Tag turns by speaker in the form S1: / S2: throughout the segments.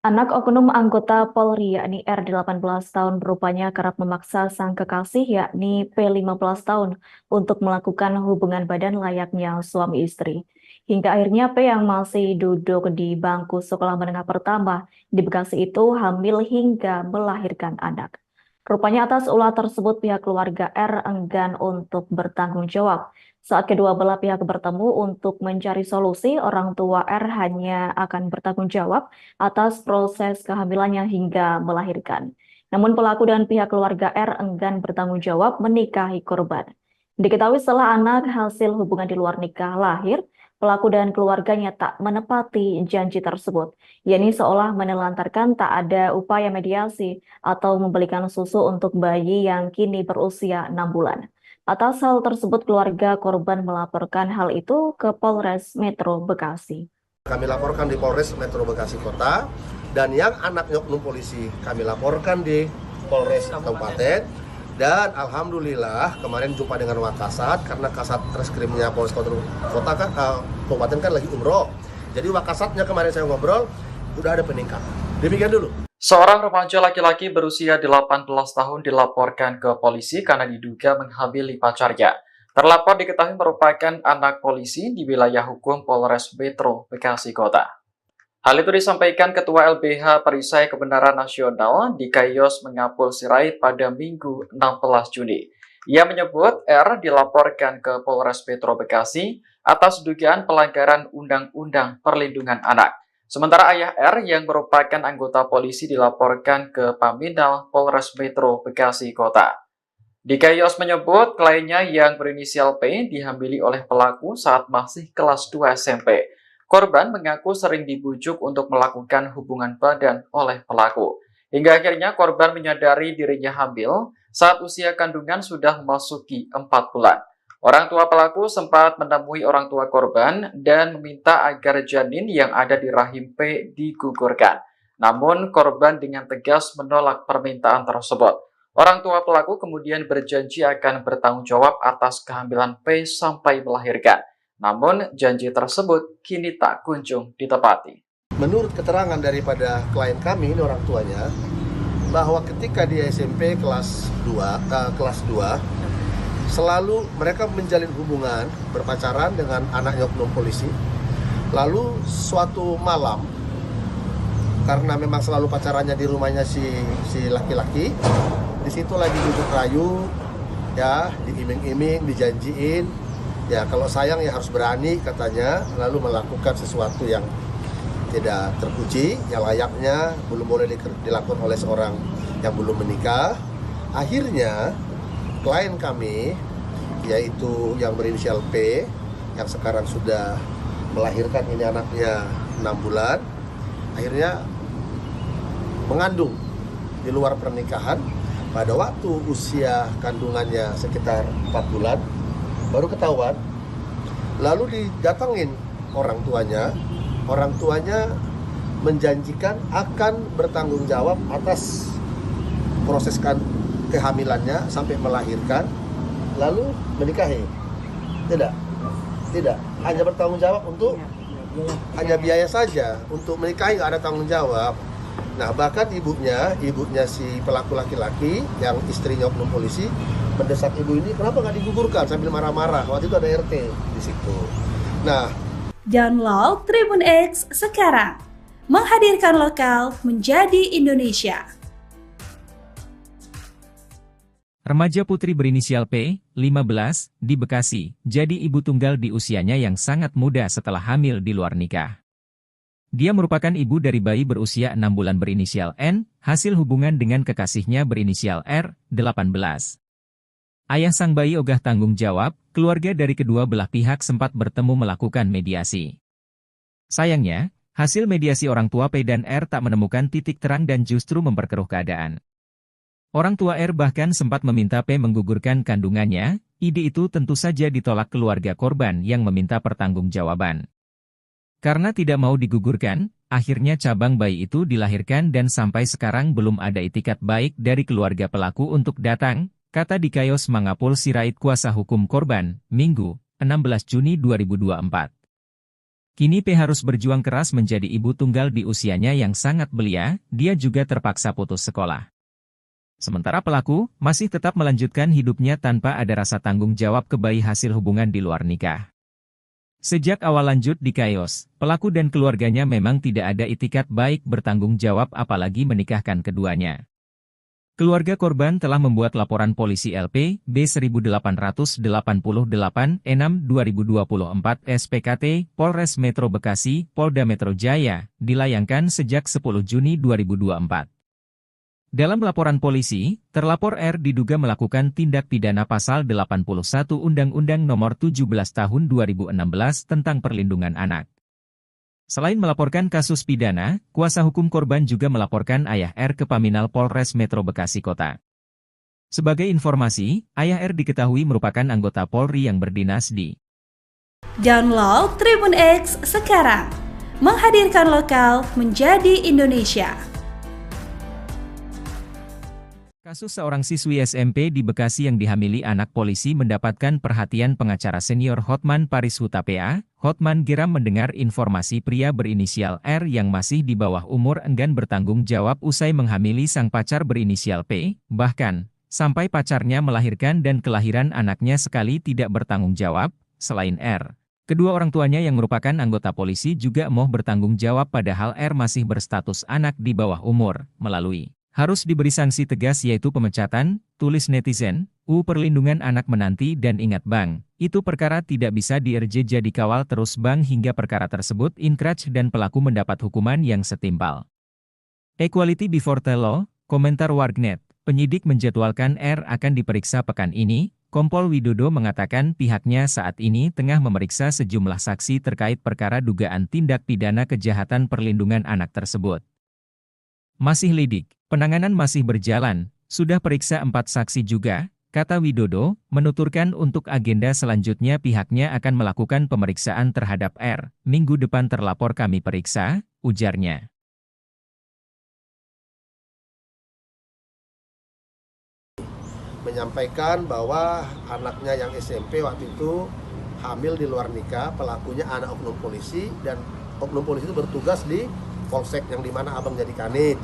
S1: Anak oknum anggota Polri yakni R 18 tahun rupanya kerap memaksa sang kekasih yakni P 15 tahun untuk melakukan hubungan badan layaknya suami istri. Hingga akhirnya P yang masih duduk di bangku sekolah menengah pertama di Bekasi itu hamil hingga melahirkan anak. Rupanya atas ulah tersebut pihak keluarga R enggan untuk bertanggung jawab. Saat kedua belah pihak bertemu untuk mencari solusi, orang tua R hanya akan bertanggung jawab atas proses kehamilannya hingga melahirkan. Namun pelaku dan pihak keluarga R enggan bertanggung jawab menikahi korban. Diketahui setelah anak hasil hubungan di luar nikah lahir, pelaku dan keluarganya tak menepati janji tersebut, yakni seolah menelantarkan tak ada upaya mediasi atau membelikan susu untuk bayi yang kini berusia 6 bulan. Atas hal tersebut, keluarga korban melaporkan hal itu ke Polres Metro Bekasi.
S2: Kami laporkan di Polres Metro Bekasi Kota, dan yang anaknya oknum polisi kami laporkan di Polres Kabupaten. Dan alhamdulillah kemarin jumpa dengan Wakasat, karena Kasat Reskrimnya Polres Kota Kabupaten kan lagi umroh. Jadi Wakasatnya kemarin saya ngobrol, udah ada peningkatan. Demikian dulu.
S3: Seorang remaja laki-laki berusia 18 tahun dilaporkan ke polisi karena diduga menghamili pacarnya. Terlapor diketahui merupakan anak polisi di wilayah hukum Polres Metro Bekasi Kota. Hal itu disampaikan Ketua LBH Perisai Kebenaran Nasional Dikayos Mengapul Sirait pada Minggu 16 Juni. Ia menyebut R dilaporkan ke Polres Metro Bekasi atas dugaan pelanggaran Undang-Undang Perlindungan Anak. Sementara ayah R yang merupakan anggota polisi dilaporkan ke Paminal Polres Metro Bekasi Kota. Dikayos menyebut kliennya yang berinisial P dihamili oleh pelaku saat masih kelas 2 SMP. Korban mengaku sering dibujuk untuk melakukan hubungan badan oleh pelaku. Hingga akhirnya korban menyadari dirinya hamil saat usia kandungan sudah memasuki 4 bulan. Orang tua pelaku sempat menemui orang tua korban dan meminta agar janin yang ada di rahim P digugurkan. Namun korban dengan tegas menolak permintaan tersebut. Orang tua pelaku kemudian berjanji akan bertanggung jawab atas kehamilan P sampai melahirkan. Namun, janji tersebut kini tak kunjung ditepati.
S2: Menurut keterangan daripada klien kami, ini orang tuanya, bahwa ketika di SMP kelas 2, selalu mereka menjalin hubungan berpacaran dengan anaknya oknum polisi. Lalu suatu malam, karena memang selalu pacarannya di rumahnya si laki-laki, di situ lagi duduk rayu, ya, diiming-iming, dijanjiin. Ya, kalau sayang ya harus berani katanya, lalu melakukan sesuatu yang tidak terpuji, yang layaknya belum boleh dilakukan oleh seorang yang belum menikah. Akhirnya klien kami, yaitu yang berinisial P, yang sekarang sudah melahirkan ini anaknya 6 bulan, akhirnya mengandung di luar pernikahan. Pada waktu usia kandungannya sekitar 4 bulan, baru ketahuan. Lalu didatangin orang tuanya menjanjikan akan bertanggung jawab atas proses kehamilannya sampai melahirkan, lalu menikahi. Tidak, hanya bertanggung jawab untuk hanya biaya saja, untuk menikahi nggak ada tanggung jawab. Nah, bahkan ibunya si pelaku laki-laki yang istrinya oknum polisi mendesak ibu ini, kenapa nggak digugurkan, sambil marah-marah. Waktu itu ada RT di situ. Nah,
S4: download Tribun X sekarang, menghadirkan lokal menjadi Indonesia.
S5: Remaja putri berinisial P, 15, di Bekasi, jadi ibu tunggal di usianya yang sangat muda setelah hamil di luar nikah. Dia merupakan ibu dari bayi berusia 6 bulan berinisial N, hasil hubungan dengan kekasihnya berinisial R, 18. Ayah sang bayi ogah tanggung jawab, keluarga dari kedua belah pihak sempat bertemu melakukan mediasi. Sayangnya, hasil mediasi orang tua P dan R tak menemukan titik terang dan justru memperkeruh keadaan. Orang tua R bahkan sempat meminta P menggugurkan kandungannya, ide itu tentu saja ditolak keluarga korban yang meminta pertanggungjawaban. Karena tidak mau digugurkan, akhirnya cabang bayi itu dilahirkan dan sampai sekarang belum ada itikat baik dari keluarga pelaku untuk datang, kata Dikayos Mangapul Sirait kuasa hukum korban, Minggu, 16 Juni 2024. Kini P harus berjuang keras menjadi ibu tunggal di usianya yang sangat belia, dia juga terpaksa putus sekolah. Sementara pelaku masih tetap melanjutkan hidupnya tanpa ada rasa tanggung jawab ke bayi hasil hubungan di luar nikah. Sejak awal lanjut di Kayos, pelaku dan keluarganya memang tidak ada itikat baik bertanggung jawab apalagi menikahkan keduanya. Keluarga korban telah membuat laporan polisi LP B1888 6 2024 SPKT Polres Metro Bekasi, Polda Metro Jaya, dilayangkan sejak 10 Juni 2024. Dalam laporan polisi, terlapor R diduga melakukan tindak pidana pasal 81 Undang-Undang Nomor 17 Tahun 2016 tentang Perlindungan Anak. Selain melaporkan kasus pidana, kuasa hukum korban juga melaporkan ayah R ke Paminal Polres Metro Bekasi Kota. Sebagai informasi, ayah R diketahui merupakan anggota Polri yang berdinas di
S4: Download Tribun X sekarang, menghadirkan lokal menjadi Indonesia.
S5: Kasus seorang siswi SMP di Bekasi yang dihamili anak polisi mendapatkan perhatian pengacara senior Hotman Paris Hutapea. Hotman geram mendengar informasi pria berinisial R yang masih di bawah umur enggan bertanggung jawab usai menghamili sang pacar berinisial P, bahkan sampai pacarnya melahirkan dan kelahiran anaknya sekali tidak bertanggung jawab. Selain R, kedua orang tuanya yang merupakan anggota polisi juga mau bertanggung jawab padahal R masih berstatus anak di bawah umur, melalui harus diberi sanksi tegas yaitu pemecatan, tulis netizen, Perlindungan Anak menanti dan ingat bang, itu perkara tidak bisa di-RJ jadi kawal terus bang hingga perkara tersebut inkrah dan pelaku mendapat hukuman yang setimpal. Equality before the law, komentar wargnet, penyidik menjadwalkan R akan diperiksa pekan ini, Kompol Widodo mengatakan pihaknya saat ini tengah memeriksa sejumlah saksi terkait perkara dugaan tindak pidana kejahatan perlindungan anak tersebut. Masih lidik, penanganan masih berjalan, sudah periksa 4 saksi juga, kata Widodo, menuturkan untuk agenda selanjutnya pihaknya akan melakukan pemeriksaan terhadap R, minggu depan terlapor kami periksa, ujarnya.
S2: Menyampaikan bahwa anaknya yang SMP waktu itu hamil di luar nikah, pelakunya anak oknum polisi, dan oknum polisi itu bertugas di Polsek yang dimana abang jadi kanit.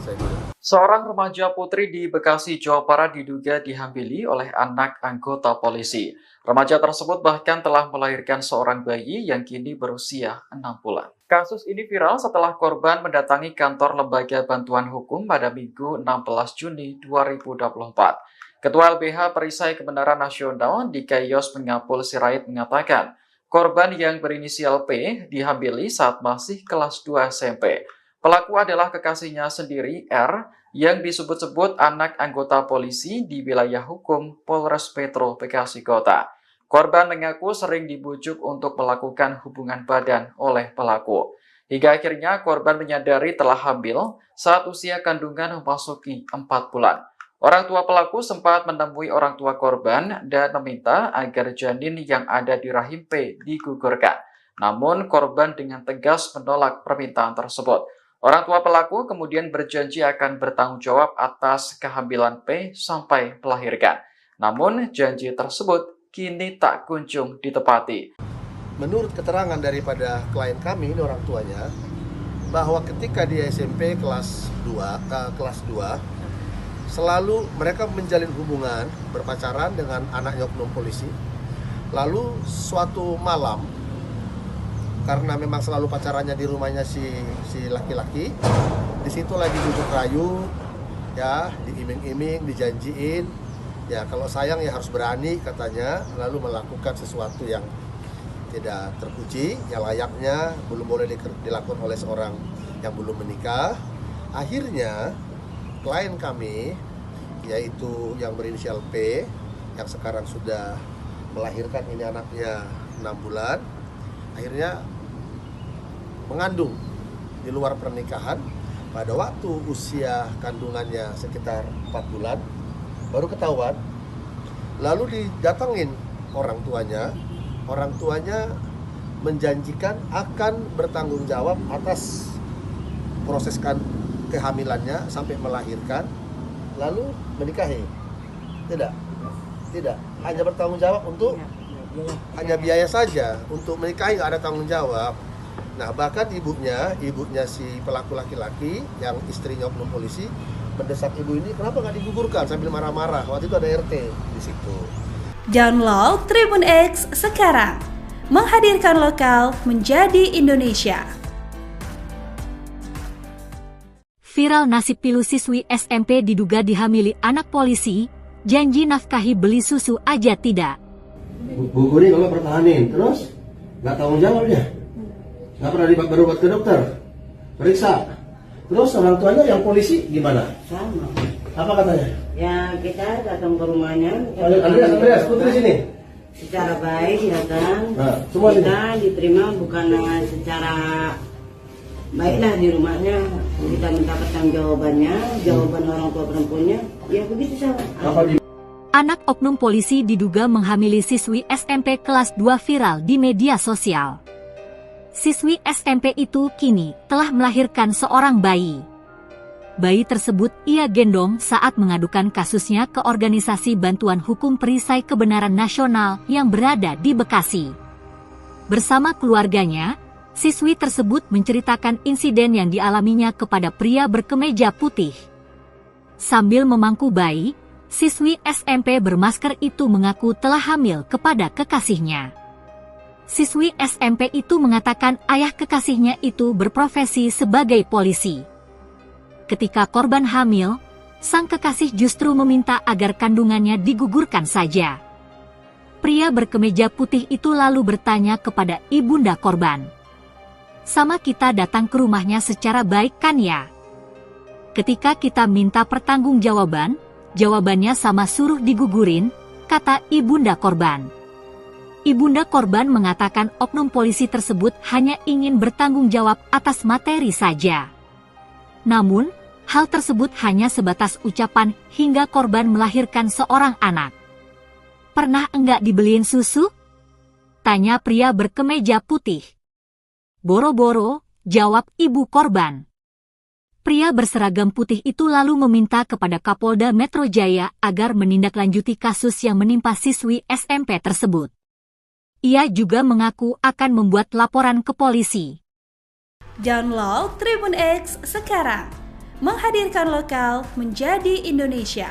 S3: Seorang remaja putri di Bekasi, Jawa Barat diduga dihamili oleh anak anggota polisi. Remaja tersebut bahkan telah melahirkan seorang bayi yang kini berusia 6 bulan. Kasus ini viral setelah korban mendatangi kantor Lembaga Bantuan Hukum pada Minggu 16 Juni 2024. Ketua LBH Perisai Kebenaran Nasional di Kayos Pengapul Sirait mengatakan, korban yang berinisial P dihamili saat masih kelas 2 SMP. Pelaku adalah kekasihnya sendiri, R, yang disebut-sebut anak anggota polisi di wilayah hukum Polres Metro Bekasi Kota. Korban mengaku sering dibujuk untuk melakukan hubungan badan oleh pelaku. Hingga akhirnya korban menyadari telah hamil saat usia kandungan memasuki 4 bulan. Orang tua pelaku sempat menemui orang tua korban dan meminta agar janin yang ada di rahim P digugurkan. Namun korban dengan tegas menolak permintaan tersebut. Orang tua pelaku kemudian berjanji akan bertanggung jawab atas kehamilan P sampai melahirkan. Namun janji tersebut kini tak kunjung ditepati.
S2: Menurut keterangan daripada klien kami, ini orang tuanya, bahwa ketika di SMP kelas 2, selalu mereka menjalin hubungan berpacaran dengan anaknya oknum polisi. Lalu suatu malam, karena memang selalu pacarannya di rumahnya si laki-laki, di situ lagi bujuk rayu, ya, diiming-iming, dijanjiin, ya kalau sayang ya harus berani katanya, lalu melakukan sesuatu yang tidak terpuji, yang layaknya belum boleh dilakukan oleh seorang yang belum menikah. Akhirnya klien kami, yaitu yang berinisial P, yang sekarang sudah melahirkan ini anaknya 6 bulan, akhirnya mengandung di luar pernikahan. Pada waktu usia kandungannya sekitar 4 bulan, baru ketahuan. Lalu didatengin orang tuanya menjanjikan akan bertanggung jawab atas proses kehamilannya sampai melahirkan, lalu menikahi. Tidak, hanya bertanggung jawab untuk hanya biaya saja, untuk menikahi nggak ada tanggung jawab. Nah, bahkan ibunya si pelaku laki-laki yang istrinya oknum polisi mendesak ibu ini kenapa nggak digugurkan sambil marah-marah. Waktu itu ada RT di situ.
S4: Download Tribun X sekarang, menghadirkan lokal menjadi Indonesia.
S6: Viral nasib pilu siswi SMP diduga dihamili anak polisi, janji nafkahi beli susu aja tidak.
S2: Bu ini kalau pertahanin, terus nggak tanggung jawab dia. Nggak pernah berobat ke dokter, periksa. Terus orang tuanya yang polisi gimana?
S7: Sama.
S2: Apa katanya?
S7: Ya kita datang ke rumahnya.
S2: Andreas, putri sini.
S7: Secara baik ya kan.
S2: Nah, semua
S7: kita diterima bukan secara baiklah di rumahnya. Kita minta pertanggungjawabannya, jawaban orang tua perempuannya. Ya begitu sama.
S6: Anak oknum polisi diduga menghamili siswi SMP kelas 2 viral di media sosial. Siswi SMP itu kini telah melahirkan seorang bayi. Bayi tersebut ia gendong saat mengadukan kasusnya ke Organisasi Bantuan Hukum Perisai Kebenaran Nasional yang berada di Bekasi. Bersama keluarganya, siswi tersebut menceritakan insiden yang dialaminya kepada pria berkemeja putih. Sambil memangku bayi, siswi SMP bermasker itu mengaku telah hamil kepada kekasihnya. Siswi SMP itu mengatakan ayah kekasihnya itu berprofesi sebagai polisi. Ketika korban hamil, sang kekasih justru meminta agar kandungannya digugurkan saja. Pria berkemeja putih itu lalu bertanya kepada ibunda korban, "Sama kita datang ke rumahnya secara baik kan ya? Ketika kita minta pertanggungjawaban, jawabannya sama suruh digugurin," kata ibunda korban. Ibunda korban mengatakan oknum polisi tersebut hanya ingin bertanggung jawab atas materi saja. Namun, hal tersebut hanya sebatas ucapan hingga korban melahirkan seorang anak. "Pernah enggak dibeliin susu?" tanya pria berkemeja putih. "Boro-boro," jawab ibu korban. Pria berseragam putih itu lalu meminta kepada Kapolda Metro Jaya agar menindaklanjuti kasus yang menimpa siswi SMP tersebut. Ia juga mengaku akan membuat laporan ke polisi.
S4: Download Tribun X sekarang, menghadirkan lokal menjadi Indonesia.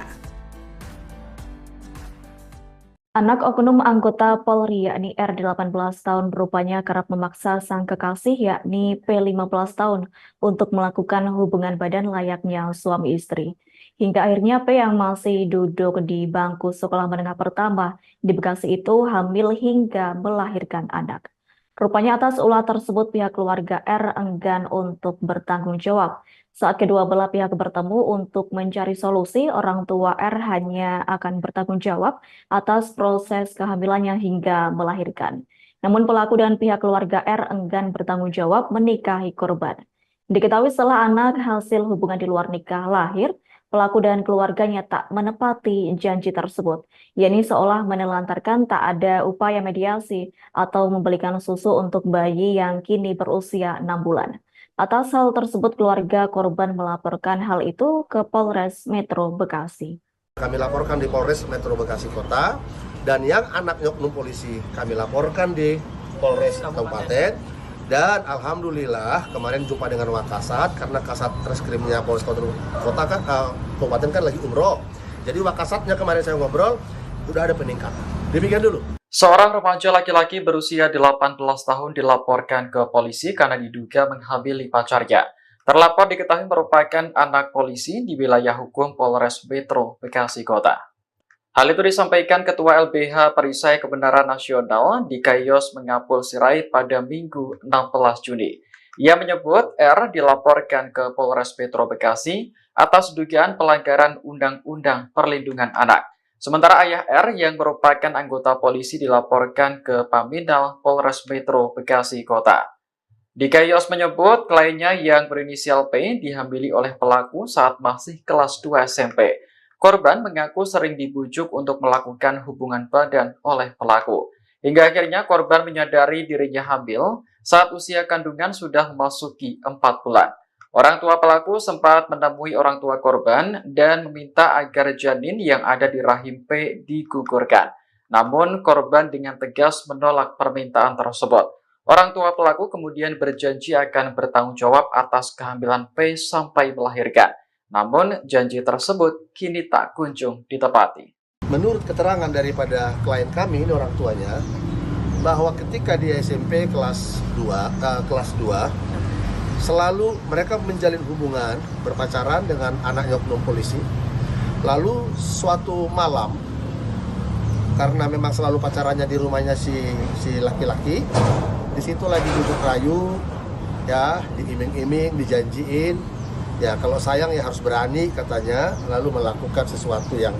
S1: Anak oknum anggota Polri yakni R 18 tahun rupanya kerap memaksa sang kekasih yakni P 15 tahun untuk melakukan hubungan badan layaknya suami istri. Hingga akhirnya P yang masih duduk di bangku sekolah menengah pertama di Bekasi itu hamil hingga melahirkan anak. Rupanya atas ulah tersebut pihak keluarga R enggan untuk bertanggung jawab. Saat kedua belah pihak bertemu untuk mencari solusi, orang tua R hanya akan bertanggung jawab atas proses kehamilannya hingga melahirkan. Namun pelaku dan pihak keluarga R enggan bertanggung jawab menikahi korban. Diketahui setelah anak hasil hubungan di luar nikah lahir, pelaku dan keluarganya tak menepati janji tersebut, yakni seolah menelantarkan tak ada upaya mediasi atau membelikan susu untuk bayi yang kini berusia 6 bulan. Atas hal tersebut, keluarga korban melaporkan hal itu ke Polres Metro Bekasi.
S2: Kami laporkan di Polres Metro Bekasi Kota, dan yang anaknya oknum polisi kami laporkan di Polres Kabupaten. Dan alhamdulillah kemarin jumpa dengan Wakasat, karena Kasat Reskrimnya Polres Kota kan Kabupaten kan lagi umroh. Jadi Wakasatnya kemarin saya ngobrol, udah ada peningkatan. Demikian dulu.
S3: Seorang remaja laki-laki berusia 18 tahun dilaporkan ke polisi karena diduga menghamili pacarnya. Terlapor diketahui merupakan anak polisi di wilayah hukum Polres Metro Bekasi Kota. Hal itu disampaikan Ketua LBH Perisai Kebenaran Nasional di Kayos Mengapul Sirait pada Minggu 16 Juni. Ia menyebut R dilaporkan ke Polres Metro Bekasi atas dugaan pelanggaran Undang-Undang Perlindungan Anak. Sementara ayah R yang merupakan anggota polisi dilaporkan ke Paminal Polres Metro Bekasi Kota. Di Kayos menyebut kliennya yang berinisial P dihamili oleh pelaku saat masih kelas 2 SMP. Korban mengaku sering dibujuk untuk melakukan hubungan badan oleh pelaku. Hingga akhirnya korban menyadari dirinya hamil saat usia kandungan sudah memasuki 4 bulan. Orang tua pelaku sempat menemui orang tua korban dan meminta agar janin yang ada di rahim P digugurkan. Namun korban dengan tegas menolak permintaan tersebut. Orang tua pelaku kemudian berjanji akan bertanggung jawab atas kehamilan P sampai melahirkan. Namun, janji tersebut kini tak kunjung ditepati.
S2: Menurut keterangan daripada klien kami, ini orang tuanya, bahwa ketika dia SMP kelas 2, selalu mereka menjalin hubungan berpacaran dengan anaknya oknum polisi. Lalu suatu malam, karena memang selalu pacarannya di rumahnya si laki-laki, di situ lagi duduk rayu, ya, diiming-iming, dijanjiin, ya kalau sayang ya harus berani katanya, lalu melakukan sesuatu yang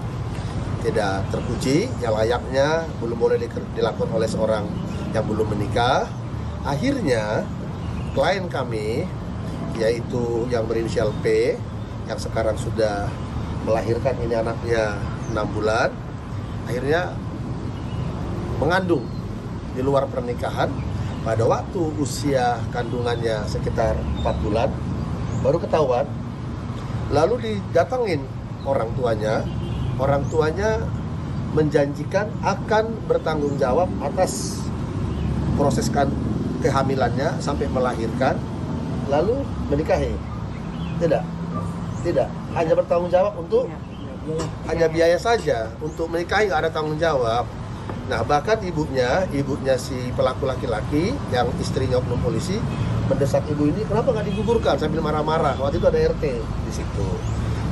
S2: tidak terpuji, yang layaknya belum boleh dilakukan oleh seorang yang belum menikah. Akhirnya klien kami, yaitu yang berinisial P, yang sekarang sudah melahirkan ini anaknya 6 bulan, akhirnya mengandung di luar pernikahan. Pada waktu usia kandungannya sekitar 4 bulan, baru ketahuan. Lalu didatangin orang tuanya menjanjikan akan bertanggung jawab atas proses kehamilannya sampai melahirkan, lalu menikahi. Tidak, hanya bertanggung jawab untuk hanya biaya saja, untuk menikahi nggak ada tanggung jawab. Nah, bahkan ibunya si pelaku laki-laki yang istrinya oknum polisi mendesak ibu ini, kenapa nggak digugurkan, sambil marah-marah. Waktu itu ada RT di situ.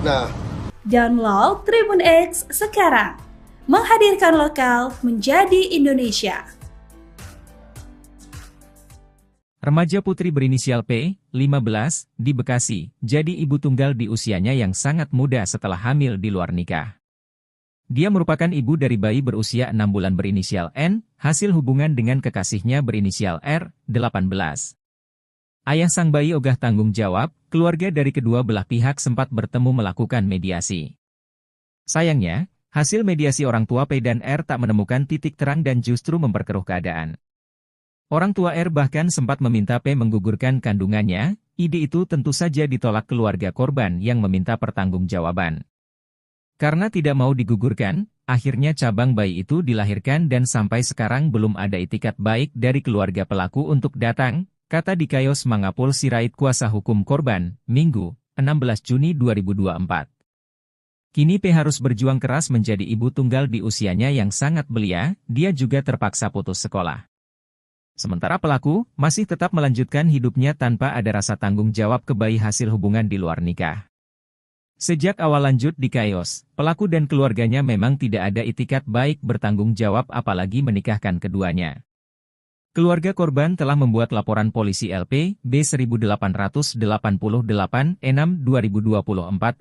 S2: Nah,
S4: Download Tribun X sekarang, menghadirkan lokal menjadi Indonesia.
S5: Remaja putri berinisial P, 15, di Bekasi, jadi ibu tunggal di usianya yang sangat muda setelah hamil di luar nikah. Dia merupakan ibu dari bayi berusia 6 bulan berinisial N, hasil hubungan dengan kekasihnya berinisial R, 18. Ayah sang bayi ogah tanggung jawab, keluarga dari kedua belah pihak sempat bertemu melakukan mediasi. Sayangnya, hasil mediasi orang tua P dan R tak menemukan titik terang dan justru memperkeruh keadaan. Orang tua R bahkan sempat meminta P menggugurkan kandungannya, ide itu tentu saja ditolak keluarga korban yang meminta pertanggungjawaban. Karena tidak mau digugurkan, akhirnya cabang bayi itu dilahirkan dan sampai sekarang belum ada itikat baik dari keluarga pelaku untuk datang, kata Dikayos Mangapul Sirait kuasa hukum korban, Minggu, 16 Juni 2024. Kini P harus berjuang keras menjadi ibu tunggal di usianya yang sangat belia, dia juga terpaksa putus sekolah. Sementara pelaku masih tetap melanjutkan hidupnya tanpa ada rasa tanggung jawab ke bayi hasil hubungan di luar nikah. Sejak awal lanjut Dikayos, pelaku dan keluarganya memang tidak ada itikat baik bertanggung jawab apalagi menikahkan keduanya. Keluarga korban telah membuat laporan polisi LP B1888 6 2024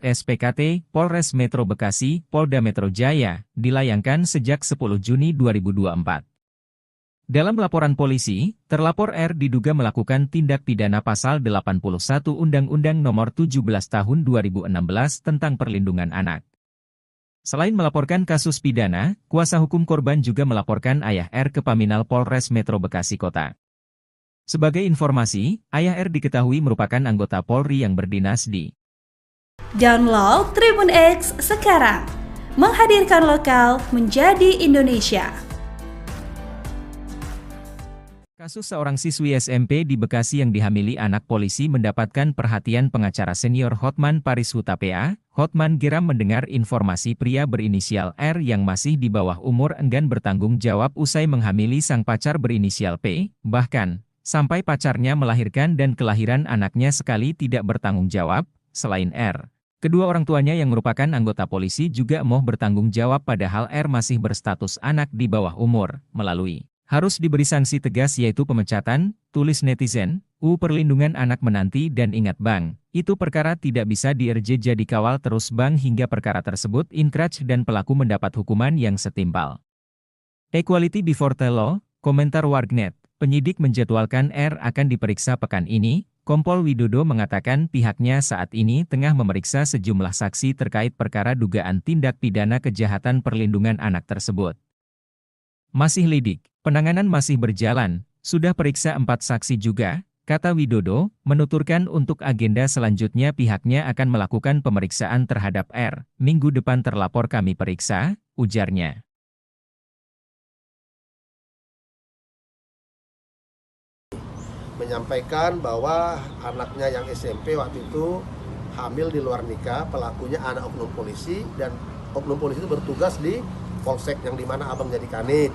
S5: SPKT Polres Metro Bekasi, Polda Metro Jaya, dilayangkan sejak 10 Juni 2024. Dalam laporan polisi, terlapor R diduga melakukan tindak pidana pasal 81 Undang-Undang Nomor 17 Tahun 2016 tentang Perlindungan Anak. Selain melaporkan kasus pidana, kuasa hukum korban juga melaporkan ayah R ke Paminal Polres Metro Bekasi Kota. Sebagai informasi, ayah R diketahui merupakan anggota Polri yang berdinas di
S4: Download Tribun X sekarang, menghadirkan lokal menjadi Indonesia.
S5: Kasus seorang siswi SMP di Bekasi yang dihamili anak polisi mendapatkan perhatian pengacara senior Hotman Paris Hutapea. Hotman geram mendengar informasi pria berinisial R yang masih di bawah umur enggan bertanggung jawab usai menghamili sang pacar berinisial P, bahkan sampai pacarnya melahirkan dan kelahiran anaknya sekali tidak bertanggung jawab. Selain R, kedua orang tuanya yang merupakan anggota polisi juga mau bertanggung jawab padahal R masih berstatus anak di bawah umur, melalui harus diberi sanksi tegas yaitu pemecatan, tulis netizen, Perlindungan Anak menanti dan ingat bang, itu perkara tidak bisa di-RJ jadi kawal terus bang hingga perkara tersebut inkrach dan pelaku mendapat hukuman yang setimpal. Equality before the law, komentar wargnet, penyidik menjadwalkan R akan diperiksa pekan ini, Kompol Widodo mengatakan pihaknya saat ini tengah memeriksa sejumlah saksi terkait perkara dugaan tindak pidana kejahatan perlindungan anak tersebut. Masih lidik, penanganan masih berjalan, sudah periksa 4 saksi juga, kata Widodo, menuturkan untuk agenda selanjutnya pihaknya akan melakukan pemeriksaan terhadap R, minggu depan terlapor kami periksa, ujarnya.
S2: menyampaikan bahwa anaknya yang SMP waktu itu hamil di luar nikah, pelakunya anak oknum polisi, dan oknum polisi itu bertugas di polsek yang dimana abang jadi kanit.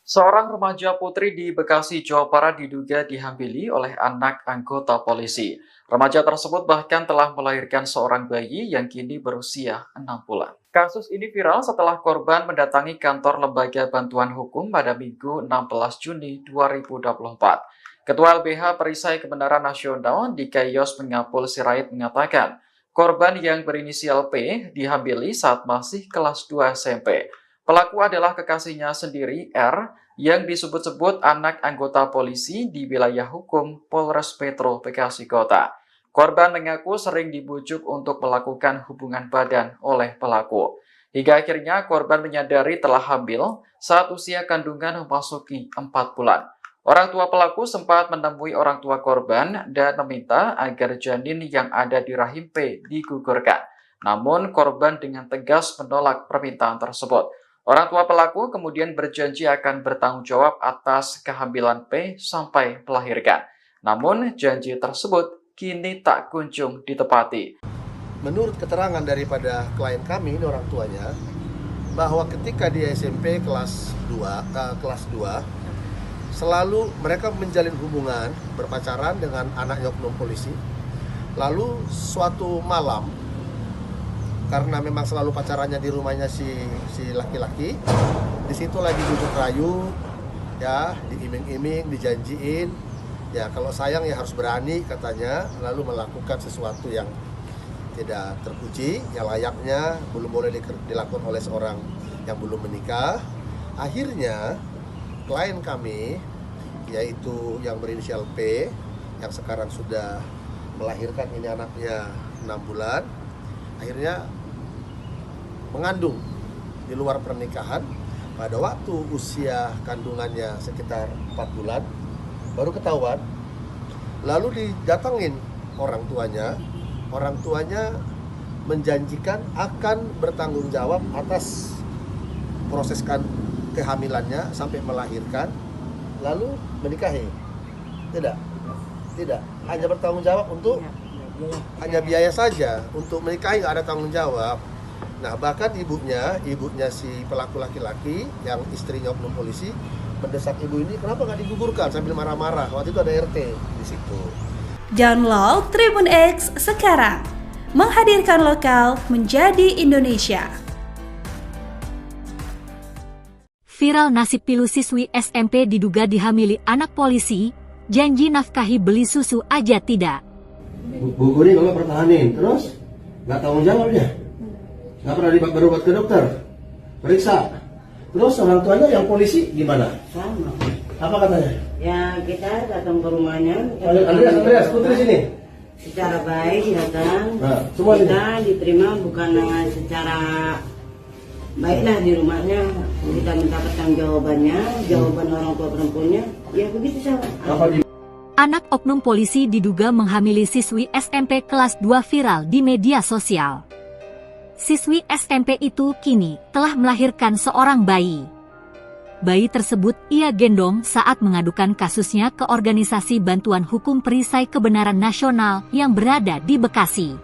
S3: Seorang remaja putri di Bekasi, Jawa Barat diduga dihambili oleh anak anggota polisi. Remaja tersebut bahkan telah melahirkan seorang bayi yang kini berusia 6 bulan. Kasus ini viral setelah korban mendatangi kantor Lembaga Bantuan Hukum pada Minggu 16 Juni 2024. Ketua LBH Perisai Kebenaran Nasional di Kayos Pengapul Sirait mengatakan, korban yang berinisial P dihambili saat masih kelas 2 SMP. Pelaku adalah kekasihnya sendiri, R, yang disebut-sebut anak anggota polisi di wilayah hukum Polres Metro Bekasi Kota. Korban mengaku sering dibujuk untuk melakukan hubungan badan oleh pelaku. Hingga akhirnya korban menyadari telah hamil saat usia kandungan memasuki 4 bulan. Orang tua pelaku sempat menemui orang tua korban dan meminta agar janin yang ada di rahim P digugurkan. Namun korban dengan tegas menolak permintaan tersebut. Orang tua pelaku kemudian berjanji akan bertanggung jawab atas kehamilan P sampai melahirkan. Namun janji tersebut kini tak kunjung ditepati.
S2: Menurut keterangan daripada klien kami, ini orang tuanya, bahwa ketika dia SMP kelas 2, selalu mereka menjalin hubungan berpacaran dengan anaknya oknum polisi. Lalu suatu malam, karena memang selalu pacarannya di rumahnya si laki-laki, di situ lagi bujuk rayu, ya, diiming-iming, dijanjiin, ya kalau sayang ya harus berani katanya, lalu melakukan sesuatu yang tidak terpuji, yang layaknya belum boleh dilakukan oleh seorang yang belum menikah. Akhirnya klien kami, yaitu yang berinisial P, yang sekarang sudah melahirkan ini anaknya 6 bulan, akhirnya mengandung di luar pernikahan. Pada waktu usia kandungannya sekitar 4 bulan, baru ketahuan. Lalu didatengin orang tuanya menjanjikan akan bertanggung jawab atas proses kehamilannya sampai melahirkan, lalu menikahi. Tidak, hanya bertanggung jawab untuk hanya biaya saja, untuk menikahi nggak ada tanggung jawab. Nah, bahkan ibunya si pelaku laki-laki yang istrinya oknum polisi mendesak ibu ini, kenapa nggak digugurkan, sambil marah-marah. Waktu itu ada RT di situ.
S4: Download Tribun X sekarang, menghadirkan lokal menjadi Indonesia.
S6: Viral nasib pilu siswi SMP diduga dihamili anak polisi, janji nafkahi beli susu aja tidak.
S2: Gugurin kalau pertahanin, terus nggak tanggung jawab dia, nggak pernah berobat ke dokter, periksa. Terus orang tuanya yang polisi gimana?
S7: Sama.
S2: Apa katanya?
S7: Ya kita datang ke rumahnya.
S2: Andreas, putri sini.
S7: Secara baik datang.
S2: Nah, semua
S7: kita diterima bukan secara baiklah di rumahnya. Kita minta pertanggungjawabannya, jawaban orang tua perempuannya. Ya begitu sama.
S6: Anak oknum polisi diduga menghamili siswi SMP kelas 2 viral di media sosial. Siswi SMP itu kini telah melahirkan seorang bayi. Bayi tersebut ia gendong saat mengadukan kasusnya ke Organisasi Bantuan Hukum Perisai Kebenaran Nasional yang berada di Bekasi.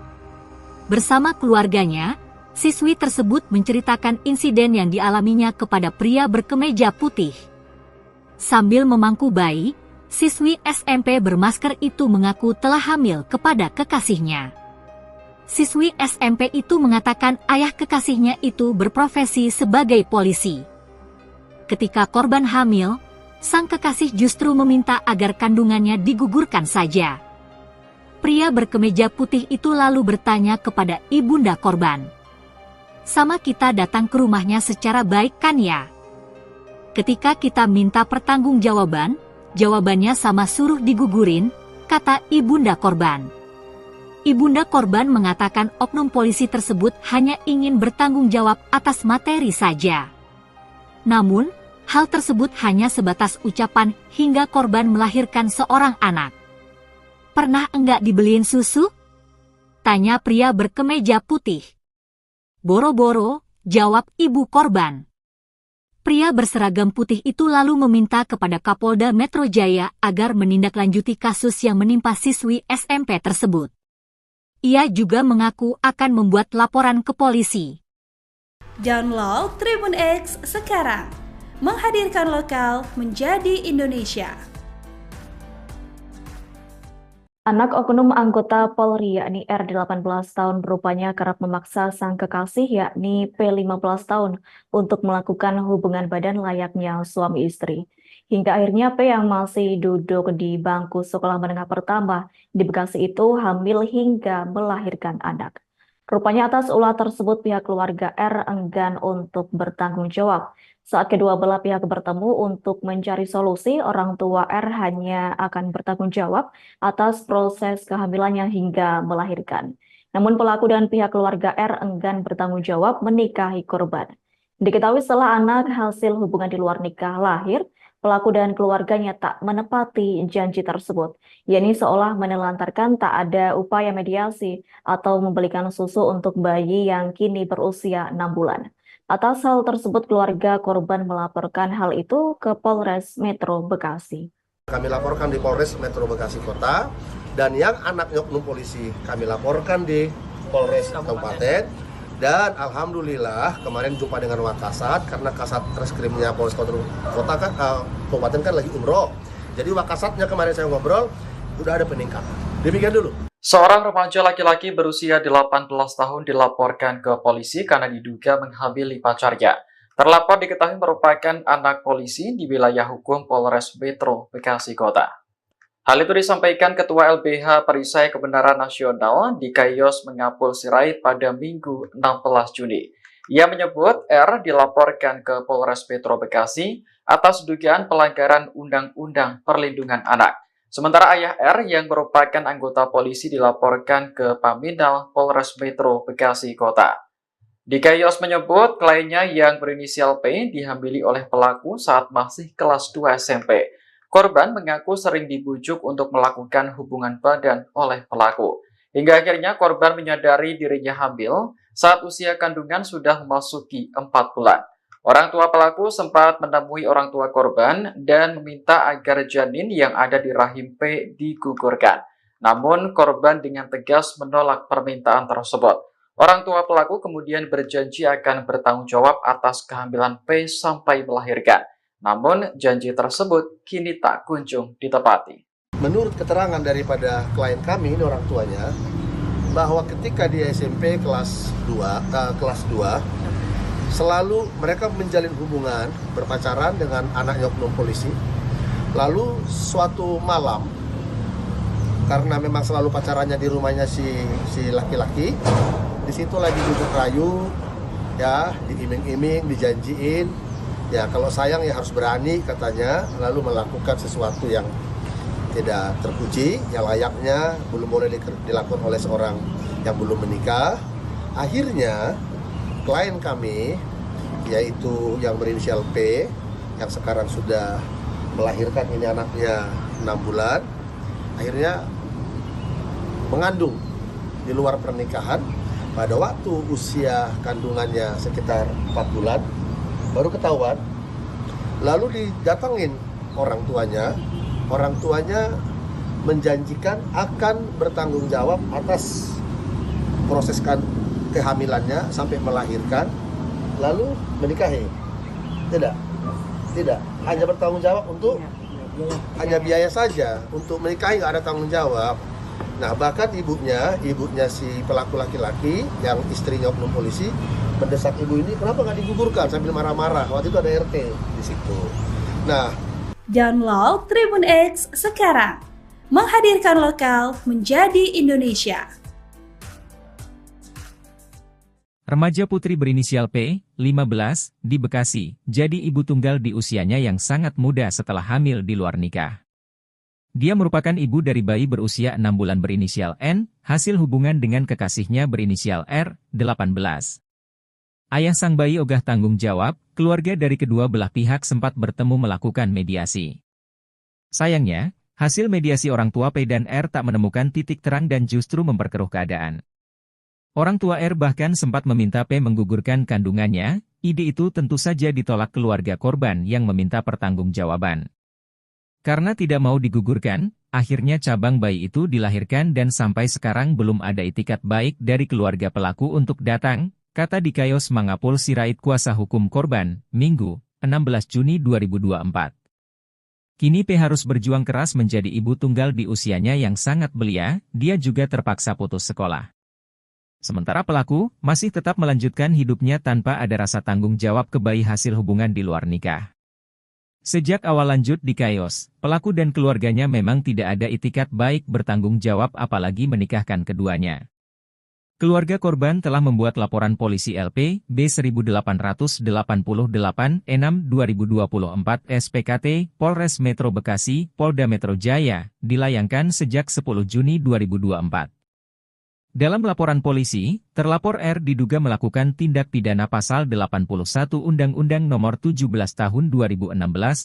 S6: Bersama keluarganya, siswi tersebut menceritakan insiden yang dialaminya kepada pria berkemeja putih. Sambil memangku bayi, siswi SMP bermasker itu mengaku telah hamil kepada kekasihnya. Siswi SMP itu mengatakan ayah kekasihnya itu berprofesi sebagai polisi. Ketika korban hamil, sang kekasih justru meminta agar kandungannya digugurkan saja. Pria berkemeja putih itu lalu bertanya kepada ibunda korban, "Sama kita datang ke rumahnya secara baik kan ya? Ketika kita minta pertanggungjawaban, jawabannya sama suruh digugurin," kata ibunda korban. Ibunda korban mengatakan oknum polisi tersebut hanya ingin bertanggung jawab atas materi saja. Namun, hal tersebut hanya sebatas ucapan hingga korban melahirkan seorang anak. "Pernah enggak dibeliin susu?" tanya pria berkemeja putih. "Boro-boro," jawab ibu korban. Pria berseragam putih itu lalu meminta kepada Kapolda Metro Jaya agar menindaklanjuti kasus yang menimpa siswi SMP tersebut. Ia juga mengaku akan membuat laporan ke polisi.
S4: Download Tribun X sekarang, menghadirkan lokal menjadi Indonesia.
S1: Anak oknum anggota Polri yakni R 18 tahun rupanya kerap memaksa sang kekasih yakni P 15 tahun untuk melakukan hubungan badan layaknya suami istri. Hingga akhirnya P yang masih duduk di bangku sekolah menengah pertama di Bekasi itu hamil hingga melahirkan anak. Rupanya atas ulah tersebut pihak keluarga R enggan untuk bertanggung jawab. Saat kedua belah pihak bertemu untuk mencari solusi, orang tua R hanya akan bertanggung jawab atas proses kehamilannya hingga melahirkan. Namun pelaku dan pihak keluarga R enggan bertanggung jawab menikahi korban. Diketahui setelah anak hasil hubungan di luar nikah lahir, pelaku dan keluarganya tak menepati janji tersebut, yakni seolah menelantarkan tak ada upaya mediasi atau membelikan susu untuk bayi yang kini berusia 6 bulan. Atas hal tersebut, keluarga korban melaporkan hal itu ke Polres Metro Bekasi.
S2: Kami laporkan di Polres Metro Bekasi Kota, dan yang anaknya oknum polisi kami laporkan di Polres Kabupaten. Dan alhamdulillah kemarin jumpa dengan Wakasat, karena Kasat Reskrimnya Polres Kota kan, Kabupaten kan lagi umroh. Jadi Wakasatnya kemarin saya ngobrol, udah ada peningkatan. Demikian dulu.
S3: Seorang remaja laki-laki berusia 18 tahun dilaporkan ke polisi karena diduga menghamili pacarnya. Terlapor diketahui merupakan anak polisi di wilayah hukum Polres Metro Bekasi Kota. Hal itu disampaikan Ketua LBH Perisai Kebenaran Nasional di Kayos Mengapul Sirait pada Minggu 16 Juni. Ia menyebut R dilaporkan ke Polres Metro Bekasi atas dugaan pelanggaran Undang-Undang Perlindungan Anak. Sementara ayah R yang merupakan anggota polisi dilaporkan ke Paminal Polres Metro Bekasi Kota. Dikayos menyebut kliennya yang berinisial P dihamili oleh pelaku saat masih kelas 2 SMP. Korban mengaku sering dibujuk untuk melakukan hubungan badan oleh pelaku. Hingga akhirnya korban menyadari dirinya hamil saat usia kandungan sudah memasuki 4 bulan. Orang tua pelaku sempat menemui orang tua korban dan meminta agar janin yang ada di rahim P digugurkan. Namun korban dengan tegas menolak permintaan tersebut. Orang tua pelaku kemudian berjanji akan bertanggung jawab atas kehamilan P sampai melahirkan. Namun janji tersebut kini tak kunjung ditepati.
S2: Menurut keterangan daripada klien kami, ini orang tuanya, bahwa ketika dia SMP kelas 2, selalu mereka menjalin hubungan berpacaran dengan anaknya oknum polisi. Lalu suatu malam, karena memang selalu pacarannya di rumahnya si laki-laki, di situ lagi duduk rayu, ya diiming-iming, dijanjiin, ya kalau sayang ya harus berani katanya, lalu melakukan sesuatu yang tidak terpuji, yang layaknya belum boleh dilakukan oleh seorang yang belum menikah. Akhirnya klien kami, yaitu yang berinisial P, yang sekarang sudah melahirkan ini anaknya 6 bulan, akhirnya mengandung di luar pernikahan. Pada waktu usia kandungannya sekitar 4 bulan, baru ketahuan. Lalu didatangin orang tuanya menjanjikan akan bertanggung jawab atas proses kehamilannya sampai melahirkan, lalu menikahi. Tidak, hanya bertanggung jawab untuk hanya biaya saja, untuk menikahi nggak ada tanggung jawab. Nah, bahkan ibunya si pelaku laki-laki yang istrinya oknum polisi mendesak ibu ini, kenapa nggak digugurkan, sambil marah-marah. Waktu itu ada RT di situ. Nah,
S4: Download Tribun X sekarang, menghadirkan lokal menjadi Indonesia.
S5: Remaja putri berinisial P, 15, di Bekasi, jadi ibu tunggal di usianya yang sangat muda setelah hamil di luar nikah. Dia merupakan ibu dari bayi berusia 6 bulan berinisial N, hasil hubungan dengan kekasihnya berinisial R, 18. Ayah sang bayi ogah tanggung jawab, keluarga dari kedua belah pihak sempat bertemu melakukan mediasi. Sayangnya, hasil mediasi orang tua P dan R tak menemukan titik terang dan justru memperkeruh keadaan. Orang tua R bahkan sempat meminta P menggugurkan kandungannya, Ide itu tentu saja ditolak keluarga korban yang meminta pertanggungjawaban. Karena tidak mau digugurkan, akhirnya cabang bayi itu dilahirkan dan sampai sekarang belum ada itikat baik dari keluarga pelaku untuk datang, kata Dikayos Mangapul Sirait kuasa hukum korban, Minggu, 16 Juni 2024. Kini P harus berjuang keras menjadi ibu tunggal di usianya yang sangat belia, dia juga terpaksa putus sekolah. Sementara pelaku masih tetap melanjutkan hidupnya tanpa ada rasa tanggung jawab ke bayi hasil hubungan di luar nikah. Sejak awal lanjut Dikayos, pelaku dan keluarganya memang tidak ada itikat baik bertanggung jawab apalagi menikahkan keduanya. Keluarga korban telah membuat laporan polisi LP B1888 6/2024 SPKT Polres Metro Bekasi, Polda Metro Jaya, dilayangkan sejak 10 Juni 2024. Dalam laporan polisi, terlapor R diduga melakukan tindak pidana pasal 81 Undang-Undang Nomor 17 Tahun 2016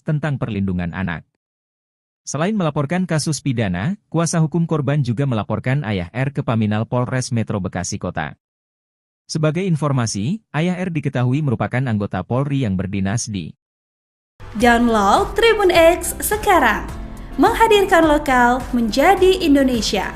S5: tentang Perlindungan Anak. Selain melaporkan kasus pidana, kuasa hukum korban juga melaporkan ayah R ke Paminal Polres Metro Bekasi Kota. Sebagai informasi, ayah R diketahui merupakan anggota Polri yang berdinas di
S4: Download Tribun X sekarang, menghadirkan lokal menjadi Indonesia.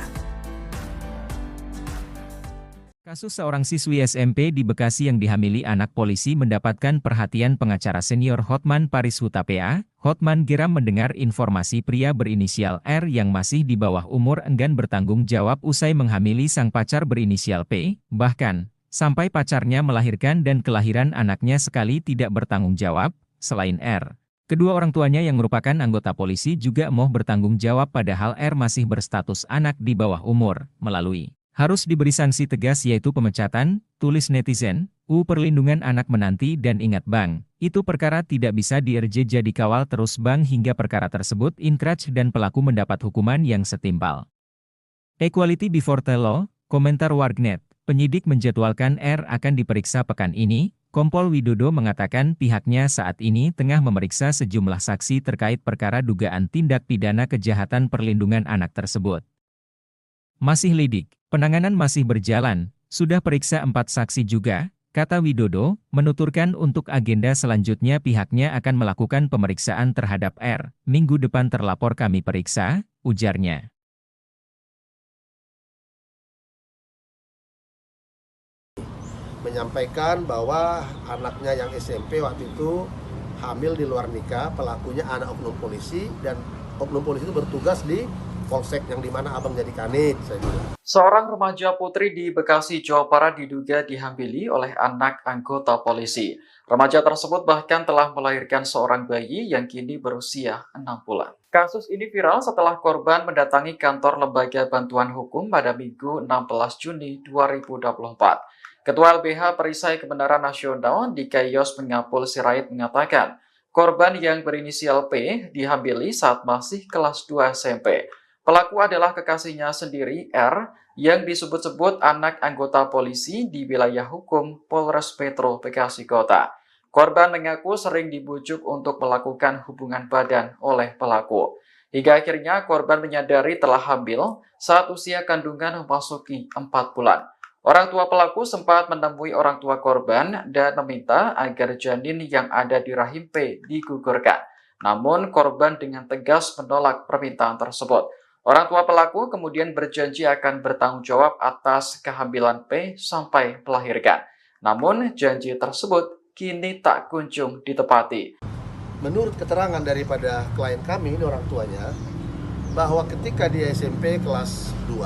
S5: Kasus seorang siswi SMP di Bekasi yang dihamili anak polisi mendapatkan perhatian pengacara senior Hotman Paris Hutapea. Hotman geram mendengar informasi pria berinisial R yang masih di bawah umur enggan bertanggung jawab usai menghamili sang pacar berinisial P, bahkan sampai pacarnya melahirkan dan kelahiran anaknya sekali tidak bertanggung jawab. Selain R, kedua orang tuanya yang merupakan anggota polisi juga mau bertanggung jawab padahal R masih berstatus anak di bawah umur, melalui harus diberi sanksi tegas yaitu pemecatan, tulis netizen, Perlindungan Anak menanti dan ingat bang, itu perkara tidak bisa di-RJ jadi kawal terus bang hingga perkara tersebut inkrah dan pelaku mendapat hukuman yang setimpal. Equality before the law, komentar wargnet, penyidik menjadwalkan R akan diperiksa pekan ini, Kompol Widodo mengatakan pihaknya saat ini tengah memeriksa sejumlah saksi terkait perkara dugaan tindak pidana kejahatan perlindungan anak tersebut. Masih lidik, penanganan masih berjalan, sudah periksa 4 saksi juga, kata Widodo, menuturkan untuk agenda selanjutnya pihaknya akan melakukan pemeriksaan terhadap R, minggu depan terlapor kami periksa, ujarnya.
S2: Menyampaikan bahwa anaknya yang SMP waktu itu hamil di luar nikah, pelakunya anak oknum polisi, dan oknum polisi itu bertugas di polsek yang dimana abang jadi kanit, saya bilang.
S3: Seorang remaja putri di Bekasi, Jawa Barat diduga dihambili oleh anak anggota polisi. Remaja tersebut bahkan telah melahirkan seorang bayi yang kini berusia 6 bulan. Kasus ini viral setelah korban mendatangi kantor Lembaga Bantuan Hukum pada Minggu 16 Juni 2024. Ketua LBH Perisai Kebenaran Nasional Dikayos Mangapul Sirait mengatakan, korban yang berinisial P dihambili saat masih kelas 2 SMP. Pelaku adalah kekasihnya sendiri, R, yang disebut-sebut anak anggota polisi di wilayah hukum Polres Metro Bekasi Kota. Korban mengaku sering dibujuk untuk melakukan hubungan badan oleh pelaku. Hingga akhirnya korban menyadari telah hamil saat usia kandungan memasuki 4 bulan. Orang tua pelaku sempat menemui orang tua korban dan meminta agar janin yang ada di rahim P digugurkan. Namun korban dengan tegas menolak permintaan tersebut. Orang tua pelaku kemudian berjanji akan bertanggung jawab atas kehamilan P sampai melahirkan. Namun janji tersebut kini tak kunjung ditepati.
S2: Menurut keterangan daripada klien kami, ini orang tuanya, bahwa ketika di SMP kelas 2,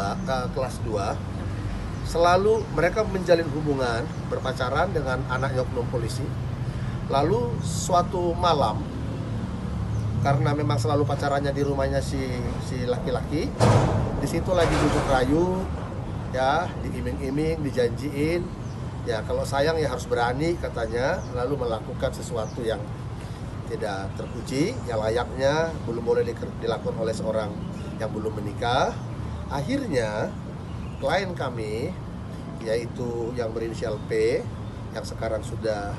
S2: selalu mereka menjalin hubungan berpacaran dengan anaknya oknum polisi. Lalu suatu malam, karena memang selalu pacarannya di rumahnya si laki-laki, di situ lagi duduk rayu, ya, diiming-iming, dijanjiin, ya kalau sayang ya harus berani katanya, lalu melakukan sesuatu yang tidak terpuji, yang layaknya belum boleh dilakukan oleh seorang yang belum menikah. Akhirnya klien kami, yaitu yang berinisial P, yang sekarang sudah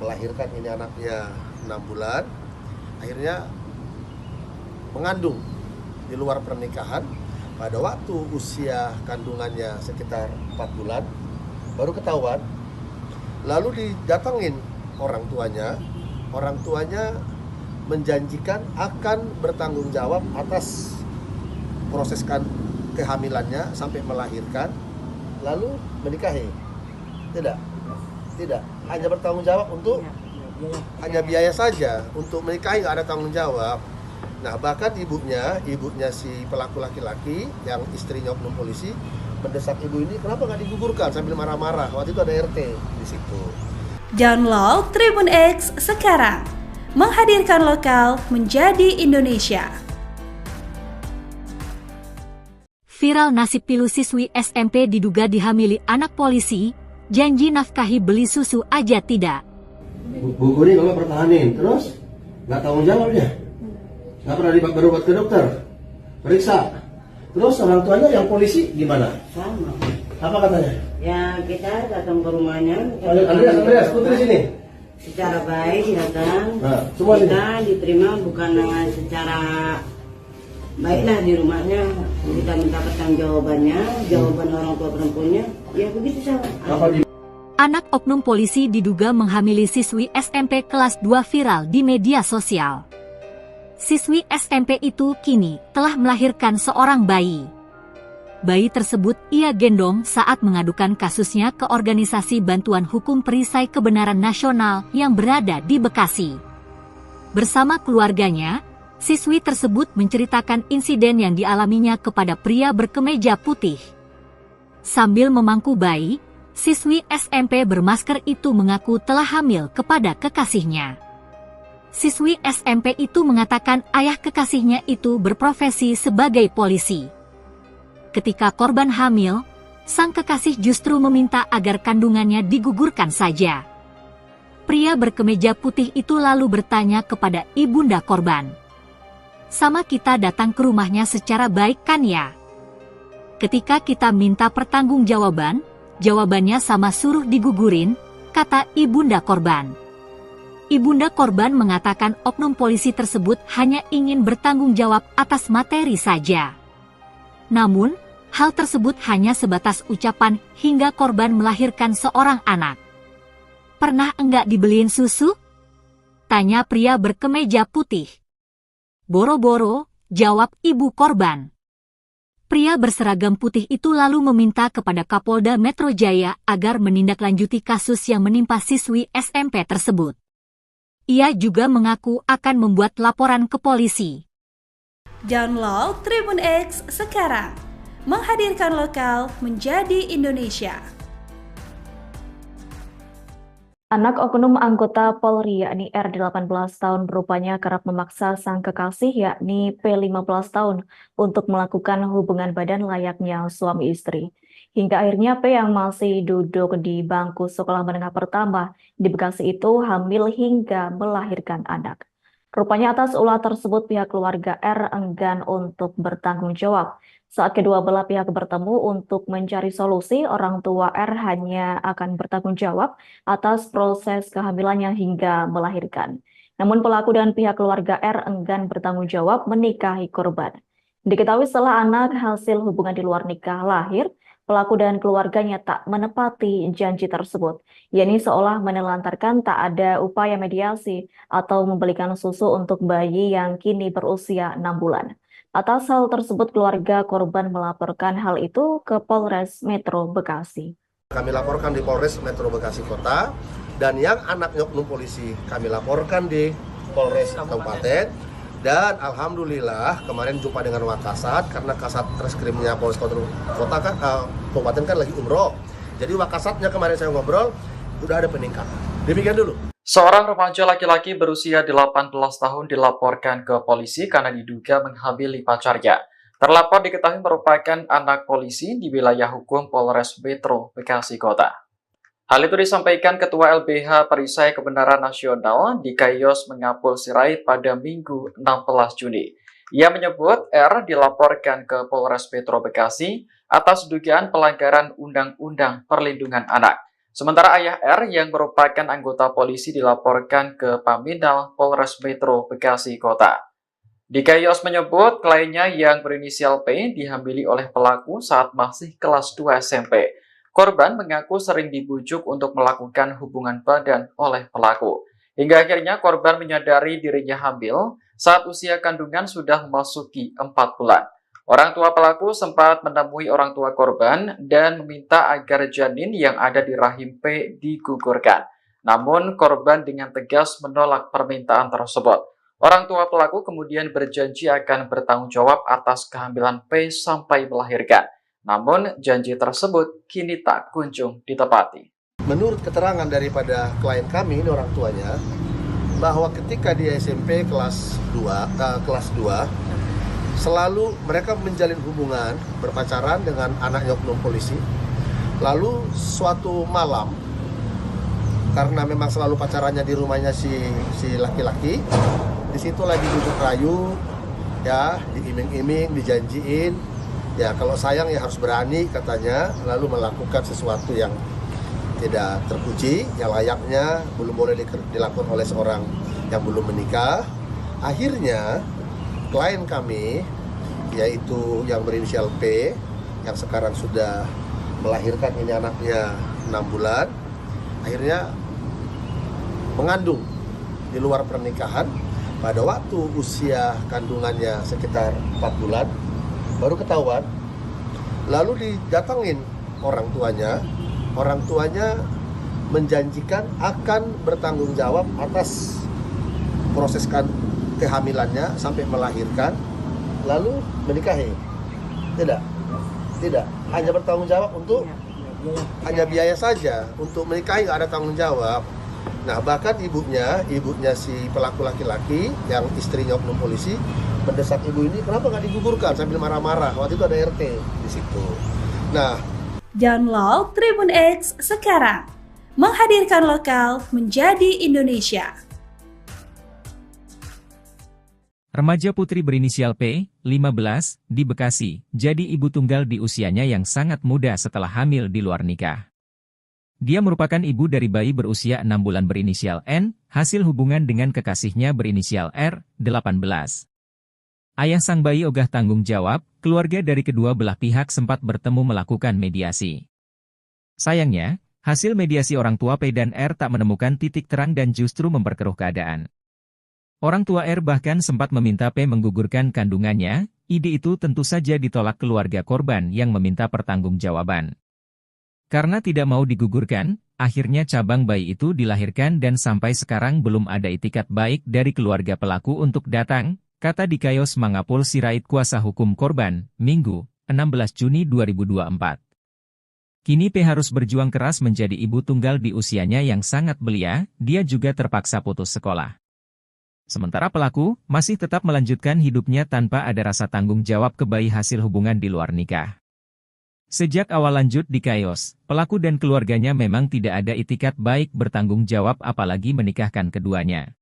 S2: melahirkan ini anaknya 6 bulan, akhirnya mengandung di luar pernikahan. Pada waktu usia kandungannya sekitar 4 bulan baru ketahuan, lalu didatengin orang tuanya menjanjikan akan bertanggung jawab atas proses kehamilannya sampai melahirkan, lalu menikahi. Tidak, hanya bertanggung jawab untuk hanya biaya saja, untuk menikahi nggak ada tanggung jawab. Nah, bahkan ibunya si pelaku laki-laki yang istrinya oknum polisi mendesak ibu ini, kenapa nggak digugurkan, sambil marah-marah. Waktu itu ada RT di situ.
S4: Download Tribun X sekarang, menghadirkan lokal menjadi Indonesia.
S6: Viral nasib pilu siswi SMP diduga dihamili anak polisi, janji nafkahi beli susu aja tidak.
S2: Bu Guri kalau pertahanin, terus nggak tanggung jawabnya, nggak pernah berobat ke dokter, periksa. Terus orang tuanya yang polisi gimana?
S7: Sama.
S2: Apa katanya?
S7: Ya kita datang ke rumahnya.
S2: Andreas, putri sini.
S7: Secara baik datang.
S2: Nah, semua
S7: kita diterima bukan secara baiklah di rumahnya. Kita minta pertanggungjawabannya, jawaban orang tua perempuannya. Ya begitu sama.
S6: Anak oknum polisi diduga menghamili siswi SMP kelas 2 viral di media sosial. Siswi SMP itu kini telah melahirkan seorang bayi. Bayi tersebut ia gendong saat mengadukan kasusnya ke Organisasi Bantuan Hukum Perisai Kebenaran Nasional yang berada di Bekasi. Bersama keluarganya, siswi tersebut menceritakan insiden yang dialaminya kepada pria berkemeja putih. Sambil memangku bayi, siswi SMP bermasker itu mengaku telah hamil kepada kekasihnya. Siswi SMP itu mengatakan ayah kekasihnya itu berprofesi sebagai polisi. Ketika korban hamil, sang kekasih justru meminta agar kandungannya digugurkan saja. Pria berkemeja putih itu lalu bertanya kepada ibunda korban, "Sama kita datang ke rumahnya secara baik kan ya? Ketika kita minta pertanggungjawaban, jawabannya sama suruh digugurin," kata ibunda korban. Ibunda korban mengatakan oknum polisi tersebut hanya ingin bertanggung jawab atas materi saja. Namun, hal tersebut hanya sebatas ucapan hingga korban melahirkan seorang anak. "Pernah enggak dibeliin susu?" tanya pria berkemeja putih. "Boro-boro," jawab ibu korban. Pria berseragam putih itu lalu meminta kepada Kapolda Metro Jaya agar menindaklanjuti kasus yang menimpa siswi SMP tersebut. Ia juga mengaku akan membuat laporan ke polisi.
S4: Download Tribun X sekarang, menghadirkan lokal menjadi Indonesia.
S1: Anak oknum anggota Polri yakni R 18 tahun rupanya kerap memaksa sang kekasih yakni P 15 tahun untuk melakukan hubungan badan layaknya suami istri. Hingga akhirnya P yang masih duduk di bangku sekolah menengah pertama di Bekasi itu hamil hingga melahirkan anak. Rupanya atas ulah tersebut pihak keluarga R enggan untuk bertanggung jawab. Saat kedua belah pihak bertemu untuk mencari solusi, orang tua R hanya akan bertanggung jawab atas proses kehamilannya hingga melahirkan. Namun pelaku dan pihak keluarga R enggan bertanggung jawab menikahi korban. Diketahui setelah anak hasil hubungan di luar nikah lahir, pelaku dan keluarganya tak menepati janji tersebut, yakni seolah menelantarkan tak ada upaya mediasi atau membelikan susu untuk bayi yang kini berusia 6 bulan. Atas hal tersebut, keluarga korban melaporkan hal itu ke Polres Metro Bekasi.
S2: Kami laporkan di Polres Metro Bekasi Kota, dan yang anaknya oknum polisi kami laporkan di Polres Kabupaten. Dan alhamdulillah kemarin jumpa dengan Wakasat, karena Kasat Reskrimnya Polres Kota kan, Kabupaten kan lagi umroh. Jadi Wakasatnya kemarin saya ngobrol, udah ada peningkatan. Demikian dulu.
S3: Seorang remaja laki-laki berusia 18 tahun dilaporkan ke polisi karena diduga menghamili pacarnya. Terlapor diketahui merupakan anak polisi di wilayah hukum Polres Metro Bekasi Kota. Hal itu disampaikan Ketua LBH Perisai Kebenaran Nasional Dikayos Mengapul Sirait pada Minggu 16 Juni. Ia menyebut R dilaporkan ke Polres Metro Bekasi atas dugaan pelanggaran Undang-Undang Perlindungan Anak. Sementara ayah R yang merupakan anggota polisi dilaporkan ke Paminal Polres Metro Bekasi Kota. Dikayos menyebut kliennya yang berinisial P dihamili oleh pelaku saat masih kelas 2 SMP. Korban mengaku sering dibujuk untuk melakukan hubungan badan oleh pelaku. Hingga akhirnya korban menyadari dirinya hamil saat usia kandungan sudah memasuki 4 bulan. Orang tua pelaku sempat menemui orang tua korban dan meminta agar janin yang ada di rahim P digugurkan. Namun korban dengan tegas menolak permintaan tersebut. Orang tua pelaku kemudian berjanji akan bertanggung jawab atas kehamilan P sampai melahirkan. Namun, janji tersebut kini tak kunjung ditepati.
S2: Menurut keterangan daripada klien kami, ini orang tuanya, bahwa ketika di SMP kelas 2, selalu mereka menjalin hubungan berpacaran dengan anaknya oknum polisi. Lalu suatu malam, karena memang selalu pacarannya di rumahnya si laki-laki, di situ lagi bujuk rayu, ya, diiming-iming, dijanjiin. Ya kalau sayang ya harus berani katanya, lalu melakukan sesuatu yang tidak terpuji, yang layaknya belum boleh dilakukan oleh seorang yang belum menikah. Akhirnya klien kami, yaitu yang berinisial P, yang sekarang sudah melahirkan ini anaknya 6 bulan, akhirnya mengandung di luar pernikahan. Pada waktu usia kandungannya sekitar 4 bulan, baru ketahuan, lalu didatangin orang tuanya menjanjikan akan bertanggung jawab atas proses kehamilannya sampai melahirkan, lalu menikahi. Tidak, hanya bertanggung jawab untuk hanya biaya saja, untuk menikahi nggak ada tanggung jawab. Nah bahkan ibunya si pelaku laki-laki yang istrinya oknum polisi mendesak ibu ini, kenapa nggak digugurkan, sambil marah-marah. Waktu itu ada RT di situ. Nah,
S4: Download Tribun X sekarang, menghadirkan lokal menjadi Indonesia.
S5: Remaja putri berinisial P, 15, di Bekasi, jadi ibu tunggal di usianya yang sangat muda setelah hamil di luar nikah. Dia merupakan ibu dari bayi berusia 6 bulan berinisial N, hasil hubungan dengan kekasihnya berinisial R, 18. Ayah sang bayi ogah tanggung jawab, keluarga dari kedua belah pihak sempat bertemu melakukan mediasi. Sayangnya, hasil mediasi orang tua P dan R tak menemukan titik terang dan justru memperkeruh keadaan. Orang tua R bahkan sempat meminta P menggugurkan kandungannya. Ide itu tentu saja ditolak keluarga korban yang meminta pertanggungjawaban. Karena tidak mau digugurkan, akhirnya cabang bayi itu dilahirkan dan sampai sekarang belum ada itikat baik dari keluarga pelaku untuk datang, kata Dikayos Mangapul Sirait kuasa hukum korban, Minggu, 16 Juni 2024. Kini P harus berjuang keras menjadi ibu tunggal di usianya yang sangat belia, dia juga terpaksa putus sekolah. Sementara pelaku masih tetap melanjutkan hidupnya tanpa ada rasa tanggung jawab ke bayi hasil hubungan di luar nikah. Sejak awal lanjut Dikayos, pelaku dan keluarganya memang tidak ada itikat baik bertanggung jawab apalagi menikahkan keduanya.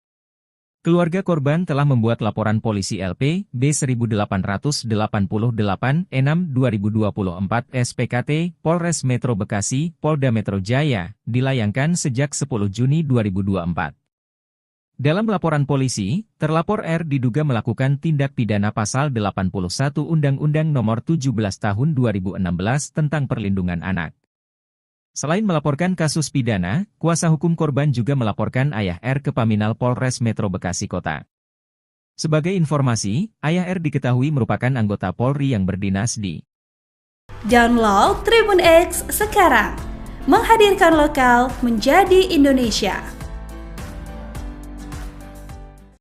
S5: Keluarga korban telah membuat laporan polisi LP B1888 6 2024 SPKT Polres Metro Bekasi, Polda Metro Jaya, dilayangkan sejak 10 Juni 2024. Dalam laporan polisi, terlapor R diduga melakukan tindak pidana pasal 81 Undang-Undang Nomor 17 Tahun 2016 tentang Perlindungan Anak. Selain melaporkan kasus pidana, kuasa hukum korban juga melaporkan ayah R ke Paminal Polres Metro Bekasi Kota. Sebagai informasi, ayah R diketahui merupakan anggota Polri yang berdinas di.
S4: Download Tribun X sekarang, menghadirkan lokal menjadi Indonesia.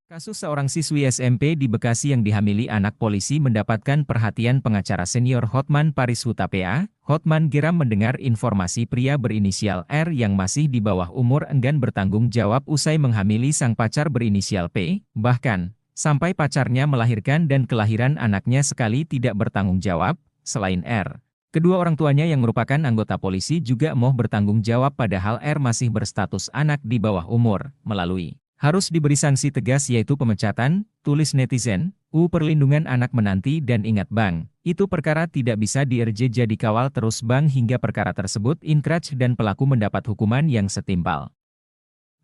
S5: Kasus seorang siswi SMP di Bekasi yang dihamili anak polisi mendapatkan perhatian pengacara senior Hotman Paris Hutapea. Hotman geram mendengar informasi pria berinisial R yang masih di bawah umur enggan bertanggung jawab usai menghamili sang pacar berinisial P, bahkan sampai pacarnya melahirkan dan kelahiran anaknya sekali tidak bertanggung jawab. Selain R, kedua orang tuanya yang merupakan anggota polisi juga mau bertanggung jawab padahal R masih berstatus anak di bawah umur, melalui harus diberi sanksi tegas yaitu pemecatan, tulis netizen, Perlindungan Anak menanti dan ingat bang, itu perkara tidak bisa jadi kawal terus bang hingga perkara tersebut inkrach dan pelaku mendapat hukuman yang setimpal.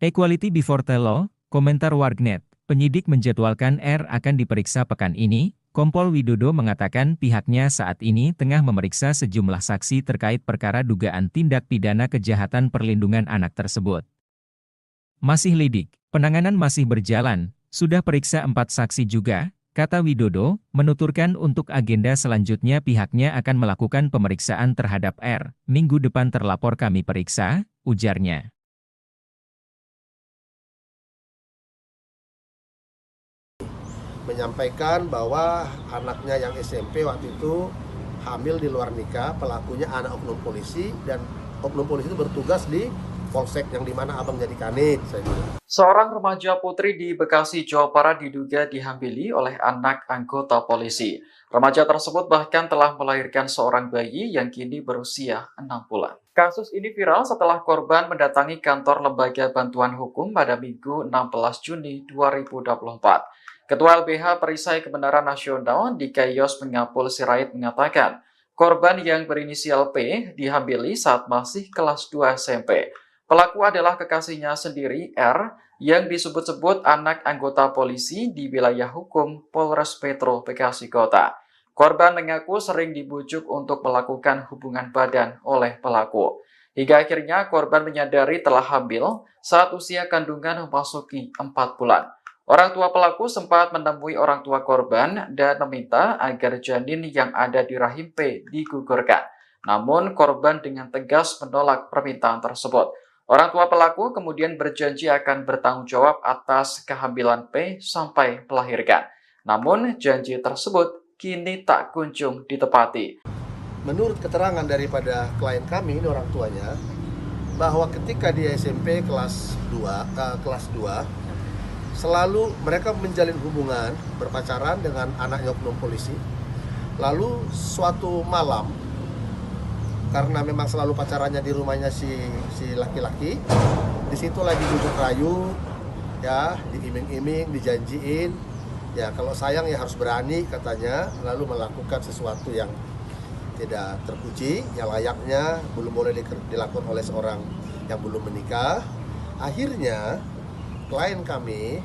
S5: Equality before the law, komentar wargnet, penyidik menjadwalkan R akan diperiksa pekan ini, Kompol Widodo mengatakan pihaknya saat ini tengah memeriksa sejumlah saksi terkait perkara dugaan tindak pidana kejahatan perlindungan anak tersebut. Masih lidik, penanganan masih berjalan, sudah periksa 4 saksi juga, kata Widodo, menuturkan untuk agenda selanjutnya pihaknya akan melakukan pemeriksaan terhadap R. Minggu depan terlapor kami periksa, ujarnya.
S2: Menyampaikan bahwa anaknya yang SMP waktu itu hamil di luar nikah, pelakunya anak oknum polisi, dan oknum polisi itu bertugas di polsek yang dimana abang jadi kanit.
S3: Seorang remaja putri di Bekasi, Jawa Barat diduga dihambili oleh anak anggota polisi. Remaja tersebut bahkan telah melahirkan seorang bayi yang kini berusia 6 bulan. Kasus ini viral setelah korban mendatangi kantor Lembaga Bantuan Hukum pada Minggu 16 Juni 2024. Ketua LBH Perisai Kebenaran Nasional di Kios Pengapul Sirait mengatakan, korban yang berinisial P dihambili saat masih kelas 2 SMP. Pelaku adalah kekasihnya sendiri, R, yang disebut-sebut anak anggota polisi di wilayah hukum Polres Metro Bekasi Kota. Korban mengaku sering dibujuk untuk melakukan hubungan badan oleh pelaku. Hingga akhirnya korban menyadari telah hamil saat usia kandungan memasuki 4 bulan. Orang tua pelaku sempat menemui orang tua korban dan meminta agar janin yang ada di rahim P digugurkan. Namun korban dengan tegas menolak permintaan tersebut. Orang tua pelaku kemudian berjanji akan bertanggung jawab atas kehamilan P sampai melahirkan. Namun janji tersebut kini tak kunjung ditepati.
S2: Menurut keterangan daripada klien kami, ini orang tuanya, bahwa ketika dia SMP kelas 2, selalu mereka menjalin hubungan berpacaran dengan anaknya oknum polisi. Lalu suatu malam, karena memang selalu pacarannya di rumahnya si laki-laki, di situ lagi bujuk rayu, ya, diiming-iming, dijanjiin, ya kalau sayang ya harus berani katanya, lalu melakukan sesuatu yang tidak terpuji, yang layaknya belum boleh dilakukan oleh seorang yang belum menikah. Akhirnya klien kami,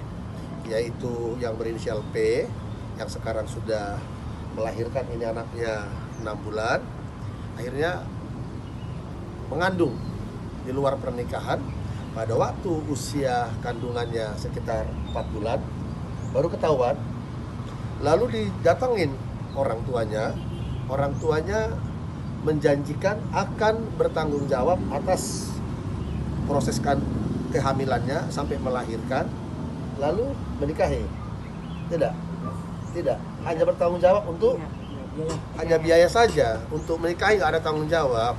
S2: yaitu yang berinisial P, yang sekarang sudah melahirkan ini anaknya 6 bulan, akhirnya mengandung di luar pernikahan. Pada waktu usia kandungannya sekitar 4 bulan, baru ketahuan. Lalu didatengin orang tuanya menjanjikan akan bertanggung jawab atas proses kehamilannya sampai melahirkan, lalu menikahi. Tidak, hanya bertanggung jawab untuk hanya biaya saja, untuk menikahi nggak ada tanggung jawab.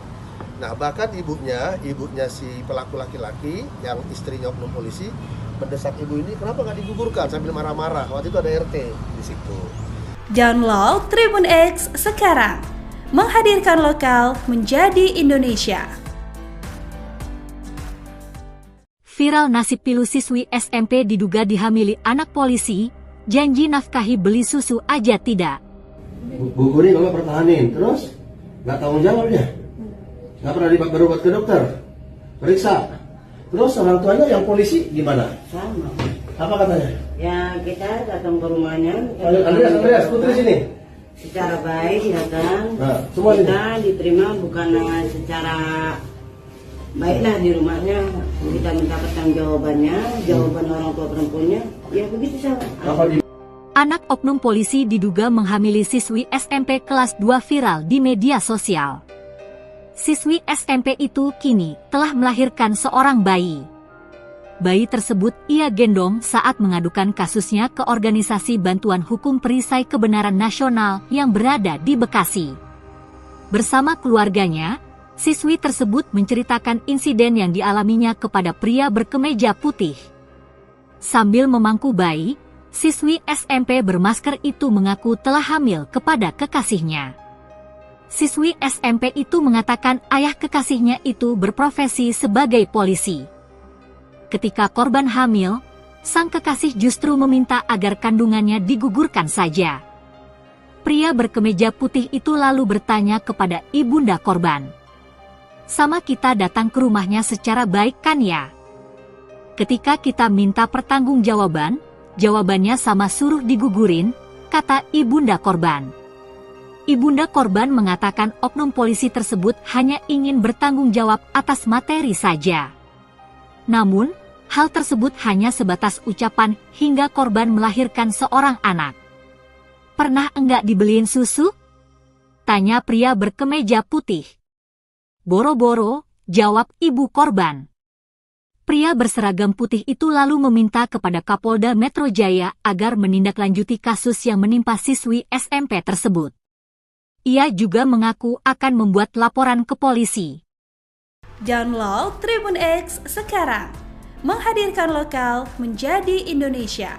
S2: Nah, bahkan ibunya si pelaku laki-laki yang istrinya oknum polisi mendesak ibu ini, kenapa nggak digugurkan, sambil marah-marah. Waktu itu ada RT di situ.
S4: Download Tribun X sekarang, menghadirkan lokal menjadi Indonesia.
S6: Viral nasib pilu siswi SMP diduga dihamili anak polisi, janji nafkahi beli susu aja tidak.
S2: Gugurin kalau pertahanin, terus nggak tanggung jawabnya, nggak pernah berobat ke dokter, periksa. Terus orang tuanya yang polisi gimana?
S7: Sama.
S2: Apa katanya?
S7: Ya kita datang ke rumahnya.
S2: Andreas, putri sini.
S7: Secara baik datang.
S2: Nah, semua
S7: kita diterima bukan secara baiklah di rumahnya. Kita minta pertanggungjawabannya, jawaban orang tua perempuannya. Ya begitu sama.
S6: Anak oknum polisi diduga menghamili siswi SMP kelas 2 viral di media sosial. Siswi SMP itu kini telah melahirkan seorang bayi. Bayi tersebut ia gendong saat mengadukan kasusnya ke Organisasi Bantuan Hukum Perisai Kebenaran Nasional yang berada di Bekasi. Bersama keluarganya, siswi tersebut menceritakan insiden yang dialaminya kepada pria berkemeja putih. Sambil memangku bayi, siswi SMP bermasker itu mengaku telah hamil kepada kekasihnya. Siswi SMP itu mengatakan ayah kekasihnya itu berprofesi sebagai polisi. Ketika korban hamil, sang kekasih justru meminta agar kandungannya digugurkan saja. Pria berkemeja putih itu lalu bertanya kepada ibunda korban, "Sama kita datang ke rumahnya secara baik kan ya? Ketika kita minta pertanggungjawaban, jawabannya sama suruh digugurin, kata ibunda korban. Ibunda korban mengatakan oknum polisi tersebut hanya ingin bertanggung jawab atas materi saja. Namun, hal tersebut hanya sebatas ucapan hingga korban melahirkan seorang anak. Pernah enggak dibeliin susu? Tanya pria berkemeja putih. Boro-boro, jawab ibu korban. Pria berseragam putih itu lalu meminta kepada Kapolda Metro Jaya agar menindaklanjuti kasus yang menimpa siswi SMP tersebut. Ia juga mengaku akan membuat laporan ke polisi.
S4: Download Tribun X sekarang, menghadirkan lokal menjadi Indonesia.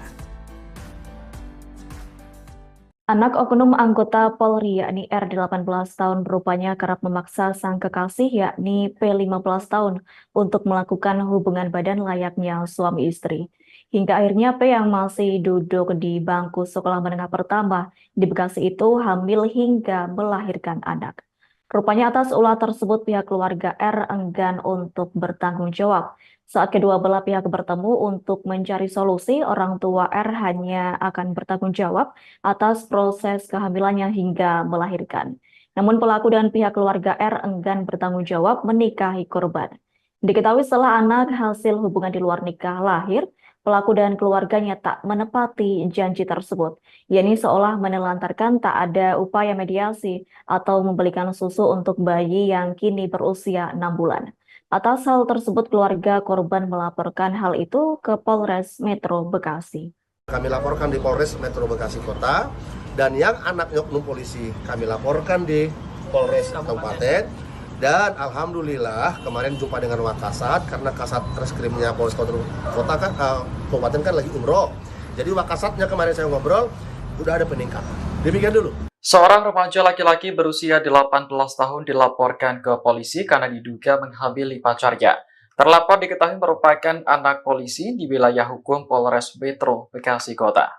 S1: Anak oknum anggota Polri yakni R 18 tahun rupanya kerap memaksa sang kekasih yakni P 15 tahun untuk melakukan hubungan badan layaknya suami istri. Hingga akhirnya P yang masih duduk di bangku sekolah menengah pertama di Bekasi itu hamil hingga melahirkan anak. Rupanya atas ulah tersebut pihak keluarga R enggan untuk bertanggung jawab. Saat kedua belah pihak bertemu untuk mencari solusi, orang tua R hanya akan bertanggung jawab atas proses kehamilannya hingga melahirkan. Namun pelaku dan pihak keluarga R enggan bertanggung jawab menikahi korban. Diketahui setelah anak hasil hubungan di luar nikah lahir, pelaku dan keluarganya tak menepati janji tersebut, yakni seolah menelantarkan tak ada upaya mediasi atau membelikan susu untuk bayi yang kini berusia 6 bulan. Atas hal tersebut, keluarga korban melaporkan hal itu ke Polres Metro Bekasi.
S2: Kami laporkan di Polres Metro Bekasi Kota, dan yang anaknya oknum polisi kami laporkan di Polres Kabupaten. Dan alhamdulillah kemarin jumpa dengan Wakasat, karena Kasat Reskrimnya Polres Kota kan, Kabupaten kan lagi umroh. Jadi Wakasatnya kemarin saya ngobrol, udah ada peningkatan. Demikian dulu.
S3: Seorang remaja laki-laki berusia 18 tahun dilaporkan ke polisi karena diduga menghamili pacarnya. Terlapor diketahui merupakan anak polisi di wilayah hukum Polres Metro Bekasi Kota.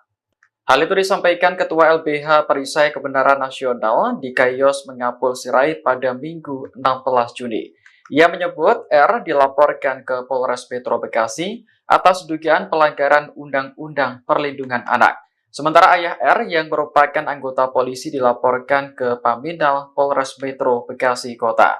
S3: Hal itu disampaikan Ketua LBH Perisai Kebenaran Nasional di Kayos Mengapul Sirait pada Minggu 16 Juni. Ia menyebut R dilaporkan ke Polres Metro Bekasi atas dugaan pelanggaran Undang-Undang Perlindungan Anak. Sementara ayah R yang merupakan anggota polisi dilaporkan ke Paminal Polres Metro Bekasi Kota.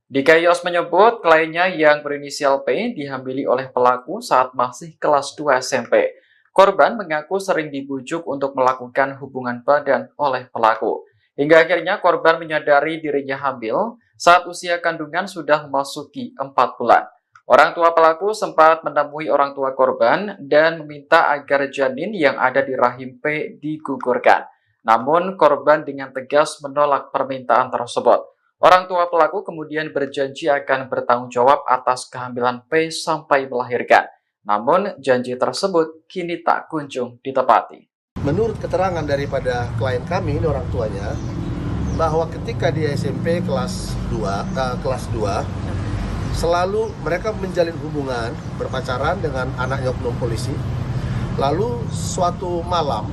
S3: Di Kayos menyebut kliennya yang berinisial P dihamili oleh pelaku saat masih kelas 2 SMP. Korban mengaku sering dibujuk untuk melakukan hubungan badan oleh pelaku. Hingga akhirnya korban menyadari dirinya hamil saat usia kandungan sudah memasuki 4 bulan. Orang tua pelaku sempat menemui orang tua korban dan meminta agar janin yang ada di rahim P digugurkan. Namun korban dengan tegas menolak permintaan tersebut. Orang tua pelaku kemudian berjanji akan bertanggung jawab atas kehamilan P sampai melahirkan. Namun janji tersebut kini tak kunjung ditepati.
S2: Menurut keterangan daripada klien kami, ini orang tuanya, bahwa ketika dia SMP kelas 2, selalu mereka menjalin hubungan berpacaran dengan anaknya oknum polisi. Lalu suatu malam,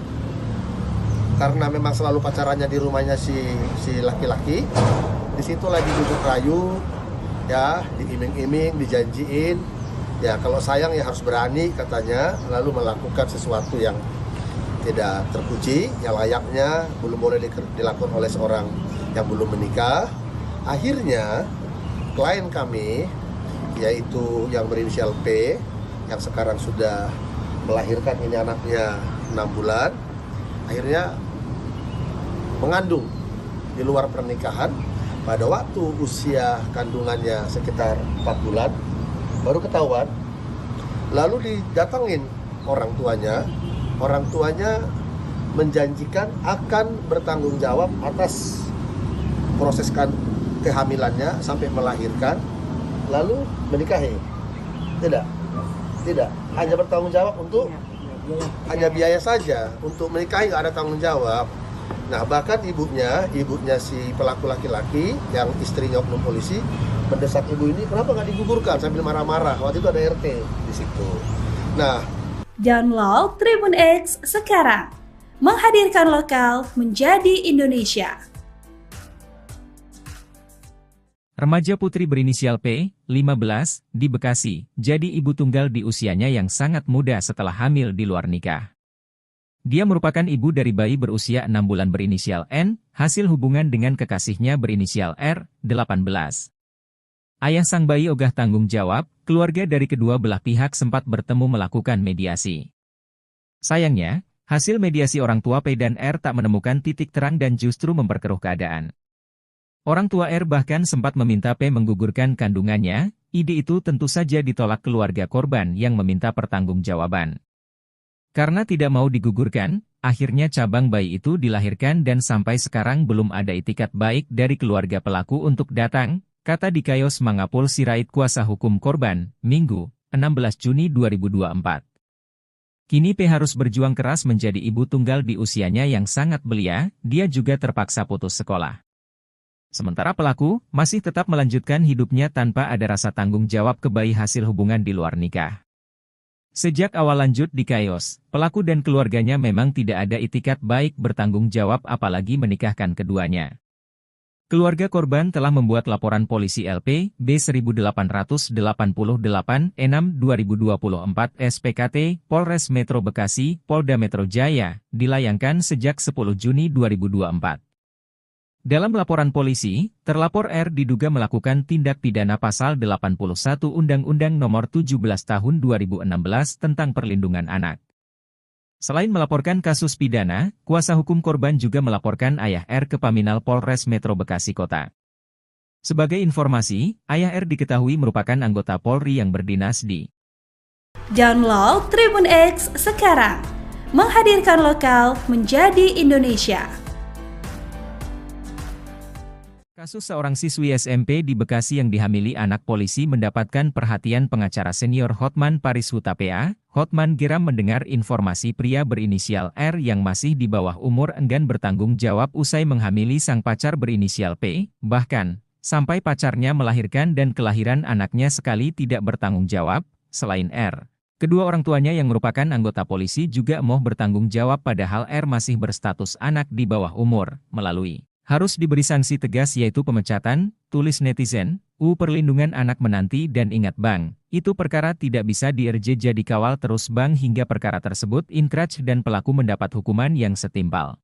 S2: karena memang selalu pacarannya di rumahnya si laki-laki, di situ lagi duduk rayu, ya diiming-iming, dijanjiin, ya kalau sayang ya harus berani katanya, lalu melakukan sesuatu yang tidak terpuji, yang layaknya belum boleh dilakukan oleh seorang yang belum menikah. Akhirnya klien kami, yaitu yang berinisial P, yang sekarang sudah melahirkan ini anaknya 6 bulan, akhirnya mengandung di luar pernikahan. Pada waktu usia kandungannya sekitar 4 bulan, baru ketahuan. Lalu didatangin orang tuanya menjanjikan akan bertanggung jawab atas proses kehamilannya sampai melahirkan, lalu menikahi. Tidak, hanya bertanggung jawab untuk hanya biaya saja, untuk menikahi nggak ada tanggung jawab. Nah, bahkan ibunya si pelaku laki-laki yang istrinya oknum polisi mendesak ibu ini, kenapa nggak digugurkan, sambil marah-marah. Waktu itu ada RT di situ. Nah,
S4: Download Tribun X sekarang, menghadirkan lokal menjadi Indonesia.
S5: Remaja putri berinisial P, 15, di Bekasi, jadi ibu tunggal di usianya yang sangat muda setelah hamil di luar nikah. Dia merupakan ibu dari bayi berusia 6 bulan berinisial N, hasil hubungan dengan kekasihnya berinisial R, 18. Ayah sang bayi ogah tanggung jawab, keluarga dari kedua belah pihak sempat bertemu melakukan mediasi. Sayangnya, hasil mediasi orang tua P dan R tak menemukan titik terang dan justru memperkeruh keadaan. Orang tua R bahkan sempat meminta P menggugurkan kandungannya, ide itu tentu saja ditolak keluarga korban yang meminta pertanggungjawaban. Karena tidak mau digugurkan, akhirnya cabang bayi itu dilahirkan dan sampai sekarang belum ada itikat baik dari keluarga pelaku untuk datang, kata Dikayos Mangapul Sirait kuasa hukum korban, Minggu, 16 Juni 2024. Kini P harus berjuang keras menjadi ibu tunggal di usianya yang sangat belia, dia juga terpaksa putus sekolah. Sementara pelaku masih tetap melanjutkan hidupnya tanpa ada rasa tanggung jawab ke bayi hasil hubungan di luar nikah. Sejak awal lanjut Dikayos, pelaku dan keluarganya memang tidak ada itikat baik bertanggung jawab apalagi menikahkan keduanya. Keluarga korban telah membuat laporan polisi LP B1888 6 2024 SPKT Polres Metro Bekasi, Polda Metro Jaya, dilayangkan sejak 10 Juni 2024. Dalam laporan polisi, terlapor R diduga melakukan tindak pidana pasal 81 Undang-Undang Nomor 17 Tahun 2016 tentang Perlindungan Anak. Selain melaporkan kasus pidana, kuasa hukum korban juga melaporkan ayah R ke Paminal Polres Metro Bekasi Kota. Sebagai informasi, ayah R diketahui merupakan anggota Polri yang berdinas di
S4: Download Tribun X sekarang, menghadirkan lokal menjadi Indonesia.
S5: Kasus seorang siswi SMP di Bekasi yang dihamili anak polisi mendapatkan perhatian pengacara senior Hotman Paris Hutapea. Hotman geram mendengar informasi pria berinisial R yang masih di bawah umur enggan bertanggung jawab usai menghamili sang pacar berinisial P, bahkan sampai pacarnya melahirkan dan kelahiran anaknya sekali tidak bertanggung jawab. Selain R, kedua orang tuanya yang merupakan anggota polisi juga mau bertanggung jawab padahal R masih berstatus anak di bawah umur, melalui harus diberi sanksi tegas yaitu pemecatan, tulis netizen, Perlindungan Anak menanti dan ingat bang, itu perkara tidak bisa jadi kawal terus bang hingga perkara tersebut inkrah dan pelaku mendapat hukuman yang setimpal.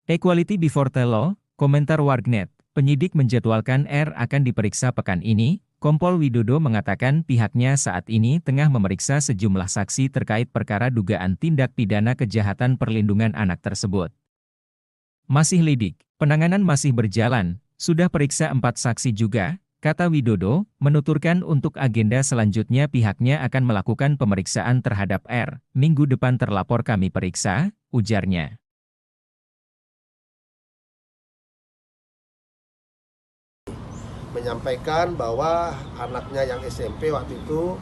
S5: Equality before the law, komentar wargnet, penyidik menjadwalkan R akan diperiksa pekan ini, Kompol Widodo mengatakan pihaknya saat ini tengah memeriksa sejumlah saksi terkait perkara dugaan tindak pidana kejahatan perlindungan anak tersebut. Masih lidik, penanganan masih berjalan, sudah periksa 4 saksi juga, kata Widodo, menuturkan untuk agenda selanjutnya pihaknya akan melakukan pemeriksaan terhadap R, minggu depan terlapor kami periksa, ujarnya.
S2: Menyampaikan bahwa anaknya yang SMP waktu itu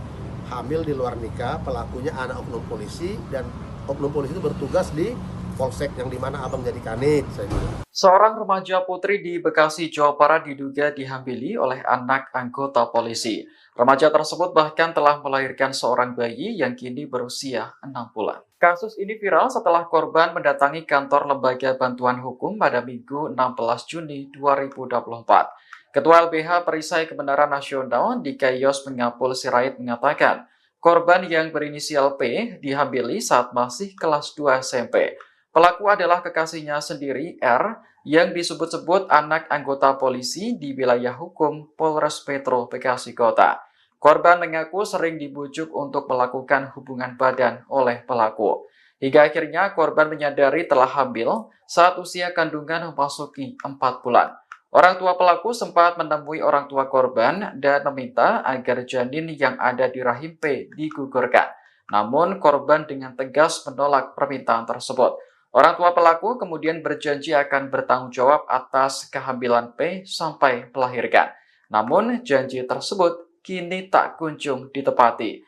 S2: hamil di luar nikah, pelakunya anak oknum polisi, dan oknum polisi itu bertugas di Polsek yang dimana abang jadi kanit, saya bilang.
S3: Seorang remaja putri di Bekasi, Jawa Barat diduga dihambili oleh anak anggota polisi. Remaja tersebut bahkan telah melahirkan seorang bayi yang kini berusia 6 bulan. Kasus ini viral setelah korban mendatangi kantor Lembaga Bantuan Hukum pada Minggu 16 Juni 2024. Ketua LBH Perisai Kebenaran Nasional Dikayos Mangapul Sirait mengatakan, korban yang berinisial P dihambili saat masih kelas 2 SMP. Pelaku adalah kekasihnya sendiri, R, yang disebut-sebut anak anggota polisi di wilayah hukum Polres Metro Bekasi Kota. Korban mengaku sering dibujuk untuk melakukan hubungan badan oleh pelaku. Hingga akhirnya korban menyadari telah hamil saat usia kandungan memasuki 4 bulan. Orang tua pelaku sempat menemui orang tua korban dan meminta agar janin yang ada di rahim P digugurkan. Namun korban dengan tegas menolak permintaan tersebut. Orang tua pelaku kemudian berjanji akan bertanggung jawab atas kehamilan P sampai melahirkan. Namun janji tersebut kini tak kunjung ditepati.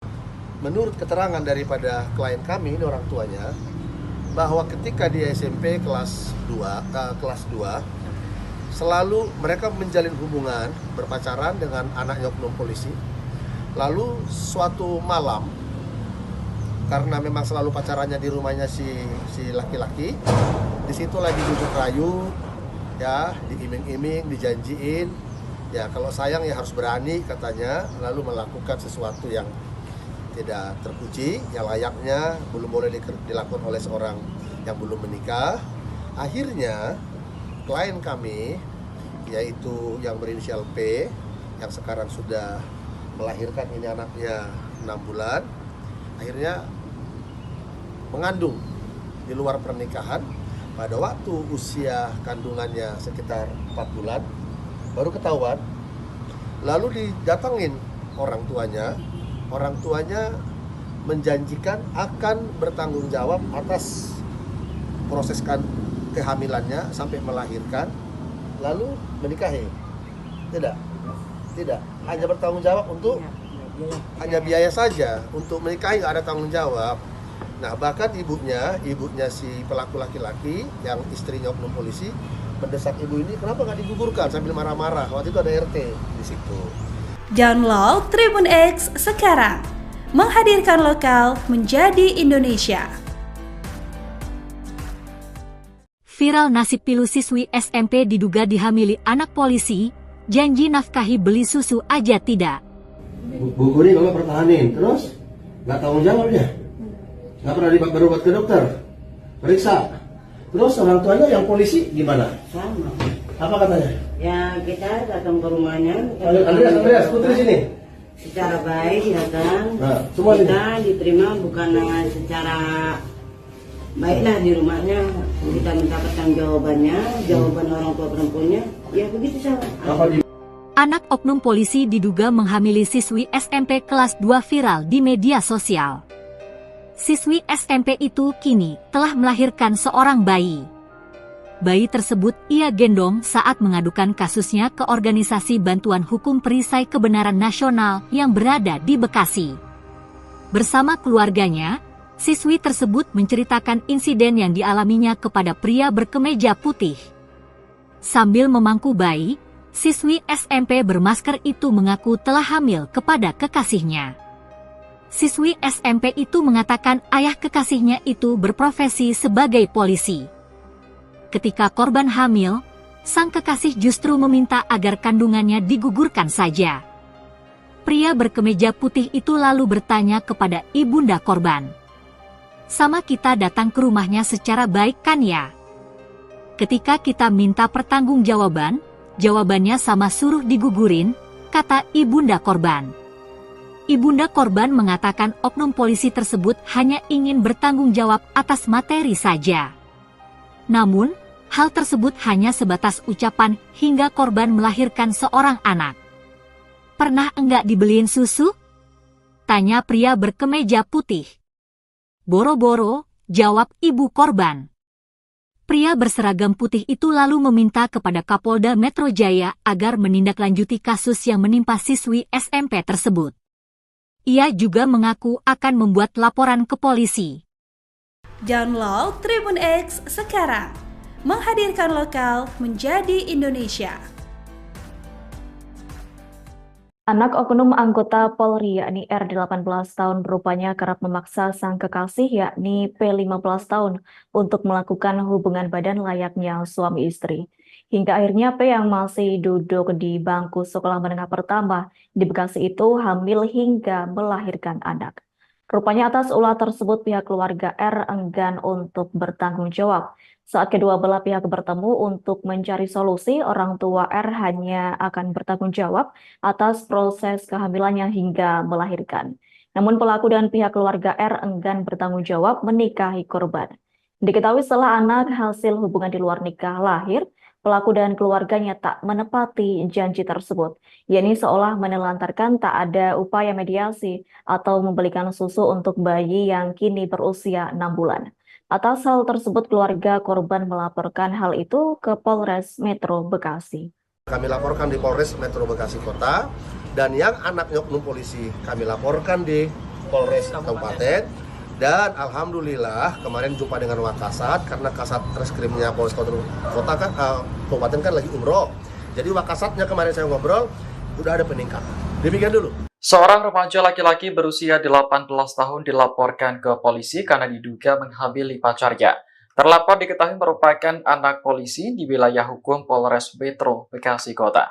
S2: Menurut keterangan daripada klien kami, ini orang tuanya, bahwa ketika di SMP kelas 2, selalu mereka menjalin hubungan berpacaran dengan anaknya oknum polisi. Lalu suatu malam, karena memang selalu pacarannya di rumahnya si laki-laki, di situ lagi duduk rayu, ya, diiming-iming, dijanjiin, ya kalau sayang ya harus berani katanya, lalu melakukan sesuatu yang tidak terpuji, yang layaknya belum boleh dilakukan oleh seorang yang belum menikah. Akhirnya klien kami, yaitu yang berinisial P, yang sekarang sudah melahirkan ini anaknya 6 bulan, akhirnya mengandung di luar pernikahan. Pada waktu usia kandungannya sekitar 4 bulan, baru ketahuan. Lalu didatangin orang tuanya menjanjikan akan bertanggung jawab atas proses kehamilannya sampai melahirkan, lalu menikahi. Tidak, hanya bertanggung jawab untuk hanya biaya saja, untuk menikahi nggak ada tanggung jawab. Nah, bahkan ibunya si pelaku laki-laki yang istrinya oknum polisi mendesak ibu ini, kenapa nggak digugurkan, sambil marah-marah. Waktu itu ada RT di situ.
S4: Download Tribun X sekarang, menghadirkan lokal menjadi Indonesia.
S6: Viral nasib pilu siswi SMP diduga dihamili anak polisi, janji nafkahi beli susu aja tidak.
S2: Bu Guri kalau pertahanin, terus nggak tanggung jawabnya, nggak pernah berobat ke dokter, periksa. Terus orang tuanya yang polisi gimana?
S7: Sama.
S2: Apa katanya?
S7: Ya kita datang ke rumahnya.
S2: Andreas, putri sini.
S7: Secara baik datang.
S2: Nah, semua
S7: kita diterima bukan secara baiklah di rumahnya. Kita mendapatkan jawaban orang tua perempuannya. Ya begitu sama.
S6: Anak oknum polisi diduga menghamili siswi SMP kelas 2 viral di media sosial. Siswi SMP itu kini telah melahirkan seorang bayi. Bayi tersebut ia gendong saat mengadukan kasusnya ke Organisasi Bantuan Hukum Perisai Kebenaran Nasional yang berada di Bekasi. Bersama keluarganya, siswi tersebut menceritakan insiden yang dialaminya kepada pria berkemeja putih. Sambil memangku bayi, siswi SMP bermasker itu mengaku telah hamil kepada kekasihnya. Siswi SMP itu mengatakan ayah kekasihnya itu berprofesi sebagai polisi. Ketika korban hamil, sang kekasih justru meminta agar kandungannya digugurkan saja. Pria berkemeja putih itu lalu bertanya kepada ibunda korban, "Sama kita datang ke rumahnya secara baik kan ya? Ketika kita minta pertanggungjawaban, jawabannya sama suruh digugurin," kata ibunda korban. Ibunda korban mengatakan oknum polisi tersebut hanya ingin bertanggung jawab atas materi saja. Namun, hal tersebut hanya sebatas ucapan hingga korban melahirkan seorang anak. "Pernah enggak dibeliin susu?" tanya pria berkemeja putih. "Boro-boro," jawab ibu korban. Pria berseragam putih itu lalu meminta kepada Kapolda Metro Jaya agar menindaklanjuti kasus yang menimpa siswi SMP tersebut. Ia juga mengaku akan membuat laporan ke polisi.
S4: Download Tribun X sekarang, menghadirkan lokal menjadi Indonesia.
S1: Anak oknum anggota Polri yakni R 18 tahun rupanya kerap memaksa sang kekasih yakni P 15 tahun untuk melakukan hubungan badan layaknya suami istri. Hingga akhirnya P yang masih duduk di bangku sekolah menengah pertama di Bekasi itu hamil hingga melahirkan anak. Rupanya atas ulah tersebut pihak keluarga R enggan untuk bertanggung jawab. Saat kedua belah pihak bertemu untuk mencari solusi, orang tua R hanya akan bertanggung jawab atas proses kehamilannya hingga melahirkan. Namun pelaku dan pihak keluarga R enggan bertanggung jawab menikahi korban. Diketahui setelah anak hasil hubungan di luar nikah lahir, pelaku dan keluarganya tak menepati janji tersebut, yakni seolah menelantarkan tak ada upaya mediasi atau membelikan susu untuk bayi yang kini berusia 6 bulan. Atas hal tersebut, keluarga korban melaporkan hal itu ke Polres Metro Bekasi.
S2: Kami laporkan di Polres Metro Bekasi Kota, dan yang anaknya oknum polisi kami laporkan di Polres Kabupaten. Dan alhamdulillah kemarin jumpa dengan Wakasat, karena Kasat Reskrimnya Polres Kota kan Kabupaten kan lagi umroh. Jadi Wakasatnya kemarin saya ngobrol, udah ada peningkatan. Demikian dulu.
S3: Seorang remaja laki-laki berusia 18 tahun dilaporkan ke polisi karena diduga menghamili pacarnya. Terlapor diketahui merupakan anak polisi di wilayah hukum Polres Metro Bekasi Kota.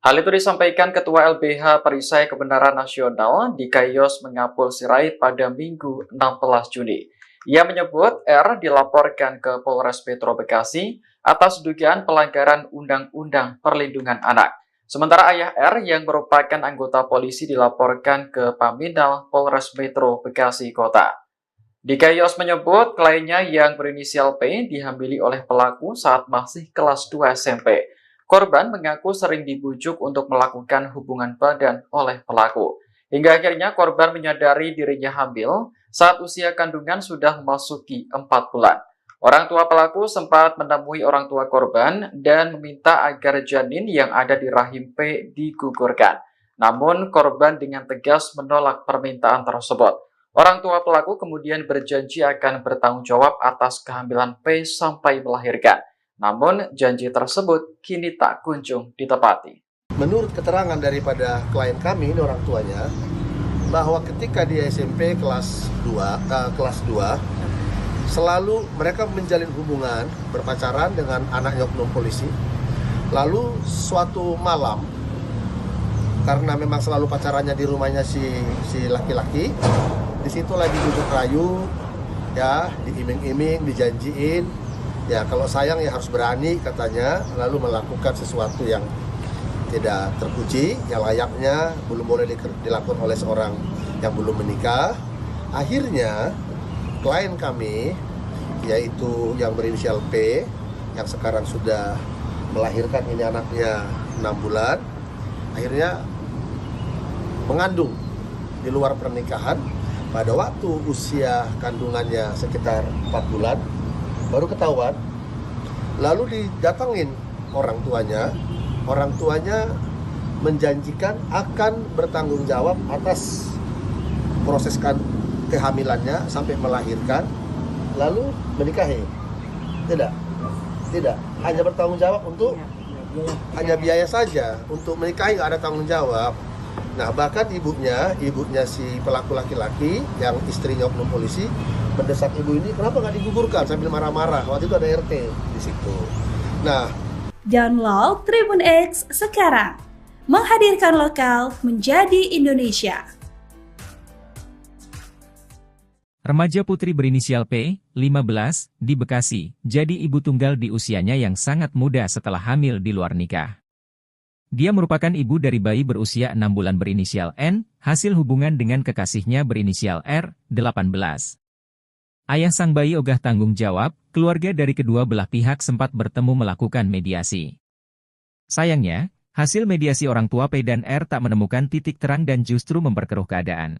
S3: Hal itu disampaikan Ketua LBH Perisai Kebenaran Nasional di Kayos Mengapul Sirait pada Minggu 16 Juni. Ia menyebut R dilaporkan ke Polres Metro Bekasi atas dugaan pelanggaran Undang-Undang Perlindungan Anak. Sementara ayah R yang merupakan anggota polisi dilaporkan ke Paminal Polres Metro Bekasi Kota. Dikayos menyebut kliennya yang berinisial P dihamili oleh pelaku saat masih kelas 2 SMP. Korban mengaku sering dibujuk untuk melakukan hubungan badan oleh pelaku. Hingga akhirnya korban menyadari dirinya hamil saat usia kandungan sudah memasuki 4 bulan. Orang tua pelaku sempat menemui orang tua korban dan meminta agar janin yang ada di rahim P digugurkan. Namun korban dengan tegas menolak permintaan tersebut. Orang tua pelaku kemudian berjanji akan bertanggung jawab atas kehamilan P sampai melahirkan. Namun janji tersebut kini tak kunjung ditepati.
S2: Menurut keterangan daripada klien kami, ini orang tuanya, bahwa ketika dia SMP kelas 2, selalu mereka menjalin hubungan berpacaran dengan anaknya oknum polisi. Lalu suatu malam, karena memang selalu pacarannya di rumahnya si laki-laki, di situ lagi duduk rayu, ya, diiming-iming, dijanjiin, ya kalau sayang ya harus berani katanya, lalu melakukan sesuatu yang tidak terpuji, yang layaknya belum boleh dilakukan oleh seorang yang belum menikah. Akhirnya klien kami, yaitu yang berinisial P, yang sekarang sudah melahirkan ini anaknya 6 bulan, akhirnya mengandung di luar pernikahan. Pada waktu usia kandungannya sekitar 4 bulan, baru ketahuan. Lalu didatangin orang tuanya menjanjikan akan bertanggung jawab atas proses kehamilannya sampai melahirkan, lalu menikahi. Tidak, hanya bertanggung jawab untuk hanya biaya saja, untuk menikahi nggak ada tanggung jawab. Nah, bahkan ibunya si pelaku laki-laki yang istrinya oknum polisi mendesak ibu ini, kenapa nggak digugurkan, sambil marah-marah. Waktu itu ada RT di situ. Nah,
S4: Download Tribun X sekarang, menghadirkan lokal menjadi Indonesia.
S5: Remaja putri berinisial P, 15, di Bekasi, jadi ibu tunggal di usianya yang sangat muda setelah hamil di luar nikah. Dia merupakan ibu dari bayi berusia 6 bulan berinisial N, hasil hubungan dengan kekasihnya berinisial R, 18. Ayah sang bayi ogah tanggung jawab, keluarga dari kedua belah pihak sempat bertemu melakukan mediasi. Sayangnya, hasil mediasi orang tua P dan R tak menemukan titik terang dan justru memperkeruh keadaan.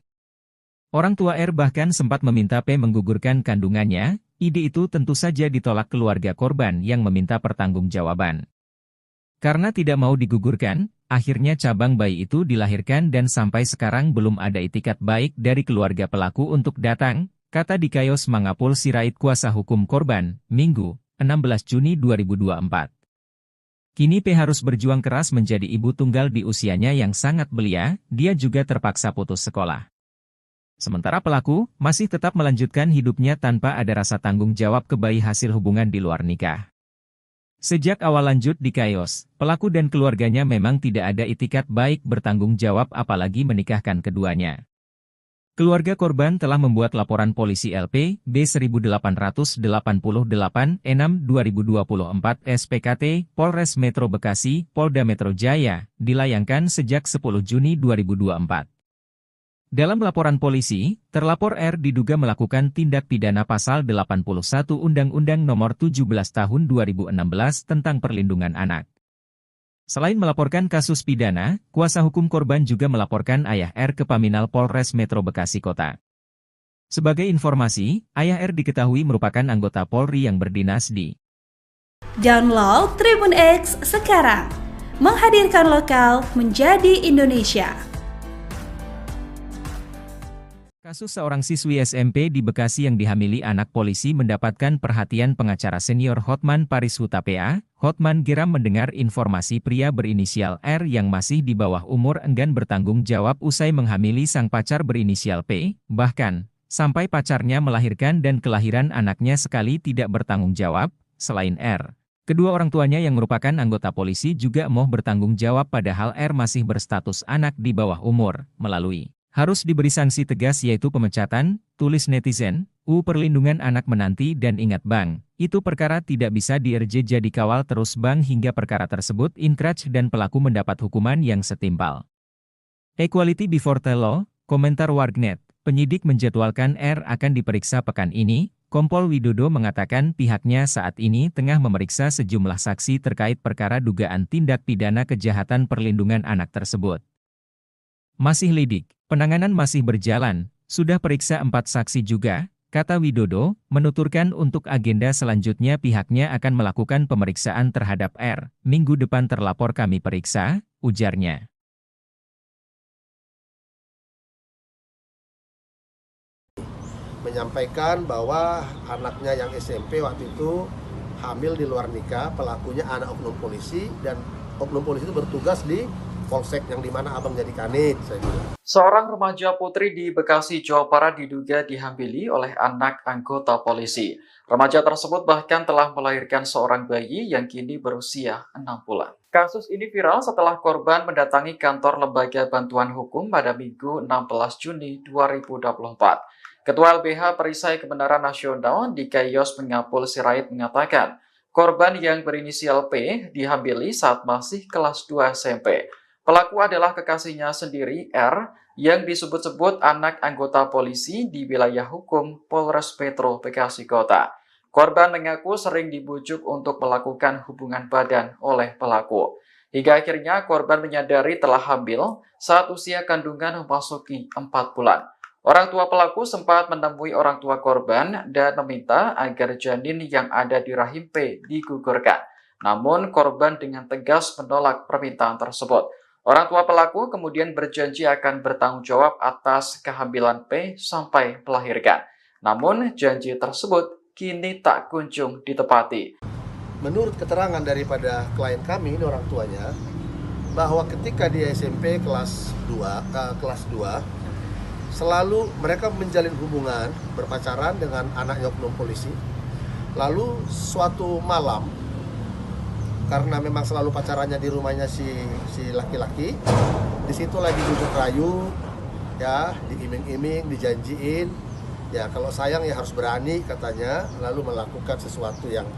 S5: Orang tua R bahkan sempat meminta P menggugurkan kandungannya. Ide itu tentu saja ditolak keluarga korban yang meminta pertanggungjawaban. Karena tidak mau digugurkan, akhirnya cabang bayi itu dilahirkan dan sampai sekarang belum ada itikat baik dari keluarga pelaku untuk datang, kata Dikayos Mangapul Sirait kuasa hukum korban, Minggu, 16 Juni 2024. Kini P harus berjuang keras menjadi ibu tunggal di usianya yang sangat belia, dia juga terpaksa putus sekolah. Sementara pelaku masih tetap melanjutkan hidupnya tanpa ada rasa tanggung jawab ke bayi hasil hubungan di luar nikah. Sejak awal lanjut Dikayos, pelaku dan keluarganya memang tidak ada itikat baik bertanggung jawab apalagi menikahkan keduanya. Keluarga korban telah membuat laporan polisi LP B1888 6 2024 SPKT Polres Metro Bekasi, Polda Metro Jaya, dilayangkan sejak 10 Juni 2024. Dalam laporan polisi, terlapor R diduga melakukan tindak pidana pasal 81 Undang-Undang Nomor 17 Tahun 2016 tentang Perlindungan Anak. Selain melaporkan kasus pidana, kuasa hukum korban juga melaporkan ayah R ke Paminal Polres Metro Bekasi Kota. Sebagai informasi, ayah R diketahui merupakan anggota Polri yang berdinas di.
S4: Download Tribun X sekarang, menghadirkan lokal menjadi Indonesia.
S5: Kasus seorang siswi SMP di Bekasi yang dihamili anak polisi mendapatkan perhatian pengacara senior Hotman Paris Hutapea. Hotman geram mendengar informasi pria berinisial R yang masih di bawah umur enggan bertanggung jawab usai menghamili sang pacar berinisial P, bahkan sampai pacarnya melahirkan dan kelahiran anaknya sekali tidak bertanggung jawab. Selain R, kedua orang tuanya yang merupakan anggota polisi juga mau bertanggung jawab padahal R masih berstatus anak di bawah umur. Melalui Harus diberi sanksi tegas yaitu pemecatan, tulis netizen, Perlindungan anak menanti dan ingat bang, itu perkara tidak bisa di-RJ jadi kawal terus bang hingga perkara tersebut inkrah dan pelaku mendapat hukuman yang setimpal. Equality before the law, komentar warganet, penyidik menjadwalkan R akan diperiksa pekan ini, Kompol Widodo mengatakan pihaknya saat ini tengah memeriksa sejumlah saksi terkait perkara dugaan tindak pidana kejahatan perlindungan anak tersebut. Masih lidik, penanganan masih berjalan, sudah periksa 4 saksi juga, kata Widodo, menuturkan untuk agenda selanjutnya pihaknya akan melakukan pemeriksaan terhadap R. Minggu depan terlapor kami periksa, ujarnya.
S2: Menyampaikan bahwa anaknya yang SMP waktu itu hamil di luar nikah, pelakunya anak oknum polisi, dan oknum polisi itu bertugas di polsek yang dimana abang jadi kanit, saya bilang.
S3: Seorang remaja putri di Bekasi, Jawa Barat diduga dihambili oleh anak anggota polisi. Remaja tersebut bahkan telah melahirkan seorang bayi yang kini berusia 6 bulan. Kasus ini viral setelah korban mendatangi kantor Lembaga Bantuan Hukum pada Minggu 16 Juni 2024. Ketua LBH Perisai Kebenaran Nasional di Kayos Pengapul Sirait mengatakan, korban yang berinisial P dihambili saat masih kelas 2 SMP. Pelaku adalah kekasihnya sendiri, R, yang disebut-sebut anak anggota polisi di wilayah hukum Polres Metro Bekasi Kota. Korban mengaku sering dibujuk untuk melakukan hubungan badan oleh pelaku. Hingga akhirnya korban menyadari telah hamil saat usia kandungan memasuki 4 bulan. Orang tua pelaku sempat menemui orang tua korban dan meminta agar janin yang ada di rahim P digugurkan. Namun korban dengan tegas menolak permintaan tersebut. Orang tua pelaku kemudian berjanji akan bertanggung jawab atas kehamilan P sampai melahirkan. Namun janji tersebut kini tak kunjung ditepati.
S2: Menurut keterangan daripada klien kami, ini orang tuanya, bahwa ketika di SMP kelas 2, selalu mereka menjalin hubungan berpacaran dengan anaknya oknum polisi. Lalu suatu malam, karena memang selalu pacarannya di rumahnya si laki-laki, di situ lagi bujuk rayu, ya, diiming-iming, dijanjiin, ya kalau sayang ya harus berani katanya, lalu melakukan sesuatu yang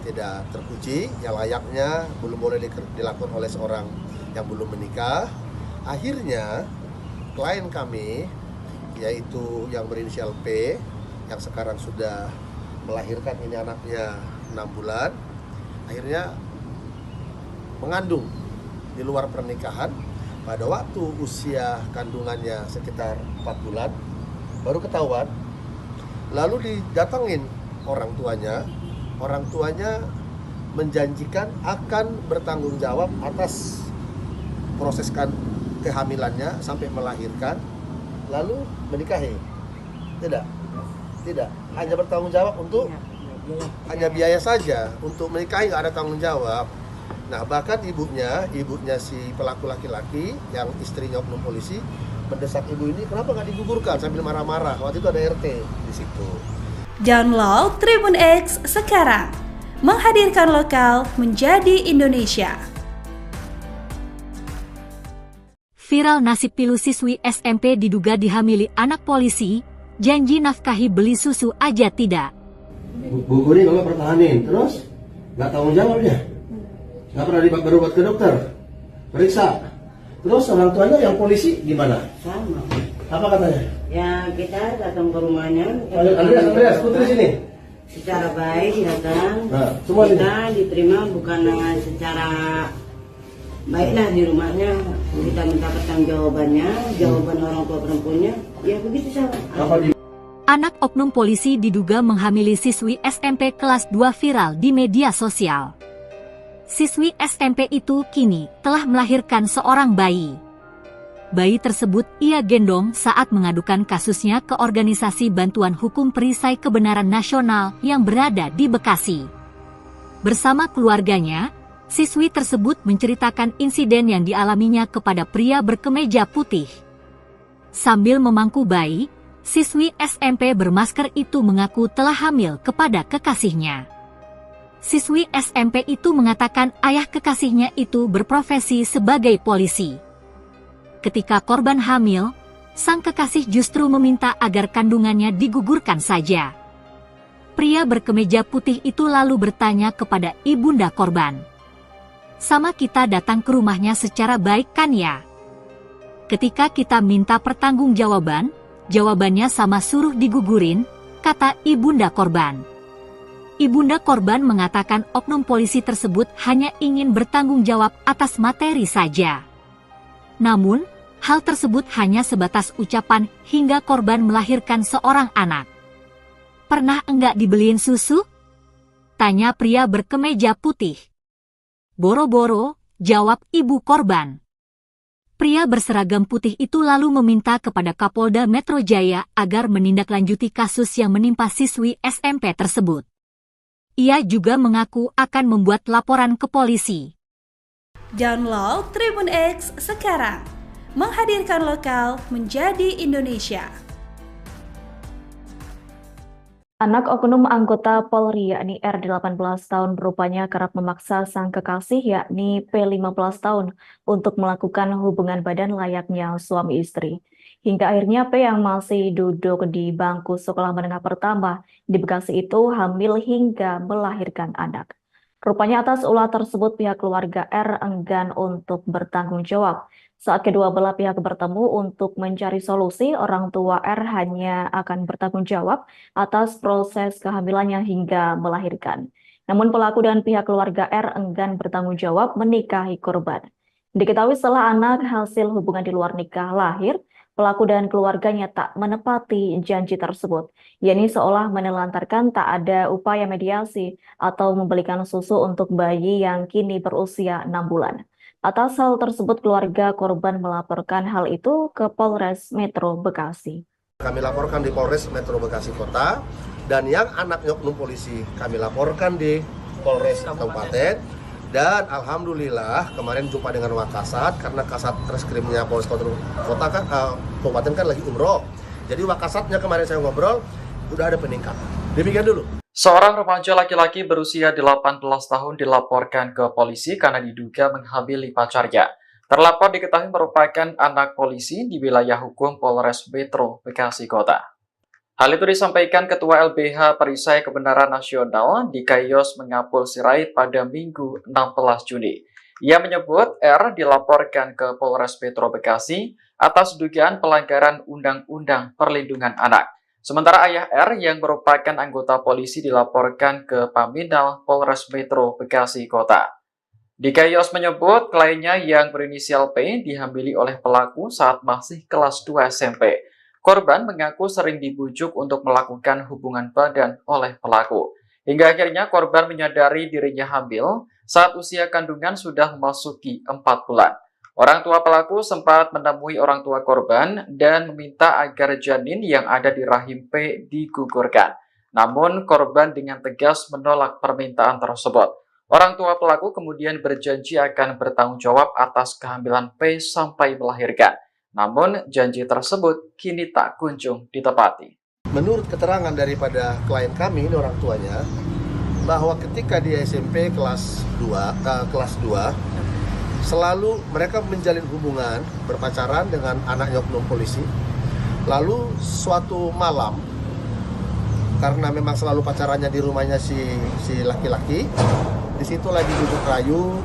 S2: tidak terpuji, yang layaknya belum boleh dilakukan oleh seorang yang belum menikah. Akhirnya klien kami, yaitu yang berinisial P, yang sekarang sudah melahirkan ini anaknya 6 bulan, akhirnya mengandung di luar pernikahan. Pada waktu usia kandungannya sekitar 4 bulan, baru ketahuan. Lalu didatengin orang tuanya menjanjikan akan bertanggung jawab atas proses kehamilannya sampai melahirkan, lalu menikahi. Tidak, hanya bertanggung jawab untuk hanya biaya saja, untuk menikahi nggak ada tanggung jawab. Nah, bahkan ibunya si pelaku laki-laki yang istrinya oknum polisi mendesak ibu ini, kenapa nggak digugurkan, sambil marah-marah. Waktu itu ada RT di situ.
S4: Download Tribun X sekarang, menghadirkan lokal menjadi Indonesia.
S6: Viral nasib pilu siswi SMP diduga dihamili anak polisi, janji nafkahi beli susu aja tidak.
S2: Bu ini kalau pertahanin, terus nggak tanggung jawab dia, nggak pernah berobat ke dokter, periksa. Terus orang tuanya yang polisi gimana?
S7: Sama.
S2: Apa katanya?
S7: Ya kita datang ke rumahnya.
S2: Andreas, putri sini.
S7: Secara baik datang.
S2: Nah, semua
S7: kita diterima bukan secara baiklah di rumahnya. Kita minta pertanggungjawabannya, jawaban orang tua perempuannya. Ya begitu saja.
S6: Anak oknum polisi diduga menghamili siswi SMP kelas 2 viral di media sosial. Siswi SMP itu kini telah melahirkan seorang bayi. Bayi tersebut ia gendong saat mengadukan kasusnya ke Organisasi Bantuan Hukum Perisai Kebenaran Nasional yang berada di Bekasi. Bersama keluarganya, siswi tersebut menceritakan insiden yang dialaminya kepada pria berkemeja putih. Sambil memangku bayi, siswi SMP bermasker itu mengaku telah hamil kepada kekasihnya. Siswi SMP itu mengatakan ayah kekasihnya itu berprofesi sebagai polisi. Ketika korban hamil, sang kekasih justru meminta agar kandungannya digugurkan saja. Pria berkemeja putih itu lalu bertanya kepada ibunda korban, "Sama kita datang ke rumahnya secara baik kan ya? Ketika kita minta pertanggungjawaban, jawabannya sama suruh digugurin," kata ibunda korban. Ibunda korban mengatakan oknum polisi tersebut hanya ingin bertanggung jawab atas materi saja. Namun, hal tersebut hanya sebatas ucapan hingga korban melahirkan seorang anak. "Pernah enggak dibeliin susu?" tanya pria berkemeja putih. "Boro-boro," jawab ibu korban. Pria berseragam putih itu lalu meminta kepada Kapolda Metro Jaya agar menindaklanjuti kasus yang menimpa siswi SMP tersebut. Ia juga mengaku akan membuat laporan ke polisi.
S4: Download Tribun X sekarang, menghadirkan lokal menjadi Indonesia.
S1: Anak oknum anggota Polri yakni R 18 tahun rupanya kerap memaksa sang kekasih yakni P 15 tahun untuk melakukan hubungan badan layaknya suami istri. Hingga akhirnya P yang masih duduk di bangku sekolah menengah pertama di Bekasi itu hamil hingga melahirkan anak. Rupanya atas ulah tersebut pihak keluarga R enggan untuk bertanggung jawab. Saat kedua belah pihak bertemu untuk mencari solusi, orang tua R hanya akan bertanggung jawab atas proses kehamilannya hingga melahirkan. Namun pelaku dan pihak keluarga R enggan bertanggung jawab menikahi korban. Diketahui setelah anak hasil hubungan di luar nikah lahir, pelaku dan keluarganya tak menepati janji tersebut, yakni seolah menelantarkan tak ada upaya mediasi atau membelikan susu untuk bayi yang kini berusia 6 bulan. Atas hal tersebut, keluarga korban melaporkan hal itu ke Polres Metro Bekasi.
S2: Kami laporkan di Polres Metro Bekasi Kota, dan yang anaknya oknum polisi kami laporkan di Polres Kabupaten. Dan alhamdulillah kemarin jumpa dengan Wakasat, karena Kasat Reskrimnya Polres Kota kan Kabupaten kan lagi umroh. Jadi Wakasatnya kemarin saya ngobrol, udah ada peningkatan. Demikian dulu.
S3: Seorang remaja laki-laki berusia 18 tahun dilaporkan ke polisi karena diduga menghamili pacarnya. Terlapor diketahui merupakan anak polisi di wilayah hukum Polres Metro Bekasi Kota. Hal itu disampaikan Ketua LBH Perisai Kebenaran Nasional di Kayos Mengapul Sirait pada Minggu 16 Juni. Ia menyebut R dilaporkan ke Polres Metro Bekasi atas dugaan pelanggaran Undang-Undang Perlindungan Anak. Sementara ayah R yang merupakan anggota polisi dilaporkan ke Paminal Polres Metro Bekasi Kota. Di Kayos menyebut kliennya yang berinisial P dihamili oleh pelaku saat masih kelas 2 SMP. Korban mengaku sering dibujuk untuk melakukan hubungan badan oleh pelaku. Hingga akhirnya korban menyadari dirinya hamil saat usia kandungan sudah memasuki 4 bulan. Orang tua pelaku sempat menemui orang tua korban dan meminta agar janin yang ada di rahim P digugurkan. Namun korban dengan tegas menolak permintaan tersebut. Orang tua pelaku kemudian berjanji akan bertanggung jawab atas kehamilan P sampai melahirkan. Namun janji tersebut kini tak kunjung ditepati.
S2: Menurut keterangan daripada klien kami, ini orang tuanya, bahwa ketika di SMP kelas 2, selalu mereka menjalin hubungan berpacaran dengan anaknya oknum polisi. Lalu suatu malam, karena memang selalu pacarannya di rumahnya si laki-laki, di situ lagi duduk rayu,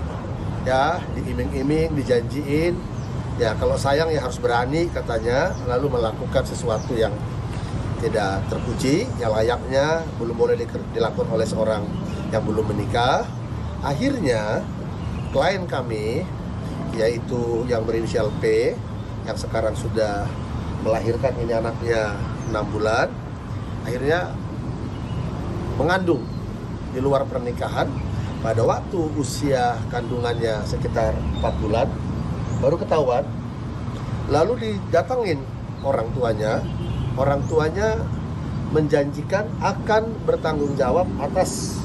S2: ya diiming-iming, dijanjiin, ya kalau sayang ya harus berani katanya, lalu melakukan sesuatu yang tidak terpuji, yang layaknya belum boleh dilakukan oleh seorang yang belum menikah. Akhirnya klien kami, yaitu yang berinisial P, yang sekarang sudah melahirkan, ini anaknya 6 bulan, akhirnya mengandung di luar pernikahan. Pada waktu usia kandungannya sekitar 4 bulan, baru ketahuan. Lalu didatangin orang tuanya menjanjikan akan bertanggung jawab atas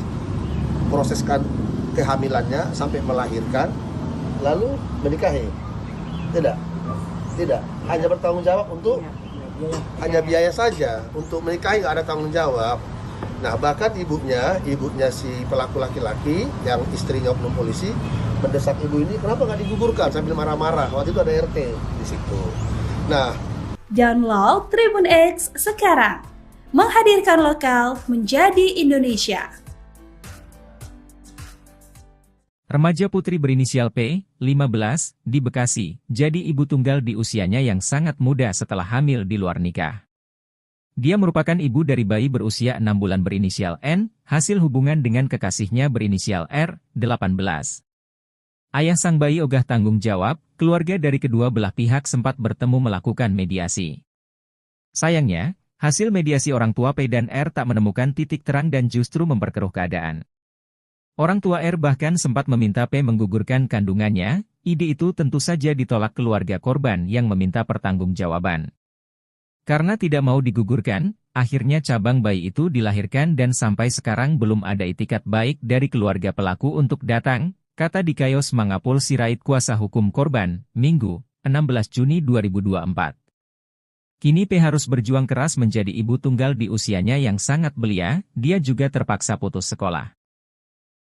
S2: proses kehamilannya sampai melahirkan, lalu menikahi. Tidak, hanya bertanggung jawab untuk hanya biaya saja, untuk menikahi nggak ada tanggung jawab. Nah, bahkan ibunya si pelaku laki-laki yang istrinya oknum polisi mendesak ibu ini, kenapa nggak digugurkan, sambil marah-marah. Waktu itu ada RT di situ. Nah,
S4: Download Tribun X sekarang. Menghadirkan lokal menjadi Indonesia.
S5: Remaja putri berinisial P, 15, di Bekasi, jadi ibu tunggal di usianya yang sangat muda setelah hamil di luar nikah. Dia merupakan ibu dari bayi berusia 6 bulan berinisial N, hasil hubungan dengan kekasihnya berinisial R, 18. Ayah sang bayi ogah tanggung jawab, keluarga dari kedua belah pihak sempat bertemu melakukan mediasi. Sayangnya, hasil mediasi orang tua P dan R tak menemukan titik terang dan justru memperkeruh keadaan. Orang tua R bahkan sempat meminta P menggugurkan kandungannya, ide itu tentu saja ditolak keluarga korban yang meminta pertanggungjawaban. Karena tidak mau digugurkan, akhirnya cabang bayi itu dilahirkan dan sampai sekarang belum ada itikat baik dari keluarga pelaku untuk datang, kata Dikayos Mangapul Sirait kuasa hukum korban, Minggu, 16 Juni 2024. Kini P harus berjuang keras menjadi ibu tunggal di usianya yang sangat belia, dia juga terpaksa putus sekolah.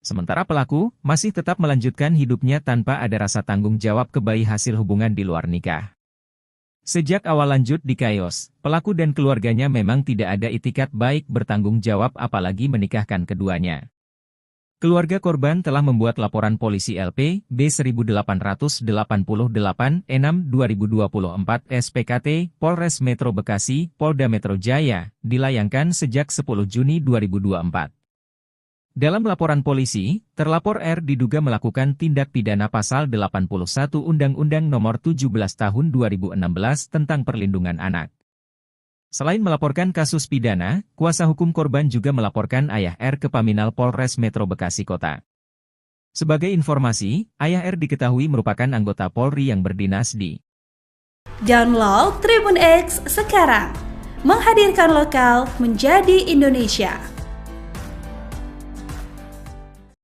S5: Sementara pelaku masih tetap melanjutkan hidupnya tanpa ada rasa tanggung jawab ke bayi hasil hubungan di luar nikah. Sejak awal lanjut Dikayos, pelaku dan keluarganya memang tidak ada itikat baik bertanggung jawab apalagi menikahkan keduanya. Keluarga korban telah membuat laporan polisi LP B1888 6 2024 SPKT Polres Metro Bekasi, Polda Metro Jaya, dilayangkan sejak 10 Juni 2024. Dalam laporan polisi, terlapor R diduga melakukan tindak pidana pasal 81 Undang-Undang Nomor 17 Tahun 2016 tentang Perlindungan Anak. Selain melaporkan kasus pidana, kuasa hukum korban juga melaporkan ayah R ke Paminal Polres Metro Bekasi Kota. Sebagai informasi, ayah R diketahui merupakan anggota Polri yang berdinas di.
S4: Download Tribun X sekarang. Menghadirkan lokal menjadi Indonesia.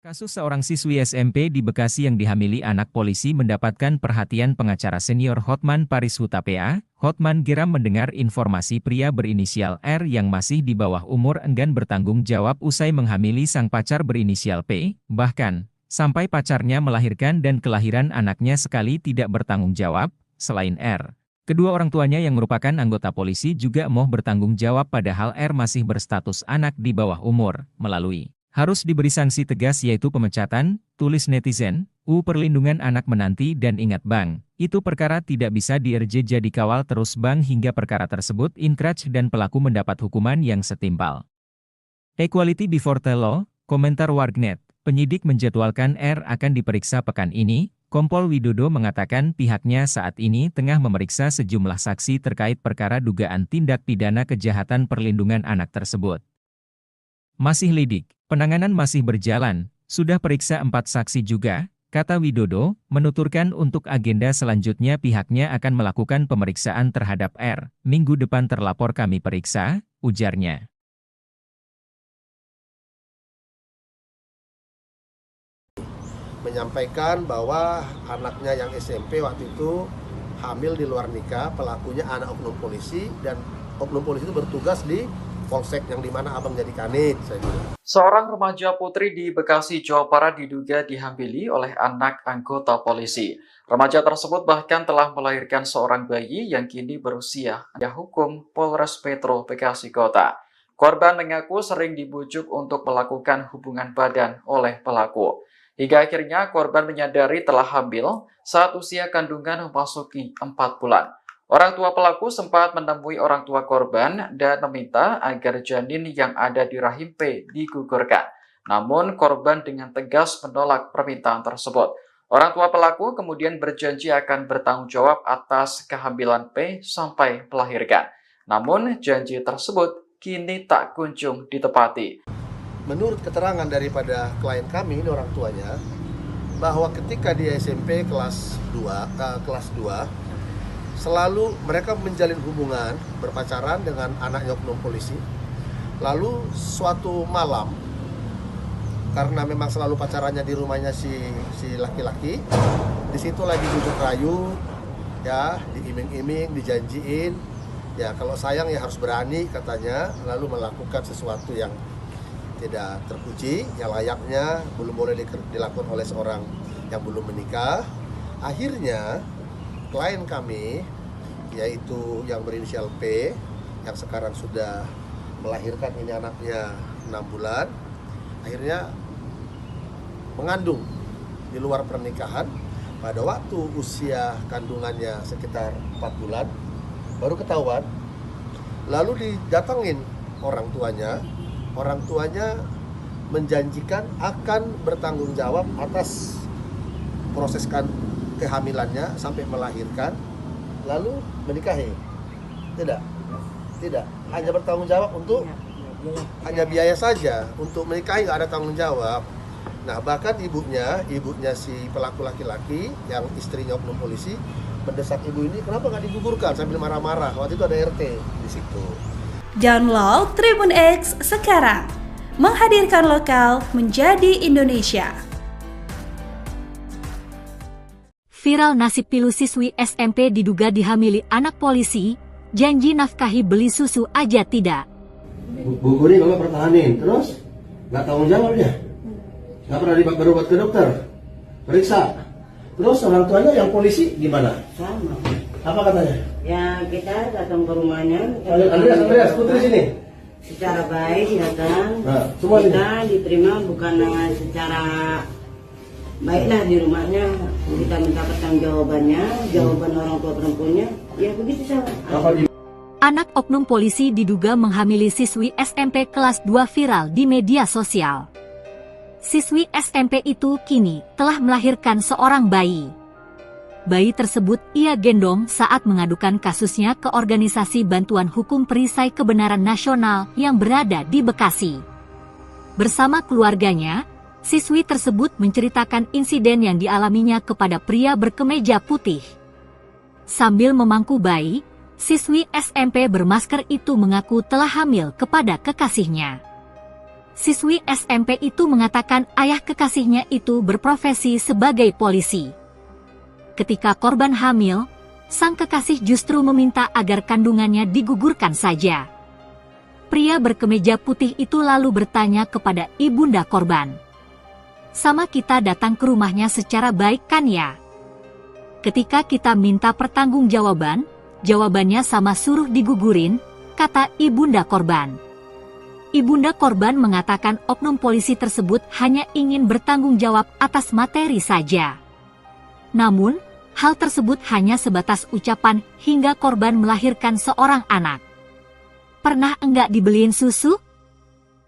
S5: Kasus seorang siswi SMP di Bekasi yang dihamili anak polisi mendapatkan perhatian pengacara senior Hotman Paris Hutapea. Hotman geram mendengar informasi pria berinisial R yang masih di bawah umur enggan bertanggung jawab usai menghamili sang pacar berinisial P, bahkan sampai pacarnya melahirkan dan kelahiran anaknya sekali tidak bertanggung jawab. Selain R, kedua orang tuanya yang merupakan anggota polisi juga mau bertanggung jawab padahal R masih berstatus anak di bawah umur, melalui harus diberi sanksi tegas yaitu pemecatan, tulis netizen, Perlindungan Anak menanti dan ingat bang, itu perkara tidak bisa jadi kawal terus bang hingga perkara tersebut inkrach dan pelaku mendapat hukuman yang setimpal. Equality before the law, komentar wargnet, penyidik menjadwalkan R akan diperiksa pekan ini, Kompol Widodo mengatakan pihaknya saat ini tengah memeriksa sejumlah saksi terkait perkara dugaan tindak pidana kejahatan perlindungan anak tersebut. Masih lidik, penanganan masih berjalan, sudah periksa 4 saksi juga, kata Widodo, menuturkan untuk agenda selanjutnya pihaknya akan melakukan pemeriksaan terhadap R. Minggu depan terlapor kami periksa, ujarnya.
S2: Menyampaikan bahwa anaknya yang SMP waktu itu hamil di luar nikah, pelakunya anak oknum polisi, dan oknum polisi itu bertugas di Polsek yang dimana abang jadi kanit.
S3: Seorang remaja putri di Bekasi, Jawa Barat diduga dihambili oleh anak anggota polisi. Remaja tersebut bahkan telah melahirkan seorang bayi yang kini berusia hukum Polres Metro Bekasi Kota. Korban mengaku sering dibujuk untuk melakukan hubungan badan oleh pelaku. Hingga akhirnya korban menyadari telah hamil saat usia kandungan memasuki 4 bulan. Orang tua pelaku sempat menemui orang tua korban dan meminta agar janin yang ada di rahim P digugurkan. Namun korban dengan tegas menolak permintaan tersebut. Orang tua pelaku kemudian berjanji akan bertanggung jawab atas kehamilan P sampai melahirkan. Namun janji tersebut kini tak kunjung ditepati.
S2: Menurut keterangan daripada klien kami, ini orang tuanya, bahwa ketika di SMP kelas 2, selalu mereka menjalin hubungan berpacaran dengan anaknya oknum polisi. Lalu suatu malam, karena memang selalu pacarannya di rumahnya si laki-laki, di situ lagi bujuk rayu, ya, diiming-iming, dijanjiin, ya kalau sayang ya harus berani katanya, lalu melakukan sesuatu yang tidak terpuji, yang layaknya belum boleh dilakukan oleh seorang yang belum menikah. Akhirnya klien kami yaitu yang berinisial P, yang sekarang sudah melahirkan, ini anaknya 6 bulan, akhirnya mengandung di luar pernikahan. Pada waktu usia kandungannya sekitar 4 bulan, baru ketahuan, lalu didatengin orang tuanya menjanjikan akan bertanggung jawab atas proses kehamilannya sampai melahirkan, lalu menikahi. Tidak, hanya bertanggung jawab untuk hanya biaya saja, untuk menikahi nggak ada tanggung jawab. Nah, bahkan ibunya si pelaku laki-laki yang istrinya oknum polisi mendesak ibu ini, kenapa nggak digugurkan, sambil marah-marah. Waktu itu ada RT di situ.
S4: Download Tribun X sekarang, menghadirkan lokal menjadi Indonesia.
S6: Viral nasib pilu siswi SMP diduga dihamili anak polisi, janji nafkahi beli susu aja tidak.
S2: Buku ini kalau pertahanin, terus nggak tanggung jawab dia. Nggak pernah berobat ke dokter, periksa. Terus orang tuanya yang polisi gimana?
S7: Sama.
S2: Apa katanya?
S7: Ya kita datang ke rumahnya.
S2: Andreas, putri sini.
S7: Secara baik datang.
S2: Nah, semua
S7: kita diterima bukan secara baiklah di rumahnya. Kita minta pertanggungjawabannya, jawaban orang tua perempuannya. Ya begitu saja.
S6: Anak oknum polisi diduga menghamili siswi SMP kelas 2 viral di media sosial. Siswi SMP itu kini telah melahirkan seorang bayi. Bayi tersebut ia gendong saat mengadukan kasusnya ke Organisasi Bantuan Hukum Perisai Kebenaran Nasional yang berada di Bekasi. Bersama keluarganya, siswi tersebut menceritakan insiden yang dialaminya kepada pria berkemeja putih. Sambil memangku bayi, siswi SMP bermasker itu mengaku telah hamil kepada kekasihnya. Siswi SMP itu mengatakan ayah kekasihnya itu berprofesi sebagai polisi. Ketika korban hamil, sang kekasih justru meminta agar kandungannya digugurkan saja. Pria berkemeja putih itu lalu bertanya kepada ibunda korban, "Sama kita datang ke rumahnya secara baik kan ya? Ketika kita minta pertanggungjawaban, jawabannya sama suruh digugurin," kata ibunda korban. Ibunda korban mengatakan oknum polisi tersebut hanya ingin bertanggung jawab atas materi saja. Namun, hal tersebut hanya sebatas ucapan hingga korban melahirkan seorang anak. "Pernah enggak dibeliin susu?"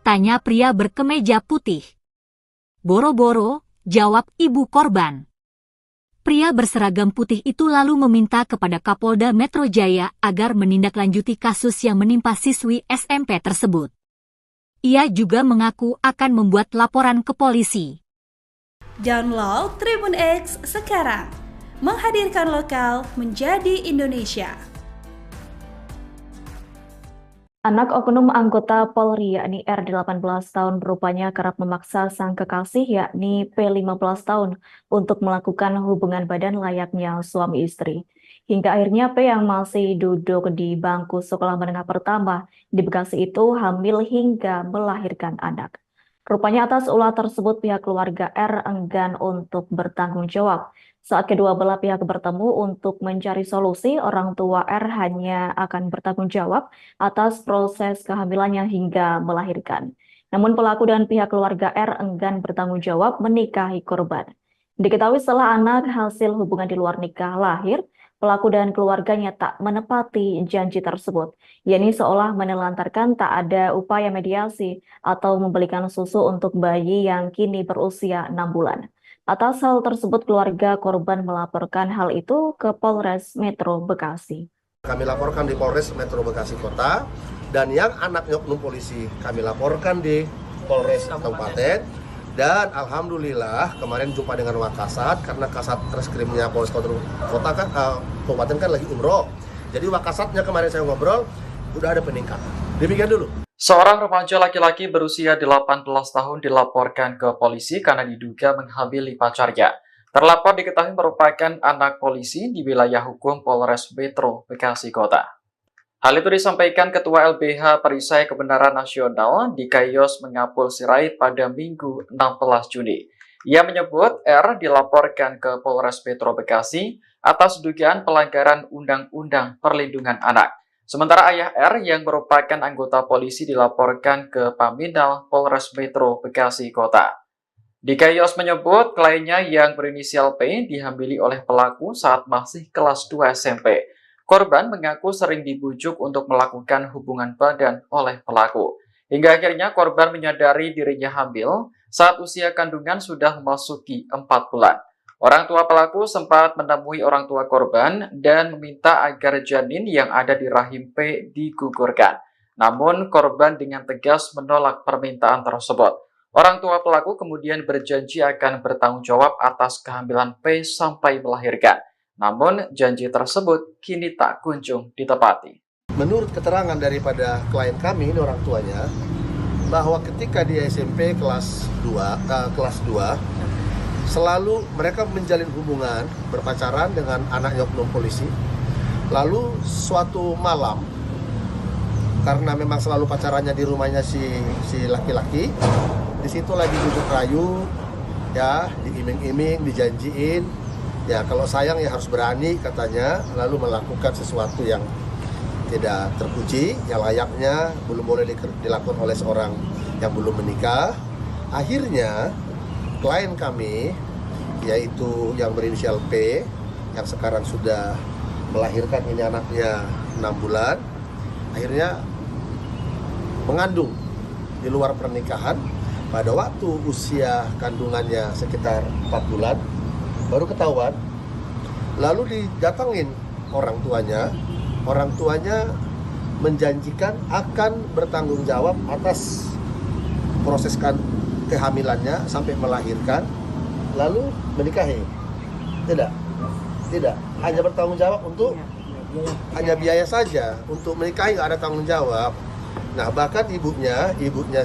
S6: tanya pria berkemeja putih. "Boro-boro," jawab ibu korban. Pria berseragam putih itu lalu meminta kepada Kapolda Metro Jaya agar menindaklanjuti kasus yang menimpa siswi SMP tersebut. Ia juga mengaku akan membuat laporan ke polisi.
S4: Download Tribun X sekarang, menghadirkan lokal menjadi Indonesia.
S1: Anak oknum anggota Polri yakni R 18 tahun rupanya kerap memaksa sang kekasih yakni P 15 tahun untuk melakukan hubungan badan layaknya suami istri. Hingga akhirnya P yang masih duduk di bangku sekolah menengah pertama di Bekasi itu hamil hingga melahirkan anak. Rupanya atas ulah tersebut pihak keluarga R enggan untuk bertanggung jawab. Saat kedua belah pihak bertemu untuk mencari solusi, orang tua R hanya akan bertanggung jawab atas proses kehamilannya hingga melahirkan. Namun pelaku dan pihak keluarga R enggan bertanggung jawab menikahi korban. Diketahui setelah anak hasil hubungan di luar nikah lahir, pelaku dan keluarganya tak menepati janji tersebut, yakni seolah menelantarkan tak ada upaya mediasi atau membelikan susu untuk bayi yang kini berusia 6 bulan. Atas hal tersebut, keluarga korban melaporkan hal itu ke Polres Metro Bekasi.
S2: Kami laporkan di Polres Metro Bekasi Kota, dan yang anaknya oknum polisi kami laporkan di Polres Kabupaten. Dan alhamdulillah kemarin jumpa dengan Wakasat, karena Kasat Reskrimnya Polres Kota kan Kabupaten kan lagi umroh. Jadi Wakasatnya kemarin saya ngobrol, udah ada peningkatan. Demikian dulu.
S3: Seorang remaja laki-laki berusia 18 tahun dilaporkan ke polisi karena diduga menghamili pacarnya. Terlapor diketahui merupakan anak polisi di wilayah hukum Polres Metro Bekasi Kota. Hal itu disampaikan Ketua LBH Perisai Kebenaran Nasional di Kayos Mengapul Sirait pada Minggu 16 Juni. Ia menyebut R dilaporkan ke Polres Metro Bekasi atas dugaan pelanggaran Undang-Undang Perlindungan Anak. Sementara ayah R yang merupakan anggota polisi dilaporkan ke Paminal Polres Metro Bekasi Kota. Dikayos menyebut kliennya yang berinisial P dihamili oleh pelaku saat masih kelas 2 SMP. Korban mengaku sering dibujuk untuk melakukan hubungan badan oleh pelaku. Hingga akhirnya korban menyadari dirinya hamil saat usia kandungan sudah memasuki 4 bulan. Orang tua pelaku sempat menemui orang tua korban dan meminta agar janin yang ada di rahim P digugurkan. Namun korban dengan tegas menolak permintaan tersebut. Orang tua pelaku kemudian berjanji akan bertanggung jawab atas kehamilan P sampai melahirkan. Namun janji tersebut kini tak kunjung ditepati.
S2: Menurut keterangan daripada klien kami, ini orang tuanya, bahwa ketika dia SMP kelas 2, selalu mereka menjalin hubungan berpacaran dengan anaknya oknum polisi. Lalu suatu malam, karena memang selalu pacarannya di rumahnya si laki-laki, di situ lagi duduk rayu, ya diiming-iming, dijanjiin, ya kalau sayang ya harus berani katanya, lalu melakukan sesuatu yang tidak terpuji, yang layaknya belum boleh dilakukan oleh seorang yang belum menikah. Akhirnya klien kami, yaitu yang berinisial P, yang sekarang sudah melahirkan ini anaknya 6 bulan, akhirnya mengandung di luar pernikahan. Pada waktu usia kandungannya sekitar 4 bulan, baru ketahuan. Lalu didatangin orang tuanya menjanjikan akan bertanggung jawab atas proses kehamilannya sampai melahirkan, lalu menikahi. Tidak, hanya bertanggung jawab untuk hanya biaya saja, untuk menikahi nggak ada tanggung jawab. Nah bahkan ibunya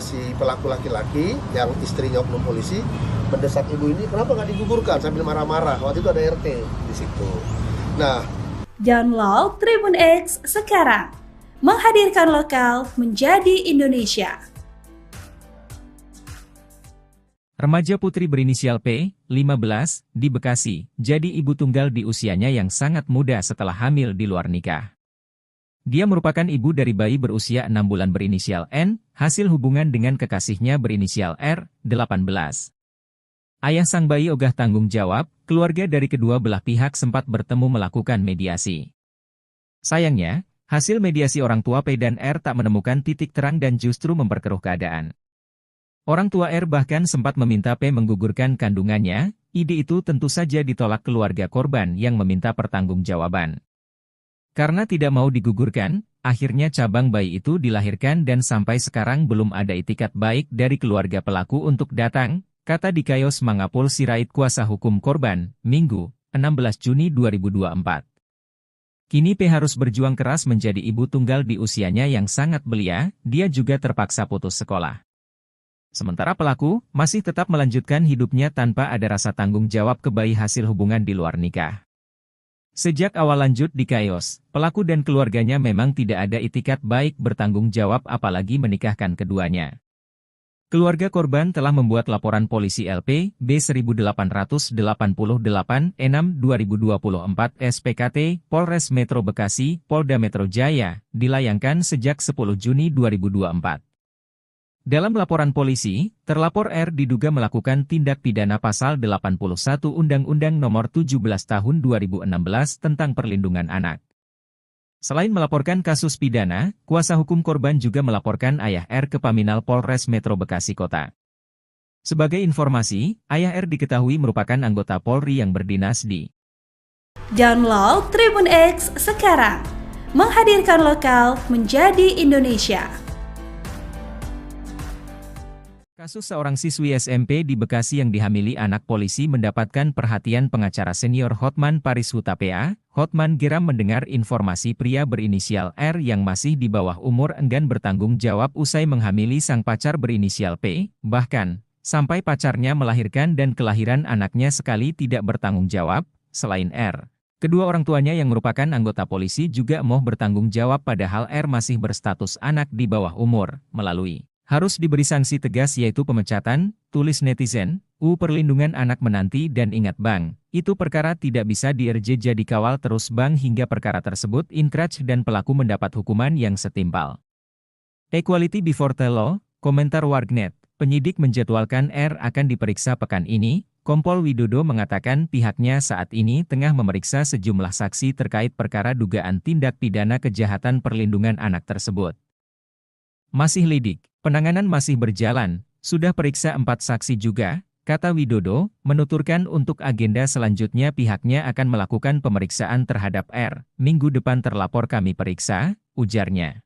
S2: si pelaku laki-laki yang istrinya oknum polisi mendesak ibu ini, kenapa nggak digugurkan, sambil marah-marah. Waktu itu ada RT di situ. Nah,
S4: Download Tribun X sekarang, menghadirkan lokal menjadi Indonesia.
S5: Remaja putri berinisial P, 15, di Bekasi, jadi ibu tunggal di usianya yang sangat muda setelah hamil di luar nikah. Dia merupakan ibu dari bayi berusia 6 bulan berinisial N, hasil hubungan dengan kekasihnya berinisial R, 18. Ayah sang bayi ogah tanggung jawab, keluarga dari kedua belah pihak sempat bertemu melakukan mediasi. Sayangnya, hasil mediasi orang tua P dan R tak menemukan titik terang dan justru memperkeruh keadaan. Orang tua R bahkan sempat meminta P menggugurkan kandungannya. Ide itu tentu saja ditolak keluarga korban yang meminta pertanggungjawaban. Karena tidak mau digugurkan, akhirnya cabang bayi itu dilahirkan dan sampai sekarang belum ada itikat baik dari keluarga pelaku untuk datang, kata Dikayos Mangapul Sirait kuasa hukum korban, Minggu, 16 Juni 2024. Kini P harus berjuang keras menjadi ibu tunggal di usianya yang sangat belia, dia juga terpaksa putus sekolah. Sementara pelaku masih tetap melanjutkan hidupnya tanpa ada rasa tanggung jawab ke bayi hasil hubungan di luar nikah. Sejak awal lanjut Dikayos, pelaku dan keluarganya memang tidak ada itikat baik bertanggung jawab apalagi menikahkan keduanya. Keluarga korban telah membuat laporan polisi LP B1888 6/2024 SPKT Polres Metro Bekasi, Polda Metro Jaya, dilayangkan sejak 10 Juni 2024. Dalam laporan polisi, terlapor R diduga melakukan tindak pidana pasal 81 Undang-Undang Nomor 17 Tahun 2016 tentang Perlindungan Anak. Selain melaporkan kasus pidana, kuasa hukum korban juga melaporkan ayah R ke Paminal Polres Metro Bekasi Kota. Sebagai informasi, ayah R diketahui merupakan anggota Polri yang berdinas di.
S4: Download Tribun X sekarang, menghadirkan lokal menjadi Indonesia.
S5: Kasus seorang siswi SMP di Bekasi yang dihamili anak polisi mendapatkan perhatian pengacara senior Hotman Paris Hutapea. Hotman geram mendengar informasi pria berinisial R yang masih di bawah umur enggan bertanggung jawab usai menghamili sang pacar berinisial P, bahkan sampai pacarnya melahirkan dan kelahiran anaknya sekali tidak bertanggung jawab. Selain R, kedua orang tuanya yang merupakan anggota polisi juga mau bertanggung jawab padahal R masih berstatus anak di bawah umur, melalui harus diberi sanksi tegas yaitu pemecatan, tulis netizen. Perlindungan anak menanti dan ingat bang, itu perkara tidak bisa jadi kawal terus bang hingga perkara tersebut inkrach dan pelaku mendapat hukuman yang setimpal. Equality before the law, komentar wargnet, penyidik menjadwalkan R akan diperiksa pekan ini. Kompol Widodo mengatakan pihaknya saat ini tengah memeriksa sejumlah saksi terkait perkara dugaan tindak pidana kejahatan perlindungan anak tersebut. Masih lidik, penanganan masih berjalan, sudah periksa 4 saksi juga, kata Widodo, menuturkan untuk agenda selanjutnya pihaknya akan melakukan pemeriksaan terhadap R. Minggu depan terlapor kami periksa, ujarnya.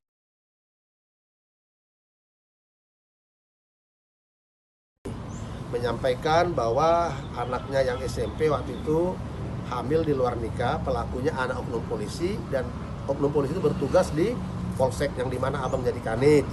S2: Menyampaikan bahwa anaknya yang SMP waktu itu hamil di luar nikah, pelakunya anak oknum polisi, dan oknum polisi itu bertugas di Polsek yang dimana abang jadi kanit.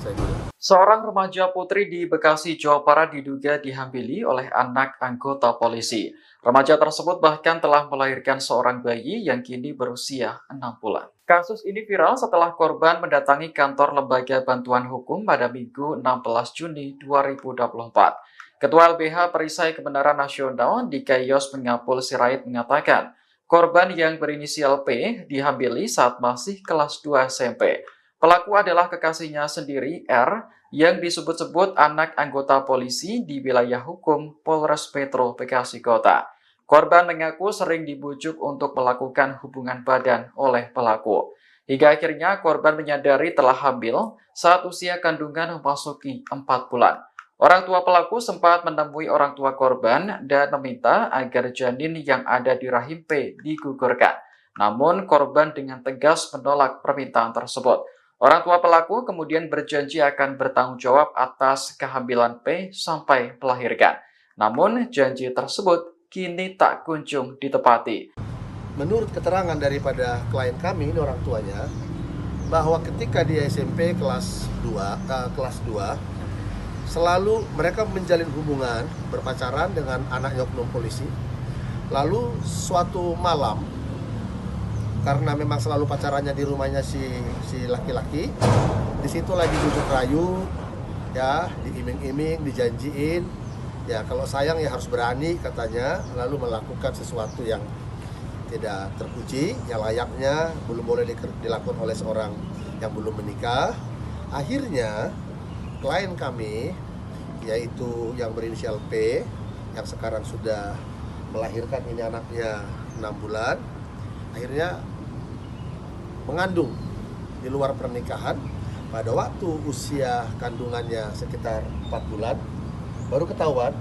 S3: Seorang remaja putri di Bekasi, Jawa Barat diduga dihambili oleh anak anggota polisi. Remaja tersebut bahkan telah melahirkan seorang bayi yang kini berusia 6 bulan. Kasus ini viral setelah korban mendatangi kantor Lembaga Bantuan Hukum pada Minggu 16 Juni 2024. Ketua LBH Perisai Kebenaran Nasional di Kayos Pengapul Sirait mengatakan, korban yang berinisial P dihambili saat masih kelas 2 SMP. Pelaku adalah kekasihnya sendiri, R, yang disebut-sebut anak anggota polisi di wilayah hukum Polres Metro Bekasi Kota. Korban mengaku sering dibujuk untuk melakukan hubungan badan oleh pelaku. Hingga akhirnya korban menyadari telah hamil saat usia kandungan memasuki 4 bulan. Orang tua pelaku sempat menemui orang tua korban dan meminta agar janin yang ada di rahim P digugurkan. Namun korban dengan tegas menolak permintaan tersebut. Orang tua pelaku kemudian berjanji akan bertanggung jawab atas kehamilan P sampai melahirkan. Namun janji tersebut kini tak kunjung ditepati.
S2: Menurut keterangan daripada klien kami, ini orang tuanya, bahwa ketika dia SMP kelas 2, selalu mereka menjalin hubungan berpacaran dengan anaknya oknum polisi. Lalu suatu malam, karena memang selalu pacarannya di rumahnya si laki-laki, di situ lagi bujuk rayu, ya, diiming-iming, dijanjiin, ya kalau sayang ya harus berani katanya, lalu melakukan sesuatu yang tidak terpuji, yang layaknya belum boleh dilakukan oleh seorang yang belum menikah. Akhirnya klien kami, yaitu yang berinisial P, yang sekarang sudah melahirkan ini anaknya 6 bulan, akhirnya mengandung di luar pernikahan. Pada waktu usia kandungannya sekitar 4 bulan, baru ketahuan.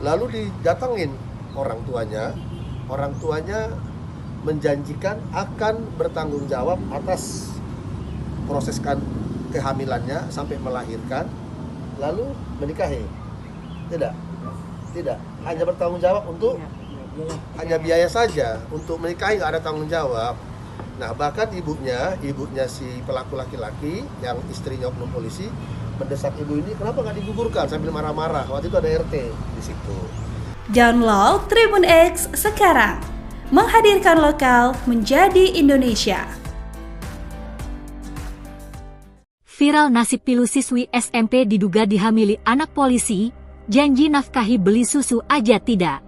S2: Lalu didatengin orang tuanya menjanjikan akan bertanggung jawab atas proses kehamilannya sampai melahirkan, lalu menikahi. Tidak, hanya bertanggung jawab untuk hanya biaya saja, untuk menikahi nggak ada tanggung jawab. Nah, bahkan ibunya si pelaku laki-laki yang istrinya oknum polisi mendesak ibu ini, kenapa nggak digugurkan, sambil marah-marah. Waktu itu ada RT di situ.
S4: Download Tribun X sekarang, menghadirkan lokal menjadi Indonesia.
S6: Viral nasib pilu siswi SMP diduga dihamili anak polisi, janji nafkahi beli susu aja tidak.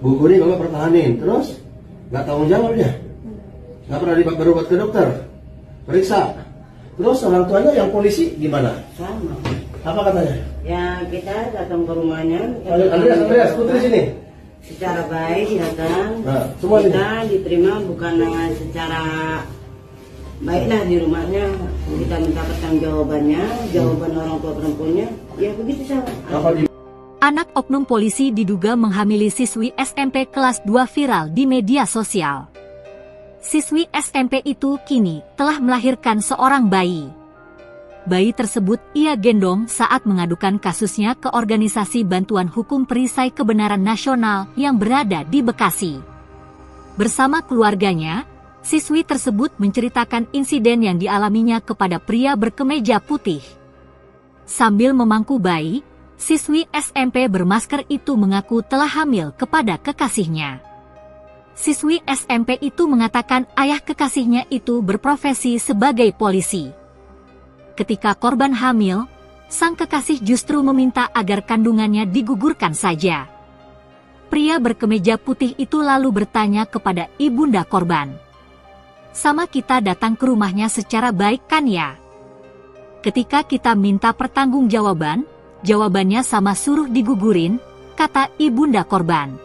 S2: Bu ini Bapak pertahanin, terus nggak tanggung jawab dia, nggak pernah berobat ke dokter, periksa. Terus orang tuanya yang polisi gimana?
S7: Sama.
S2: Apa katanya?
S7: Ya kita datang ke rumahnya.
S2: Andreas, putri sini.
S7: Secara baik datang.
S2: Nah, semua
S7: kita diterima bukan secara baiklah di rumahnya. Kita minta pertanggungjawabannya, jawaban orang tua perempuannya. Ya begitu sama.
S6: Anak oknum polisi diduga menghamili siswi SMP kelas 2 viral di media sosial. Siswi SMP itu kini telah melahirkan seorang bayi. Bayi tersebut ia gendong saat mengadukan kasusnya ke Organisasi Bantuan Hukum Perisai Kebenaran Nasional yang berada di Bekasi. Bersama keluarganya, siswi tersebut menceritakan insiden yang dialaminya kepada pria berkemeja putih. Sambil memangku bayi, siswi SMP bermasker itu mengaku telah hamil kepada kekasihnya. Siswi SMP itu mengatakan ayah kekasihnya itu berprofesi sebagai polisi. Ketika korban hamil, sang kekasih justru meminta agar kandungannya digugurkan saja. Pria berkemeja putih itu lalu bertanya kepada ibunda korban, "Sama kita datang ke rumahnya secara baik kan ya? Ketika kita minta pertanggungjawaban, jawabannya sama suruh digugurin," kata ibunda korban.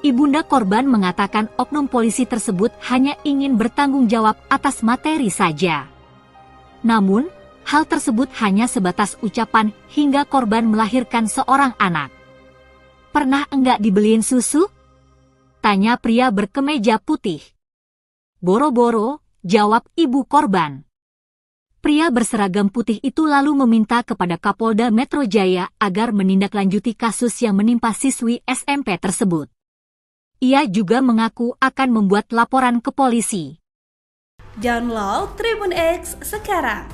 S6: Ibunda korban mengatakan oknum polisi tersebut hanya ingin bertanggung jawab atas materi saja. Namun, hal tersebut hanya sebatas ucapan hingga korban melahirkan seorang anak. "Pernah enggak dibeliin susu?" tanya pria berkemeja putih. "Boro-boro," jawab ibu korban. Pria berseragam putih itu lalu meminta kepada Kapolda Metro Jaya agar menindaklanjuti kasus yang menimpa siswi SMP tersebut. Ia juga mengaku akan membuat laporan ke polisi.
S4: Download Tribun X sekarang,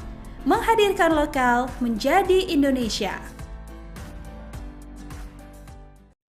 S4: menghadirkan lokal menjadi Indonesia.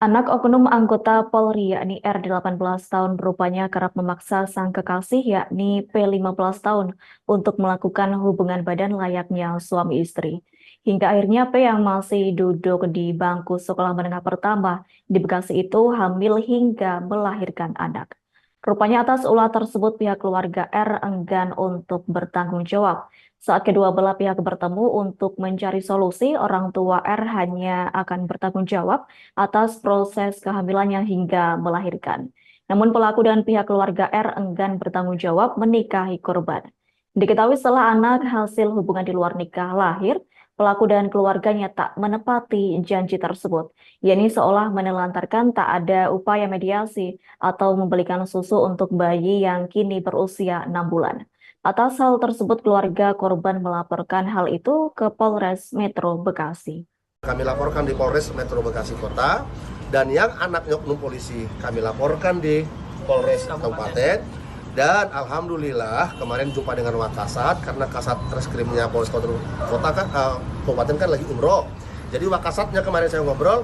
S1: Anak oknum anggota Polri yakni R 18 tahun rupanya kerap memaksa sang kekasih yakni P 15 tahun untuk melakukan hubungan badan layaknya suami istri. Hingga akhirnya P yang masih duduk di bangku sekolah menengah pertama di Bekasi itu hamil hingga melahirkan anak. Rupanya atas ulah tersebut pihak keluarga R enggan untuk bertanggung jawab. Saat kedua belah pihak bertemu untuk mencari solusi, orang tua R hanya akan bertanggung jawab atas proses kehamilannya hingga melahirkan. Namun pelaku dan pihak keluarga R enggan bertanggung jawab menikahi korban. Diketahui setelah anak hasil hubungan di luar nikah lahir, pelaku dan keluarganya tak menepati janji tersebut, yakni seolah menelantarkan tak ada upaya mediasi atau membelikan susu untuk bayi yang kini berusia 6 bulan. Atas hal tersebut, keluarga korban melaporkan hal itu ke Polres Metro Bekasi.
S2: Kami laporkan di Polres Metro Bekasi Kota, dan yang anaknya oknum polisi kami laporkan di Polres Kabupaten. Dan alhamdulillah kemarin jumpa dengan Wakasat karena Kasat Reskrimnya Polres Kota kan Kabupaten kan lagi umroh. Jadi Wakasatnya kemarin saya ngobrol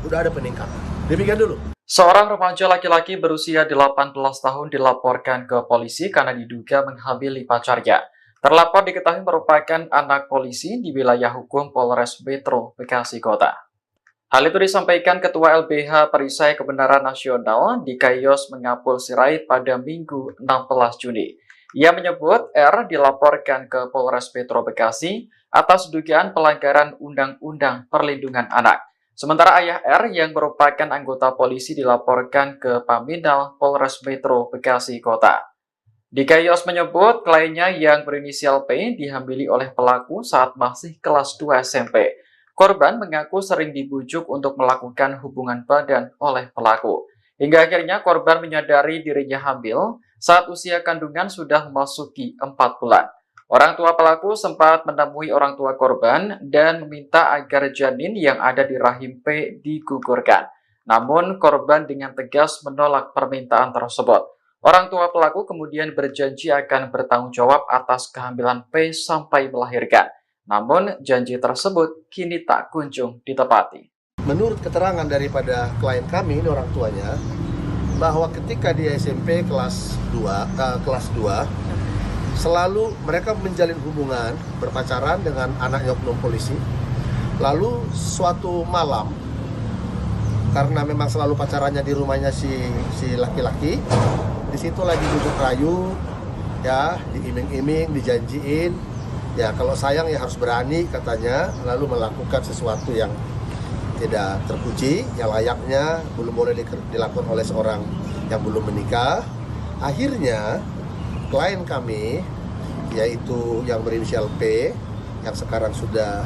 S2: udah ada peningkatan. Demikian dulu.
S3: Seorang remaja laki-laki berusia 18 tahun dilaporkan ke polisi karena diduga menghamili pacarnya. Terlapor diketahui merupakan anak polisi di wilayah hukum Polres Metro Bekasi Kota. Hal itu disampaikan Ketua LBH Perisai Kebenaran Nasional di Kayos Mengapul Sirait pada Minggu 16 Juni. Ia menyebut R dilaporkan ke Polres Metro Bekasi atas dugaan pelanggaran Undang-Undang Perlindungan Anak. Sementara ayah R yang merupakan anggota polisi dilaporkan ke Paminal Polres Metro Bekasi Kota. Di Kayos menyebut kliennya yang berinisial P dihamili oleh pelaku saat masih kelas 2 SMP. Korban mengaku sering dibujuk untuk melakukan hubungan badan oleh pelaku. Hingga akhirnya korban menyadari dirinya hamil saat usia kandungan sudah memasuki 4 bulan. Orang tua pelaku sempat menemui orang tua korban dan meminta agar janin yang ada di rahim P digugurkan. Namun korban dengan tegas menolak permintaan tersebut. Orang tua pelaku kemudian berjanji akan bertanggung jawab atas kehamilan P sampai melahirkan. Namun, janji tersebut kini tak kunjung ditepati.
S2: Menurut keterangan daripada klien kami, ini orang tuanya, bahwa ketika di SMP kelas 2, selalu mereka menjalin hubungan berpacaran dengan anaknya oknum polisi. Lalu suatu malam, karena memang selalu pacarannya di rumahnya si laki-laki, di situ lagi duduk rayu, ya, diiming-iming, dijanjiin. Ya kalau sayang ya harus berani katanya, lalu melakukan sesuatu yang tidak terpuji, yang layaknya belum boleh dilakukan oleh seorang yang belum menikah. Akhirnya klien kami, yaitu yang berinisial P, yang sekarang sudah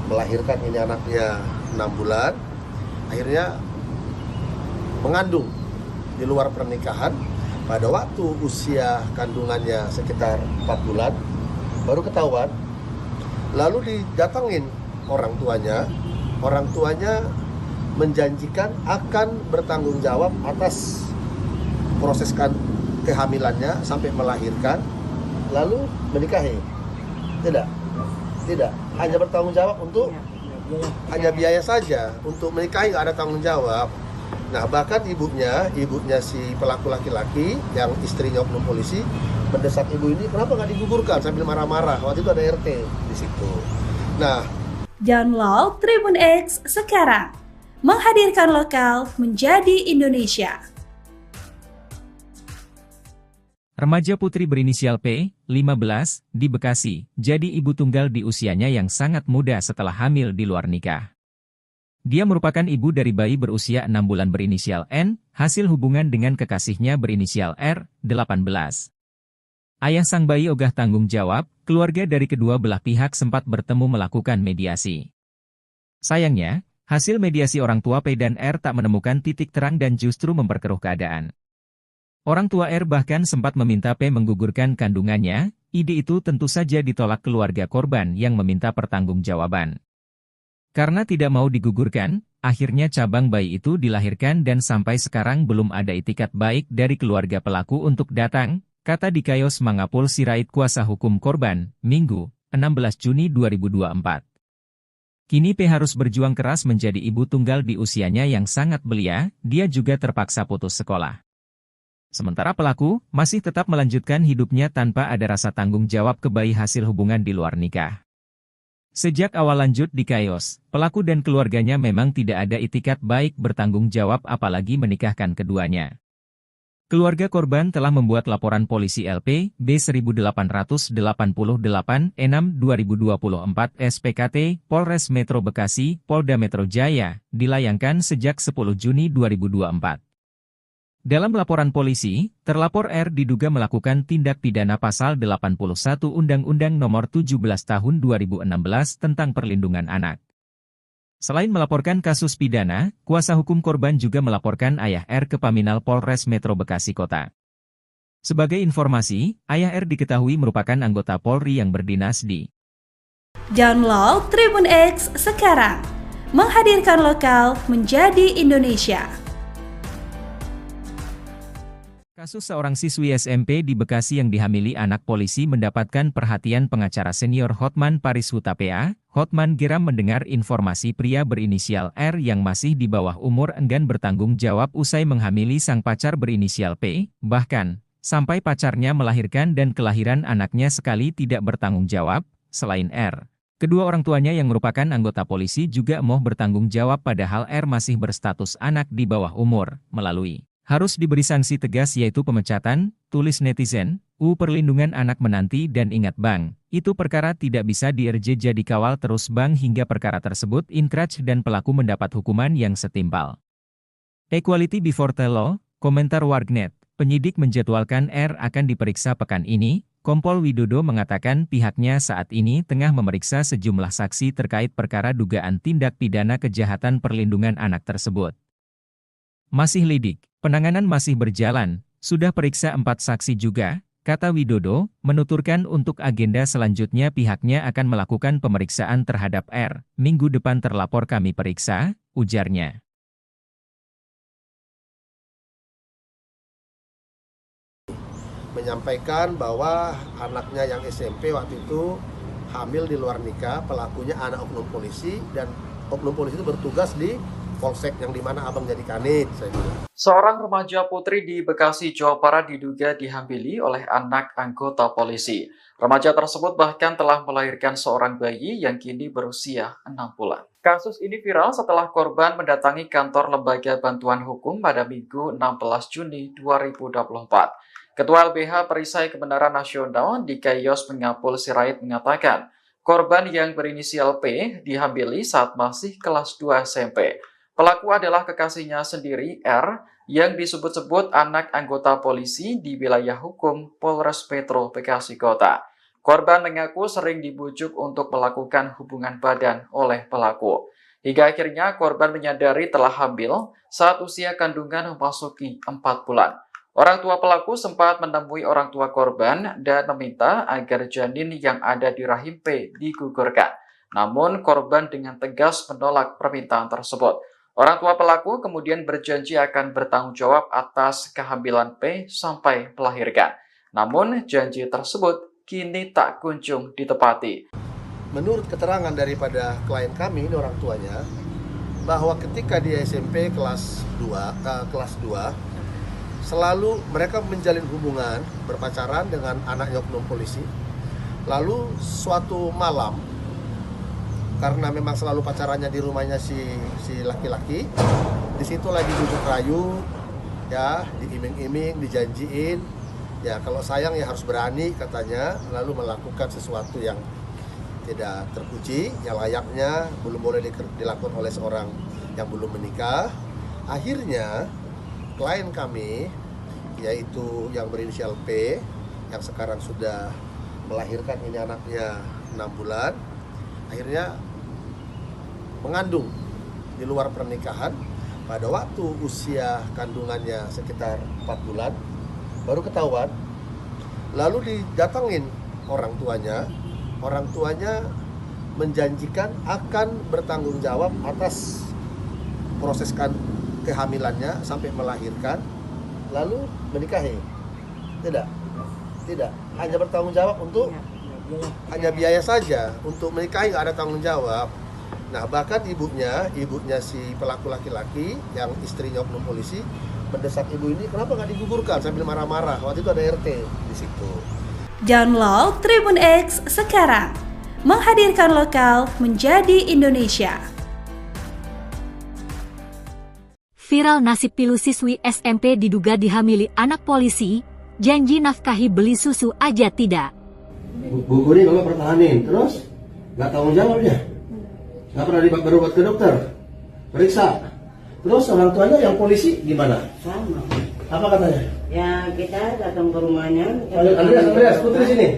S2: melahirkan ini anaknya 6 bulan, akhirnya mengandung di luar pernikahan. Pada waktu usia kandungannya sekitar 4 bulan, baru ketahuan, lalu didatangin orang tuanya menjanjikan akan bertanggung jawab atas proses kehamilannya sampai melahirkan, lalu menikahi. Tidak, hanya bertanggung jawab untuk hanya biaya saja, untuk menikahi nggak ada tanggung jawab. Nah bahkan ibunya si pelaku laki-laki yang istrinya oknum polisi mendesak ibu ini, kenapa nggak digugurkan sambil marah-marah. Waktu itu ada RT di situ. Nah
S4: Download Tribun X sekarang. Menghadirkan lokal menjadi Indonesia.
S5: Remaja putri berinisial P, 15, di Bekasi, jadi ibu tunggal di usianya yang sangat muda setelah hamil di luar nikah. Dia merupakan ibu dari bayi berusia 6 bulan berinisial N, hasil hubungan dengan kekasihnya berinisial R, 18. Ayah sang bayi ogah tanggung jawab, keluarga dari kedua belah pihak sempat bertemu melakukan mediasi. Sayangnya, hasil mediasi orang tua P dan R tak menemukan titik terang dan justru memperkeruh keadaan. Orang tua R bahkan sempat meminta P menggugurkan kandungannya, ide itu tentu saja ditolak keluarga korban yang meminta pertanggungjawaban. Karena tidak mau digugurkan, akhirnya cabang bayi itu dilahirkan dan sampai sekarang belum ada itikat baik dari keluarga pelaku untuk datang, kata Dikayos Mangapul Sirait kuasa hukum korban, Minggu, 16 Juni 2024. Kini P harus berjuang keras menjadi ibu tunggal di usianya yang sangat belia, dia juga terpaksa putus sekolah. Sementara pelaku masih tetap melanjutkan hidupnya tanpa ada rasa tanggung jawab ke bayi hasil hubungan di luar nikah. Sejak awal lanjut Dikayos, pelaku dan keluarganya memang tidak ada itikat baik bertanggung jawab apalagi menikahkan keduanya. Keluarga korban telah membuat laporan polisi LP B1888 6 2024 SPKT Polres Metro Bekasi, Polda Metro Jaya, dilayangkan sejak 10 Juni 2024. Dalam laporan polisi, terlapor R diduga melakukan tindak pidana pasal 81 Undang-Undang Nomor 17 Tahun 2016 tentang Perlindungan Anak. Selain melaporkan kasus pidana, kuasa hukum korban juga melaporkan ayah R ke Paminal Polres Metro Bekasi Kota. Sebagai informasi, ayah R diketahui merupakan anggota Polri yang berdinas di.
S4: Download Tribun X sekarang. Menghadirkan lokal menjadi Indonesia.
S5: Kasus seorang siswi SMP di Bekasi yang dihamili anak polisi mendapatkan perhatian pengacara senior Hotman Paris Hutapea. Hotman geram mendengar informasi pria berinisial R yang masih di bawah umur enggan bertanggung jawab usai menghamili sang pacar berinisial P, bahkan sampai pacarnya melahirkan dan kelahiran anaknya sekali tidak bertanggung jawab. Selain R, kedua orang tuanya yang merupakan anggota polisi juga mau bertanggung jawab padahal R masih berstatus anak di bawah umur, melalui harus diberi sanksi tegas yaitu pemecatan, tulis netizen, Perlindungan Anak menanti dan ingat bang, itu perkara tidak bisa jadi kawal terus bang hingga perkara tersebut inkrah dan pelaku mendapat hukuman yang setimpal. Equality before the law, komentar warganet, penyidik menjadwalkan R akan diperiksa pekan ini, Kompol Widodo mengatakan pihaknya saat ini tengah memeriksa sejumlah saksi terkait perkara dugaan tindak pidana kejahatan perlindungan anak tersebut. Masih lidik, penanganan masih berjalan, sudah periksa 4 saksi juga, kata Widodo, menuturkan untuk agenda selanjutnya pihaknya akan melakukan pemeriksaan terhadap R. Minggu depan terlapor kami periksa, ujarnya.
S2: Menyampaikan bahwa anaknya yang SMP waktu itu hamil di luar nikah, pelakunya anak oknum polisi, dan oknum polisi itu bertugas di Polsek yang dimana abang jadi kanit.
S3: Seorang remaja putri di Bekasi, Jawa Barat diduga dihambili oleh anak anggota polisi. Remaja tersebut bahkan telah melahirkan seorang bayi yang kini berusia 6 bulan. Kasus ini viral setelah korban mendatangi kantor Lembaga Bantuan Hukum pada Minggu 16 Juni 2024. Ketua LBH Perisai Kebenaran Nasional Dikayos Mangapul Sirait mengatakan, korban yang berinisial P dihambili saat masih kelas 2 SMP. Pelaku adalah kekasihnya sendiri, R, yang disebut-sebut anak anggota polisi di wilayah hukum Polres Metro Bekasi Kota. Korban mengaku sering dibujuk untuk melakukan hubungan badan oleh pelaku. Hingga akhirnya korban menyadari telah hamil saat usia kandungan memasuki 4 bulan. Orang tua pelaku sempat menemui orang tua korban dan meminta agar janin yang ada di rahim P digugurkan. Namun korban dengan tegas menolak permintaan tersebut. Orang tua pelaku kemudian berjanji akan bertanggung jawab atas kehamilan P sampai melahirkan. Namun janji tersebut kini tak kunjung ditepati.
S2: Menurut keterangan daripada klien kami, ini orang tuanya, bahwa ketika dia SMP kelas 2, selalu mereka menjalin hubungan berpacaran dengan anak oknum polisi. Lalu suatu malam karena memang selalu pacarannya di rumahnya si laki-laki. Di situ lagi bujuk rayu, ya, diiming-iming, dijanjiin. Ya kalau sayang ya harus berani katanya, lalu melakukan sesuatu yang tidak terpuji, yang layaknya belum boleh dilakukan oleh seorang yang belum menikah. Akhirnya klien kami, yaitu yang berinisial P, yang sekarang sudah melahirkan ini anaknya 6 bulan, akhirnya mengandung di luar pernikahan. Pada waktu usia kandungannya sekitar 4 bulan, baru ketahuan. Lalu didatangin orang tuanya menjanjikan akan bertanggung jawab atas proses kehamilannya sampai melahirkan, lalu menikahi. Tidak, hanya bertanggung jawab untuk hanya biaya saja, untuk menikahi nggak ada tanggung jawab. Nah bahkan ibunya si pelaku laki-laki yang istrinya oknum polisi mendesak ibu ini, kenapa nggak digugurkan, sambil marah-marah. Waktu itu ada RT di situ.
S4: Download Tribun X sekarang, menghadirkan lokal menjadi Indonesia.
S6: Viral nasib pilu siswi SMP diduga dihamili anak polisi, janji nafkahi beli susu aja tidak.
S2: Buku ini kalau pertahanin, terus nggak tanggung jawabnya, nggak pernah berobat ke dokter, periksa. Terus orang tuanya yang polisi gimana?
S7: Sama.
S2: Apa katanya?
S7: Ya kita datang ke rumahnya.
S2: Andreas, putri sini.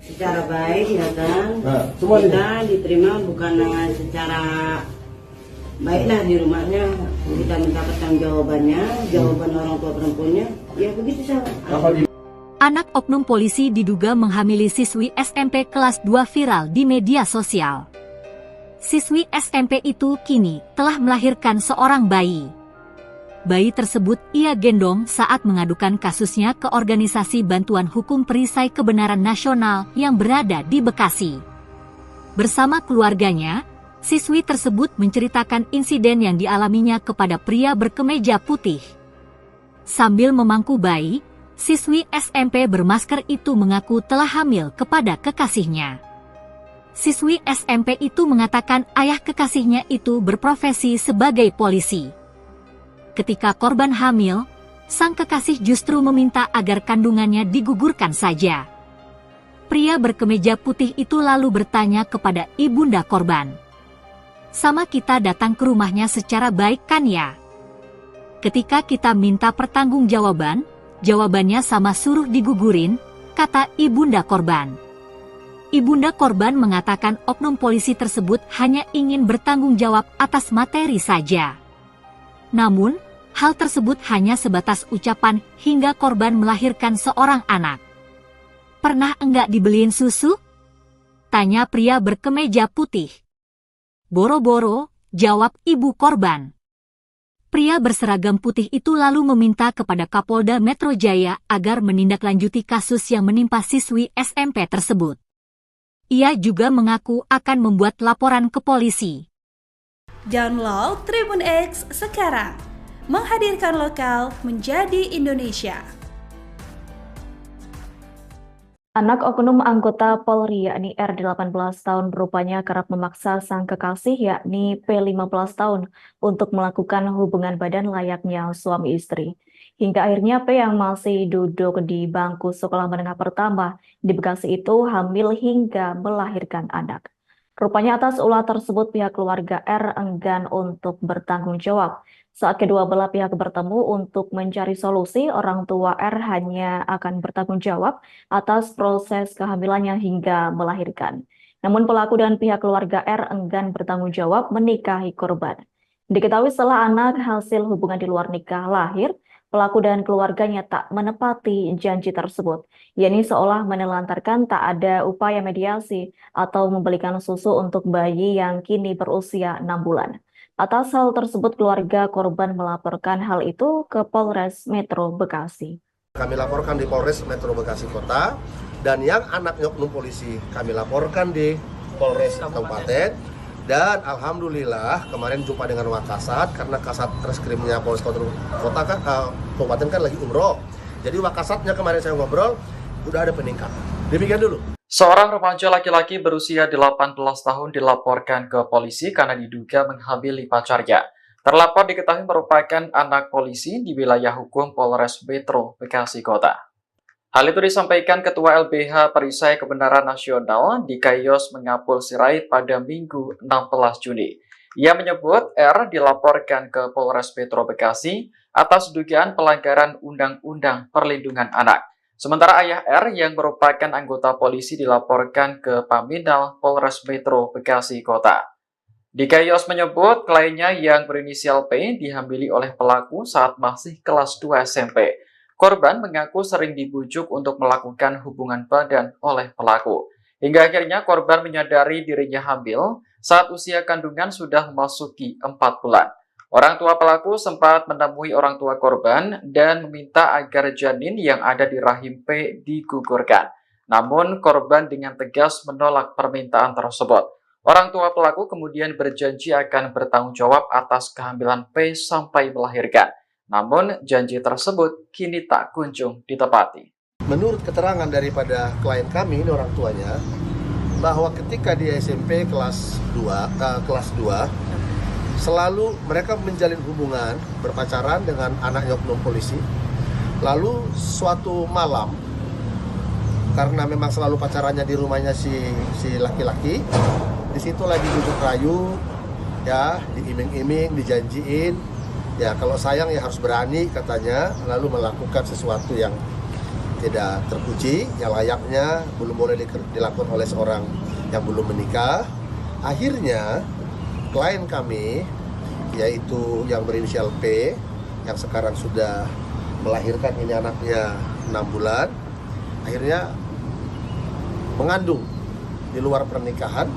S7: Secara baik datang.
S2: Nah, semua
S7: kita diterima bukan secara baiklah di rumahnya. Kita minta pertanggungjawabannya, jawaban orang tua perempuannya. Ya begitu sama.
S6: Anak oknum polisi diduga menghamili siswi SMP kelas 2 viral di media sosial. Siswi SMP itu kini telah melahirkan seorang bayi. Bayi tersebut ia gendong saat mengadukan kasusnya ke organisasi bantuan hukum perisai kebenaran nasional yang berada di Bekasi. Bersama keluarganya, siswi tersebut menceritakan insiden yang dialaminya kepada pria berkemeja putih. Sambil memangku bayi, siswi SMP bermasker itu mengaku telah hamil kepada kekasihnya. Siswi SMP itu mengatakan ayah kekasihnya itu berprofesi sebagai polisi. Ketika korban hamil, sang kekasih justru meminta agar kandungannya digugurkan saja. Pria berkemeja putih itu lalu bertanya kepada ibunda korban, "Sama kita datang ke rumahnya secara baik kan ya? Ketika kita minta pertanggungjawaban, jawabannya sama suruh digugurin," kata ibunda korban. Ibunda korban mengatakan oknum polisi tersebut hanya ingin bertanggung jawab atas materi saja. Namun, hal tersebut hanya sebatas ucapan hingga korban melahirkan seorang anak. "Pernah enggak dibeliin susu?" tanya pria berkemeja putih. "Boro-boro," jawab ibu korban. Pria berseragam putih itu lalu meminta kepada Kapolda Metro Jaya agar menindaklanjuti kasus yang menimpa siswi SMP tersebut. Ia juga mengaku akan membuat laporan ke polisi.
S4: Download Tribun X sekarang, menghadirkan lokal menjadi Indonesia.
S1: Anak oknum anggota Polri yakni R 18 tahun rupanya kerap memaksa sang kekasih yakni P 15 tahun untuk melakukan hubungan badan layaknya suami istri. Hingga akhirnya P yang masih duduk di bangku sekolah menengah pertama di Bekasi itu hamil hingga melahirkan anak. Rupanya atas ulah tersebut pihak keluarga R enggan untuk bertanggung jawab. Saat kedua belah pihak bertemu untuk mencari solusi, orang tua R hanya akan bertanggung jawab atas proses kehamilannya hingga melahirkan. Namun pelaku dan pihak keluarga R enggan bertanggung jawab menikahi korban. Diketahui setelah anak hasil hubungan di luar nikah lahir, pelaku dan keluarganya tak menepati janji tersebut, yakni seolah menelantarkan tak ada upaya mediasi atau membelikan susu untuk bayi yang kini berusia 6 bulan. Atas hal tersebut, keluarga korban melaporkan hal itu ke Polres Metro Bekasi.
S2: Kami laporkan di Polres Metro Bekasi Kota, dan yang anaknya oknum polisi kami laporkan di Polres Kabupaten. Dan alhamdulillah kemarin jumpa dengan Wakasat, karena Kasat Reskrimnya Polres Kota kan, Kabupaten kan lagi umroh. Jadi Wakasatnya kemarin saya ngobrol, udah ada peningkatan. Demikian dulu.
S3: Seorang remaja laki-laki berusia 18 tahun dilaporkan ke polisi karena diduga menghamili pacarnya. Terlapor diketahui merupakan anak polisi di wilayah hukum Polres Metro Bekasi Kota. Hal itu disampaikan Ketua LBH Perisai Kebenaran Nasional Dikayos Mengapul Sirait pada Minggu 16 Juni. Ia menyebut R dilaporkan ke Polres Metro Bekasi atas dugaan pelanggaran Undang-Undang Perlindungan Anak. Sementara ayah R yang merupakan anggota polisi dilaporkan ke Paminal Polres Metro Bekasi Kota. Dikayos menyebut kliennya yang berinisial P dihamili oleh pelaku saat masih kelas 2 SMP. Korban mengaku sering dibujuk untuk melakukan hubungan badan oleh pelaku. Hingga akhirnya korban menyadari dirinya hamil saat usia kandungan sudah memasuki 4 bulan. Orang tua pelaku sempat menemui orang tua korban dan meminta agar janin yang ada di rahim P digugurkan. Namun korban dengan tegas menolak permintaan tersebut. Orang tua pelaku kemudian berjanji akan bertanggung jawab atas kehamilan P sampai melahirkan. Namun janji tersebut kini tak kunjung ditepati.
S2: Menurut keterangan daripada klien kami, ini orang tuanya, bahwa ketika dia SMP kelas 2, selalu mereka menjalin hubungan berpacaran dengan anaknya oknum polisi. Lalu suatu malam, karena memang selalu pacarannya di rumahnya si laki-laki, di situ lagi duduk rayu, ya, diiming-iming, dijanjiin, ya kalau sayang ya harus berani katanya, lalu melakukan sesuatu yang tidak terpuji, yang layaknya belum boleh dilakukan oleh seorang yang belum menikah. Akhirnya klien kami, yaitu yang berinisial P, yang sekarang sudah melahirkan ini anaknya 6 bulan, akhirnya mengandung di luar pernikahan.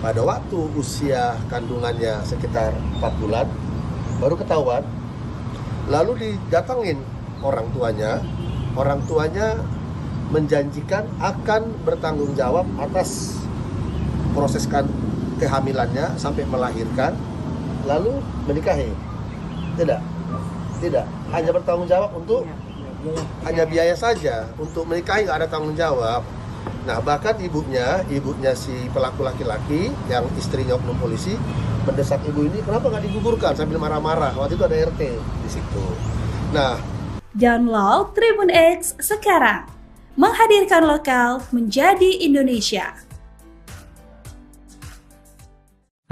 S2: Pada waktu usia kandungannya sekitar 4 bulan, baru ketahuan. Lalu didatangin orang tuanya menjanjikan akan bertanggung jawab atas proses kehamilannya sampai melahirkan, lalu menikahi. Tidak, hanya bertanggung jawab untuk hanya biaya saja, untuk menikahi nggak ada tanggung jawab. Nah, bahkan ibunya si pelaku laki-laki yang istrinya oknum polisi mendesak ibu ini, kenapa nggak digugurkan, sambil marah-marah. Waktu itu ada RT di situ. Nah,
S4: Download Tribun X sekarang, menghadirkan lokal menjadi Indonesia.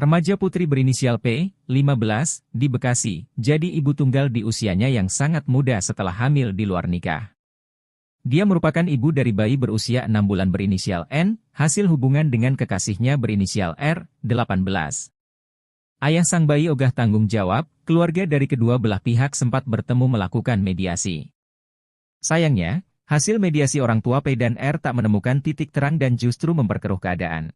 S5: Remaja putri berinisial P, 15, di Bekasi, jadi ibu tunggal di usianya yang sangat muda setelah hamil di luar nikah. Dia merupakan ibu dari bayi berusia 6 bulan berinisial N, hasil hubungan dengan kekasihnya berinisial R, 18. Ayah sang bayi ogah tanggung jawab, keluarga dari kedua belah pihak sempat bertemu melakukan mediasi. Sayangnya, hasil mediasi orang tua P dan R tak menemukan titik terang dan justru memperkeruh keadaan.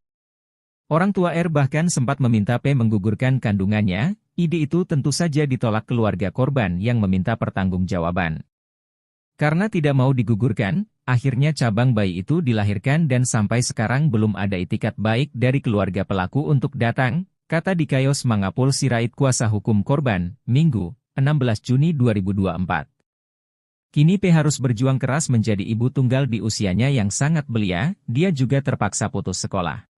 S5: Orang tua R bahkan sempat meminta P menggugurkan kandungannya. Ide itu tentu saja ditolak keluarga korban yang meminta pertanggungjawaban. Karena tidak mau digugurkan, akhirnya cabang bayi itu dilahirkan dan sampai sekarang belum ada itikat baik dari keluarga pelaku untuk datang, kata Dikayos Mengapul Sirait kuasa hukum korban, Minggu, 16 Juni 2024. Kini P harus berjuang keras menjadi ibu tunggal di usianya yang sangat belia, dia juga terpaksa putus sekolah.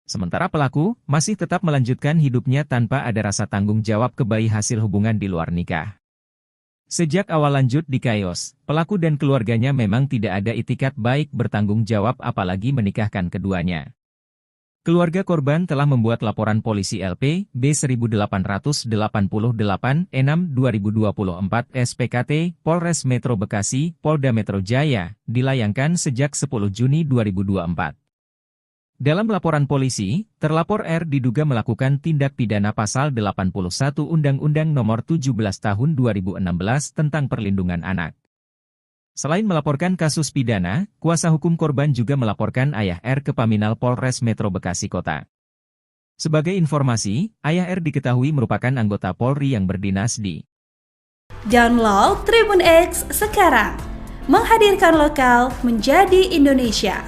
S5: Sementara pelaku masih tetap melanjutkan hidupnya tanpa ada rasa tanggung jawab ke bayi hasil hubungan di luar nikah. Sejak awal lanjut Dikayos, pelaku dan keluarganya memang tidak ada itikat baik bertanggung jawab apalagi menikahkan keduanya. Keluarga korban telah membuat laporan polisi LP B1888 6/2024 SPKT Polres Metro Bekasi, Polda Metro Jaya, dilayangkan sejak 10 Juni 2024. Dalam laporan polisi, terlapor R diduga melakukan tindak pidana pasal 81 Undang-Undang Nomor 17 Tahun 2016 tentang Perlindungan Anak. Selain melaporkan kasus pidana, kuasa hukum korban juga melaporkan ayah R ke Paminal Polres Metro Bekasi Kota. Sebagai informasi, ayah R diketahui merupakan anggota Polri yang berdinas di
S4: Download Tribun X sekarang, menghadirkan lokal menjadi Indonesia.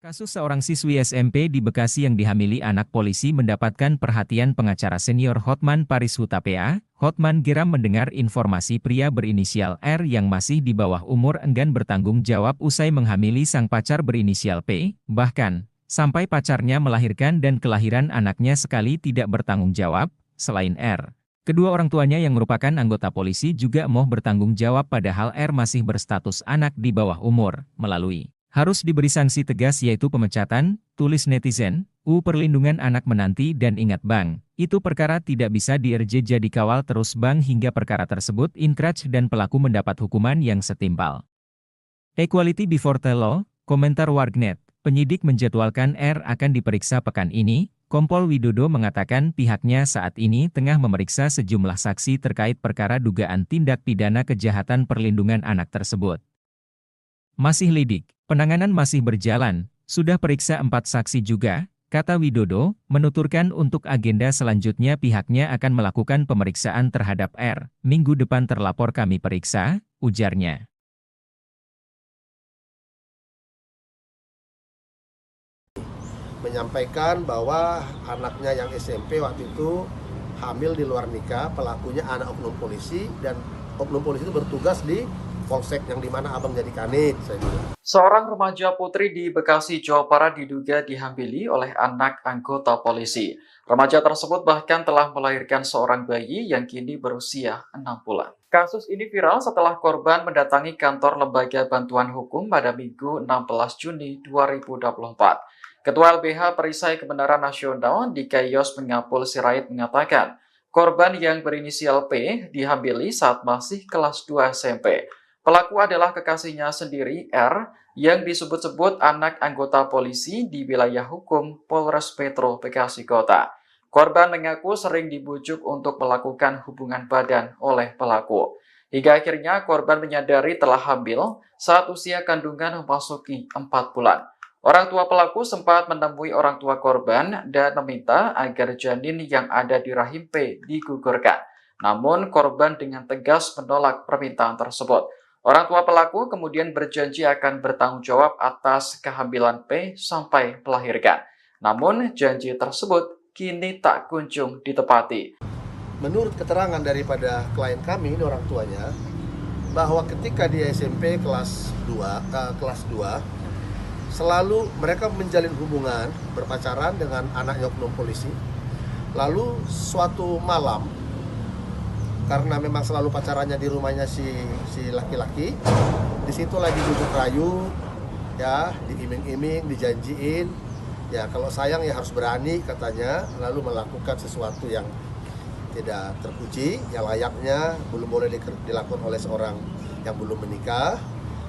S5: Kasus seorang siswi SMP di Bekasi yang dihamili anak polisi mendapatkan perhatian pengacara senior Hotman Paris Hutapea. Hotman geram mendengar informasi pria berinisial R yang masih di bawah umur enggan bertanggung jawab usai menghamili sang pacar berinisial P, bahkan sampai pacarnya melahirkan dan kelahiran anaknya sekali tidak bertanggung jawab. Selain R, kedua orang tuanya yang merupakan anggota polisi juga mau bertanggung jawab padahal R masih berstatus anak di bawah umur, melalui harus diberi sanksi tegas yaitu pemecatan, tulis netizen, perlindungan anak menanti dan ingat bang, itu perkara tidak bisa jadi kawal terus bang hingga perkara tersebut inkrah dan pelaku mendapat hukuman yang setimpal. Equality before the law, komentar warganet, penyidik menjadwalkan R akan diperiksa pekan ini, Kompol Widodo mengatakan pihaknya saat ini tengah memeriksa sejumlah saksi terkait perkara dugaan tindak pidana kejahatan perlindungan anak tersebut. Masih lidik, penanganan masih berjalan, sudah periksa 4 saksi juga, kata Widodo, menuturkan untuk agenda selanjutnya pihaknya akan melakukan pemeriksaan terhadap R. Minggu depan terlapor kami periksa, ujarnya.
S2: Menyampaikan bahwa anaknya yang SMP waktu itu hamil di luar nikah, pelakunya anak oknum polisi, dan oknum polisi itu bertugas di polsek yang dimana abang jadi kanit, saya bilang.
S3: Seorang remaja putri di Bekasi, Jawa Barat diduga dihambili oleh anak anggota polisi. Remaja tersebut bahkan telah melahirkan seorang bayi yang kini berusia 6 bulan. Kasus ini viral setelah korban mendatangi kantor Lembaga Bantuan Hukum pada Minggu 16 Juni 2024. Ketua LBH Perisai Kebenaran Nasional di Kios Pengapul Sirait mengatakan, korban yang berinisial P dihambili saat masih kelas 2 SMP. Pelaku adalah kekasihnya sendiri, R, yang disebut-sebut anak anggota polisi di wilayah hukum Polres Metro Bekasi Kota. Korban mengaku sering dibujuk untuk melakukan hubungan badan oleh pelaku. Hingga akhirnya korban menyadari telah hamil saat usia kandungan memasuki 4 bulan. Orang tua pelaku sempat menemui orang tua korban dan meminta agar janin yang ada di rahim P digugurkan. Namun korban dengan tegas menolak permintaan tersebut. Orang tua pelaku kemudian berjanji akan bertanggung jawab atas kehamilan P sampai melahirkan. Namun janji tersebut kini tak kunjung ditepati.
S2: Menurut keterangan daripada klien kami, ini orang tuanya, bahwa ketika di SMP kelas 2, selalu mereka menjalin hubungan berpacaran dengan anaknya oknum polisi. Lalu suatu malam, karena memang selalu pacarannya di rumahnya si laki-laki, di situ lagi duduk rayu, ya, diiming-iming, dijanjiin, ya kalau sayang ya harus berani katanya, lalu melakukan sesuatu yang tidak terpuji, yang layaknya belum boleh dilakukan oleh seorang yang belum menikah.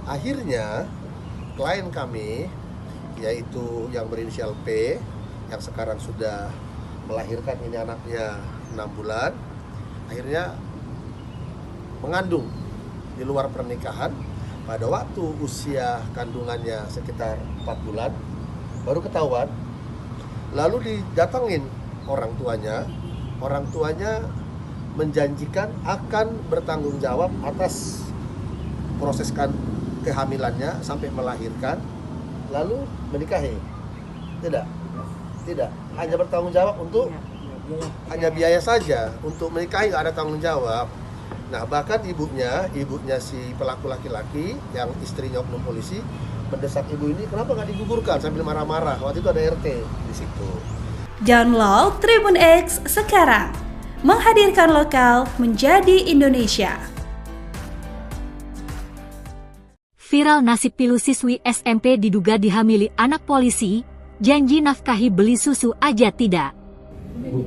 S2: Akhirnya klien kami, yaitu yang berinisial P, yang sekarang sudah melahirkan ini anaknya 6 bulan, akhirnya mengandung di luar pernikahan. Pada waktu usia kandungannya sekitar 4 bulan baru ketahuan. Lalu didatengin orang tuanya menjanjikan akan bertanggung jawab atas proses kehamilannya sampai melahirkan, lalu menikahi. Tidak, hanya bertanggung jawab untuk hanya biaya saja, untuk menikahi nggak ada tanggung jawab. Nah, bahkan ibunya si pelaku laki-laki yang istrinya oknum polisi mendesak ibu ini, kenapa nggak digugurkan, sambil marah-marah. Waktu itu ada RT di situ.
S4: Download Tribun X sekarang, menghadirkan lokal menjadi Indonesia.
S6: Viral nasib pilu siswi SMP diduga dihamili anak polisi, janji nafkahi beli susu aja tidak.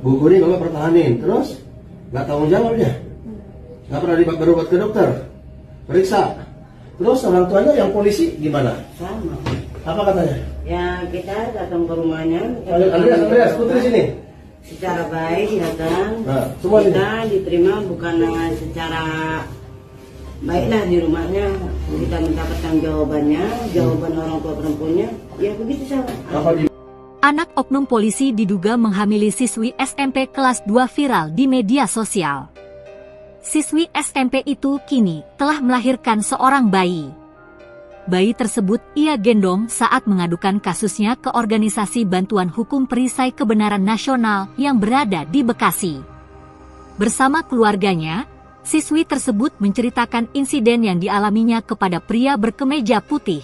S2: Bu Kuri kalau pertahanin, terus nggak tanggung jawabnya. Nggak pernah berobat ke dokter, periksa. Terus orang tuanya yang polisi gimana?
S7: Sama.
S2: Apa katanya?
S7: Ya kita datang ke rumahnya.
S2: Andreas, putri sini.
S7: Secara baik datang.
S2: Nah, semua
S7: kita diterima bukan secara baiklah di rumahnya. Kita minta pertanggungjawabannya, jawaban orang tua perempuannya. Ya begitu sama.
S6: Anak oknum polisi diduga menghamili siswi SMP kelas 2 viral di media sosial. Siswi SMP itu kini telah melahirkan seorang bayi. Bayi tersebut ia gendong saat mengadukan kasusnya ke Organisasi Bantuan Hukum Perisai Kebenaran Nasional yang berada di Bekasi. Bersama keluarganya, siswi tersebut menceritakan insiden yang dialaminya kepada pria berkemeja putih.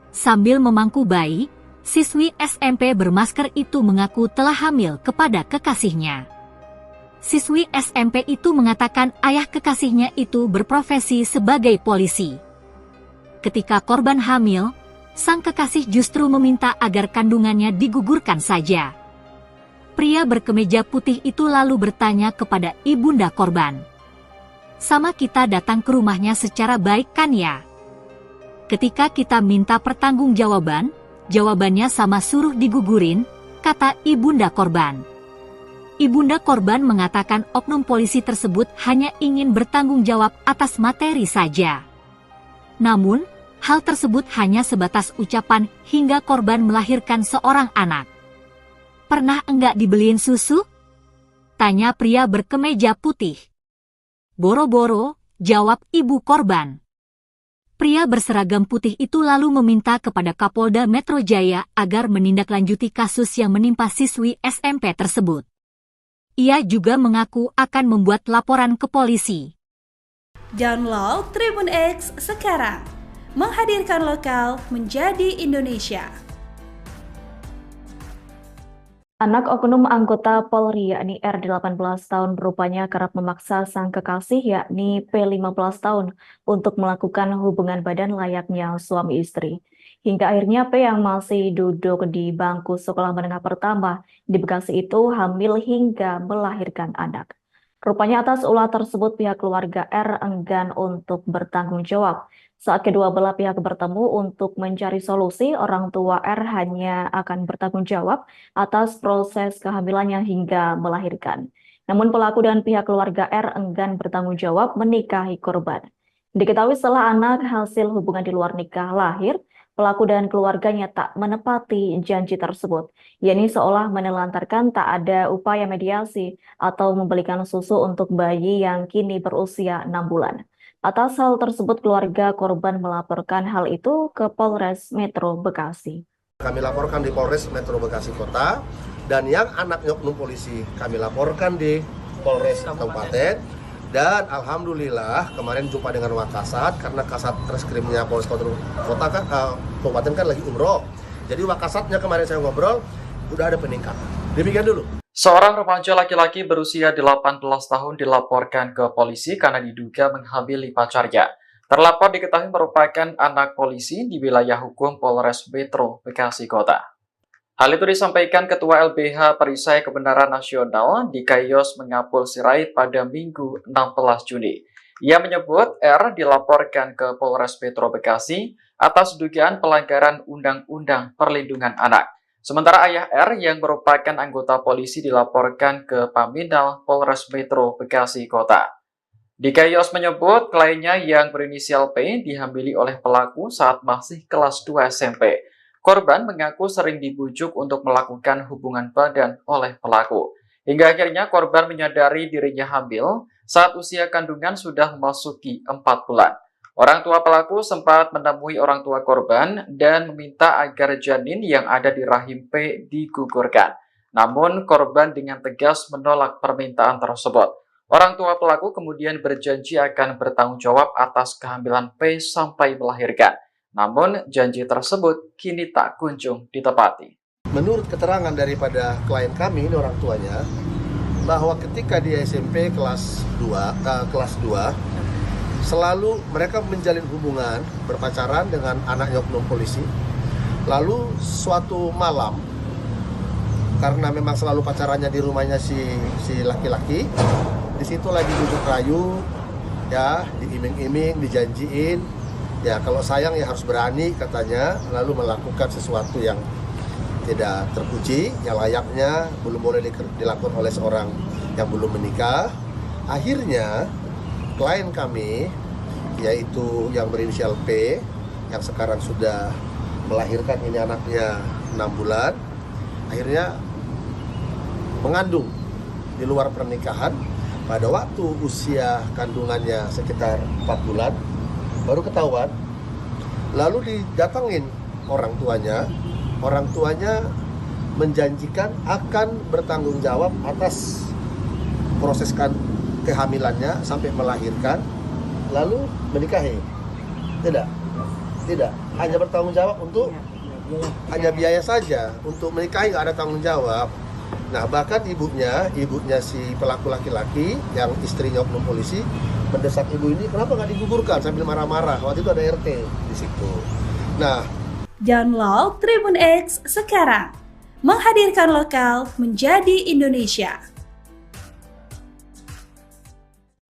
S6: Sambil memangku bayi, siswi SMP bermasker itu mengaku telah hamil kepada kekasihnya. Siswi SMP itu mengatakan ayah kekasihnya itu berprofesi sebagai polisi. Ketika korban hamil, sang kekasih justru meminta agar kandungannya digugurkan saja. Pria berkemeja putih itu lalu bertanya kepada ibunda korban, "Sama kita datang ke rumahnya secara baik kan ya? Ketika kita minta pertanggungjawaban, jawabannya sama suruh digugurin," kata ibunda korban. Ibunda korban mengatakan oknum polisi tersebut hanya ingin bertanggung jawab atas materi saja. Namun, hal tersebut hanya sebatas ucapan hingga korban melahirkan seorang anak. "Pernah enggak dibeliin susu?" tanya pria berkemeja putih. "Boro-boro," jawab ibu korban. Pria berseragam putih itu lalu meminta kepada Kapolda Metro Jaya agar menindaklanjuti kasus yang menimpa siswi SMP tersebut. Ia juga mengaku akan membuat laporan ke polisi.
S4: Download Tribun X sekarang, menghadirkan lokal menjadi Indonesia.
S1: Anak oknum anggota Polri yakni R 18 tahun rupanya kerap memaksa sang kekasih yakni P 15 tahun untuk melakukan hubungan badan layaknya suami istri. Hingga akhirnya P yang masih duduk di bangku sekolah menengah pertama di Bekasi itu hamil hingga melahirkan anak. Rupanya atas ulah tersebut pihak keluarga R enggan untuk bertanggung jawab. Saat kedua belah pihak bertemu untuk mencari solusi, orang tua R hanya akan bertanggung jawab atas proses kehamilannya hingga melahirkan. Namun pelaku dan pihak keluarga R enggan bertanggung jawab menikahi korban. Diketahui setelah anak hasil hubungan di luar nikah lahir, pelaku dan keluarganya tak menepati janji tersebut, yakni seolah menelantarkan tak ada upaya mediasi atau membelikan susu untuk bayi yang kini berusia 6 bulan. Atas hal tersebut, keluarga korban melaporkan hal itu ke Polres Metro Bekasi.
S2: Kami laporkan di Polres Metro Bekasi Kota, dan yang anaknya oknum polisi kami laporkan di Polres Kabupaten. Dan alhamdulillah kemarin jumpa dengan Wakasat, karena Kasat Reskrimnya Polres Kota Kabupaten kan lagi umroh. Jadi Wakasatnya kemarin saya ngobrol, udah ada peningkatan. Demikian dulu.
S3: Seorang remaja laki-laki berusia 18 tahun dilaporkan ke polisi karena diduga menghamili pacarnya. Terlapor diketahui merupakan anak polisi di wilayah hukum Polres Metro Bekasi Kota. Hal itu disampaikan Ketua LBH Perisai Kebenaran Nasional Dikayos Mengapul Sirait pada Minggu 16 Juni. Ia menyebut R dilaporkan ke Polres Metro Bekasi atas dugaan pelanggaran Undang-Undang Perlindungan Anak. Sementara ayah R yang merupakan anggota polisi dilaporkan ke Paminal Polres Metro Bekasi Kota. Dikayos menyebut kliennya yang berinisial P dihamili oleh pelaku saat masih kelas 2 SMP. Korban mengaku sering dibujuk untuk melakukan hubungan badan oleh pelaku. Hingga akhirnya korban menyadari dirinya hamil saat usia kandungan sudah memasuki 4 bulan. Orang tua pelaku sempat menemui orang tua korban dan meminta agar janin yang ada di rahim P digugurkan. Namun korban dengan tegas menolak permintaan tersebut. Orang tua pelaku kemudian berjanji akan bertanggung jawab atas kehamilan P sampai melahirkan. Namun, janji tersebut kini tak kunjung ditepati.
S2: Menurut keterangan daripada klien kami, ini orang tuanya, bahwa ketika di SMP kelas 2, selalu mereka menjalin hubungan berpacaran dengan anaknya oknum polisi. Lalu suatu malam, karena memang selalu pacarannya di rumahnya si laki-laki, di situ lagi duduk rayu, ya, diiming-iming, dijanjiin. Ya, kalau sayang ya harus berani katanya, lalu melakukan sesuatu yang tidak terpuji, yang layaknya belum boleh dilakukan oleh seorang yang belum menikah. Akhirnya klien kami, yaitu yang berinisial P, yang sekarang sudah melahirkan ini anaknya 6 bulan, akhirnya mengandung di luar pernikahan. Pada waktu usia kandungannya sekitar 4 bulan, baru ketahuan Lalu didatangin orang tuanya menjanjikan akan bertanggung jawab atas proses kehamilannya sampai melahirkan, lalu menikahi. Tidak, hanya bertanggung jawab untuk hanya biaya saja, untuk menikahi nggak ada tanggung jawab. Nah, bahkan ibunya si pelaku laki-laki yang istrinya oknum polisi mendesak ibu ini, kenapa nggak digugurkan, sambil marah-marah. Waktu itu ada RT di situ. Nah,
S4: Download Tribun X sekarang, menghadirkan lokal menjadi Indonesia.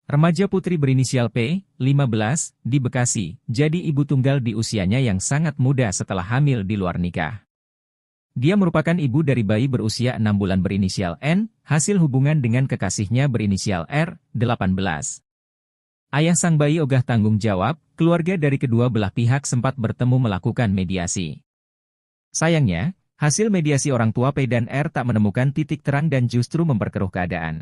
S5: Remaja putri berinisial P, 15, di Bekasi, jadi ibu tunggal di usianya yang sangat muda setelah hamil di luar nikah. Dia merupakan ibu dari bayi berusia 6 bulan berinisial N, hasil hubungan dengan kekasihnya berinisial R, 18. Ayah sang bayi ogah tanggung jawab, keluarga dari kedua belah pihak sempat bertemu melakukan mediasi. Sayangnya, hasil mediasi orang tua P dan R tak menemukan titik terang dan justru memperkeruh keadaan.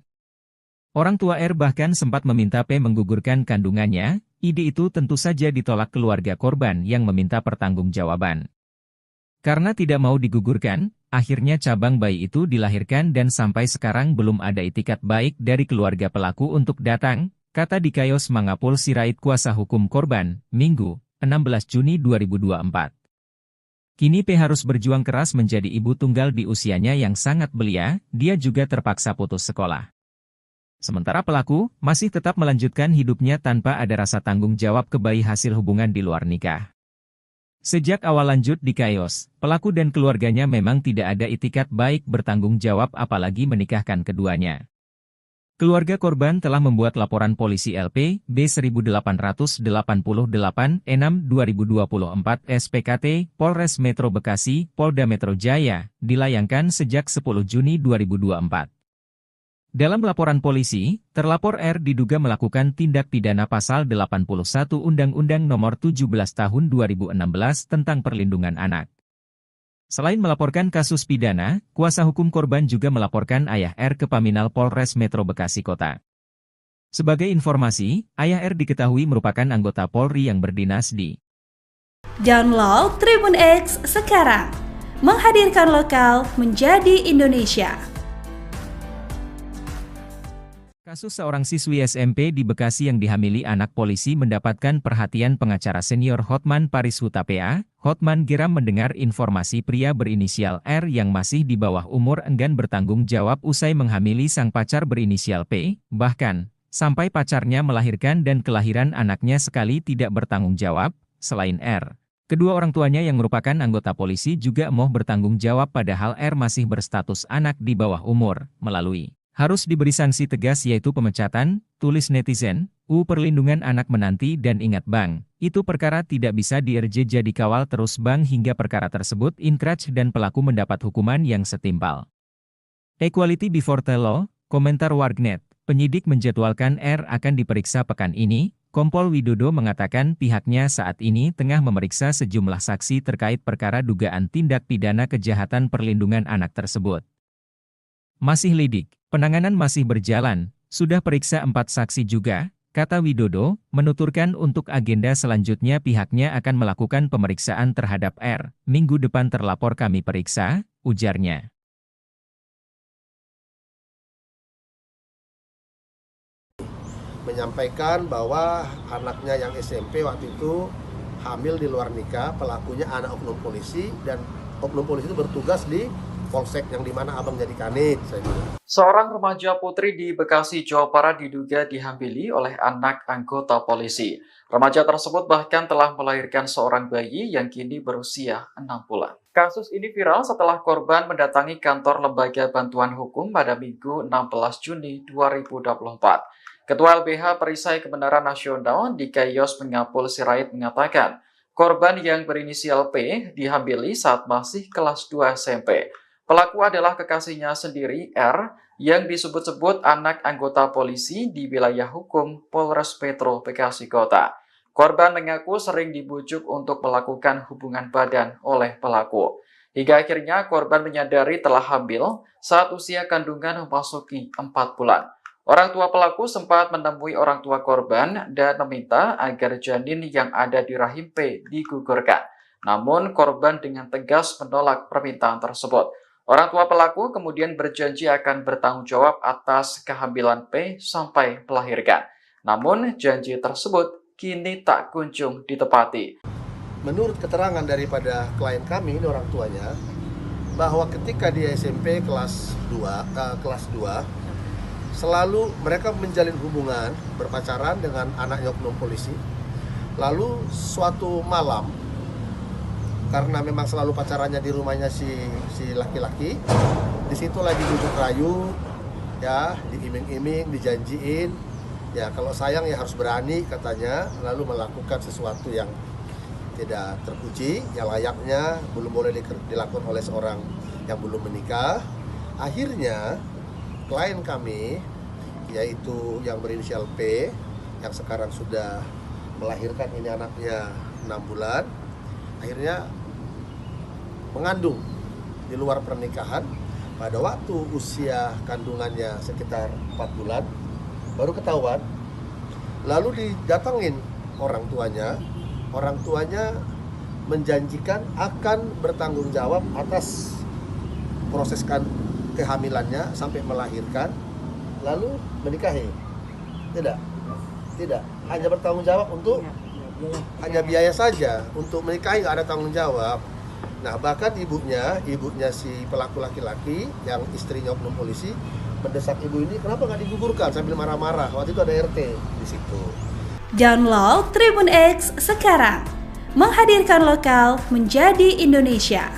S5: Orang tua R bahkan sempat meminta P menggugurkan kandungannya, ide itu tentu saja ditolak keluarga korban yang meminta pertanggungjawaban. Karena tidak mau digugurkan, akhirnya cabang bayi itu dilahirkan dan sampai sekarang belum ada itikat baik dari keluarga pelaku untuk datang, kata Dikayos Mangapul Sirait kuasa hukum korban, Minggu, 16 Juni 2024. Kini P harus berjuang keras menjadi ibu tunggal di usianya yang sangat belia, dia juga terpaksa putus sekolah. Sementara pelaku masih tetap melanjutkan hidupnya tanpa ada rasa tanggung jawab ke bayi hasil hubungan di luar nikah. Sejak awal lanjut Dikayos, pelaku dan keluarganya memang tidak ada itikat baik bertanggung jawab apalagi menikahkan keduanya. Keluarga korban telah membuat laporan polisi LP B1888 6 2024 SPKT Polres Metro Bekasi, Polda Metro Jaya, dilayangkan sejak 10 Juni 2024. Dalam laporan polisi, terlapor R diduga melakukan tindak pidana pasal 81 Undang-Undang Nomor 17 Tahun 2016 tentang Perlindungan Anak. Selain melaporkan kasus pidana, kuasa hukum korban juga melaporkan ayah R ke Paminal Polres Metro Bekasi Kota. Sebagai informasi, ayah R diketahui merupakan anggota Polri yang berdinas di.
S4: Download Tribun X sekarang, menghadirkan lokal menjadi Indonesia.
S5: Kasus seorang siswi SMP di Bekasi yang dihamili anak polisi mendapatkan perhatian pengacara senior Hotman Paris Hutapea. Hotman geram mendengar informasi pria berinisial R yang masih di bawah umur enggan bertanggung jawab usai menghamili sang pacar berinisial P, bahkan sampai pacarnya melahirkan dan kelahiran anaknya sekali tidak bertanggung jawab. Selain R, kedua orang tuanya yang merupakan anggota polisi juga mau bertanggung jawab padahal R masih berstatus anak di bawah umur, melalui harus diberi sanksi tegas yaitu pemecatan, tulis netizen, Perlindungan Anak menanti dan ingat bang, itu perkara tidak bisa di-RJ jadi kawal terus bang hingga perkara tersebut inkrah dan pelaku mendapat hukuman yang setimpal. Equality before the law, komentar wargnet, penyidik menjadwalkan R akan diperiksa pekan ini, Kompol Widodo mengatakan pihaknya saat ini tengah memeriksa sejumlah saksi terkait perkara dugaan tindak pidana kejahatan perlindungan anak tersebut. Masih lidik, penanganan masih berjalan, sudah periksa 4 saksi juga, kata Widodo, menuturkan untuk agenda selanjutnya pihaknya akan melakukan pemeriksaan terhadap R, minggu depan terlapor kami periksa, ujarnya.
S2: Menyampaikan bahwa anaknya yang SMP waktu itu hamil di luar nikah, pelakunya anak oknum polisi, dan oknum polisi itu bertugas di Polsek yang dimana abang jadi kanit.
S3: Seorang remaja putri di Bekasi, Jawa Barat diduga dihamili oleh anak anggota polisi. Remaja tersebut bahkan telah melahirkan seorang bayi yang kini berusia 6 bulan. Kasus ini viral setelah korban mendatangi kantor Lembaga Bantuan Hukum pada Minggu 16 Juni 2024. Ketua LBH Perisai Kebenaran Nasional Dikayos Mangapul Sirait mengatakan, korban yang berinisial P dihamili saat masih kelas 2 SMP. Pelaku adalah kekasihnya sendiri, R, yang disebut-sebut anak anggota polisi di wilayah hukum Polres Metro Bekasi Kota. Korban mengaku sering dibujuk untuk melakukan hubungan badan oleh pelaku. Hingga akhirnya korban menyadari telah hamil saat usia kandungan memasuki 4 bulan. Orang tua pelaku sempat menemui orang tua korban dan meminta agar janin yang ada di rahim P digugurkan. Namun korban dengan tegas menolak permintaan tersebut. Orang tua pelaku kemudian berjanji akan bertanggung jawab atas kehamilan P sampai melahirkan. Namun janji tersebut kini tak kunjung ditepati.
S2: Menurut keterangan daripada klien kami, ini orang tuanya, bahwa ketika dia SMP kelas 2, selalu mereka menjalin hubungan berpacaran dengan anaknya oknum polisi. Lalu suatu malam, karena memang selalu pacarannya di rumahnya si laki-laki, di situ lagi bujuk rayu, ya, diiming-iming, dijanjiin, ya kalau sayang ya harus berani katanya, lalu melakukan sesuatu yang tidak terpuji, yang layaknya belum boleh dilakukan oleh seorang yang belum menikah. Akhirnya klien kami, yaitu yang berinisial P, yang sekarang sudah melahirkan, ini anaknya 6 bulan, akhirnya mengandung di luar pernikahan. Pada waktu usia kandungannya sekitar 4 bulan, baru ketahuan. Lalu didatangin orang tuanya menjanjikan akan bertanggung jawab atas proses kehamilannya sampai melahirkan, lalu menikahi. Tidak, hanya bertanggung jawab untuk hanya biaya saja, untuk menikahi nggak ada tanggung jawab. Nah, bahkan ibunya si pelaku laki-laki yang istrinya oknum polisi mendesak ibu ini, kenapa nggak digugurkan, sambil marah-marah. Waktu itu ada RT di situ.
S4: Download Tribun X sekarang, menghadirkan lokal menjadi Indonesia.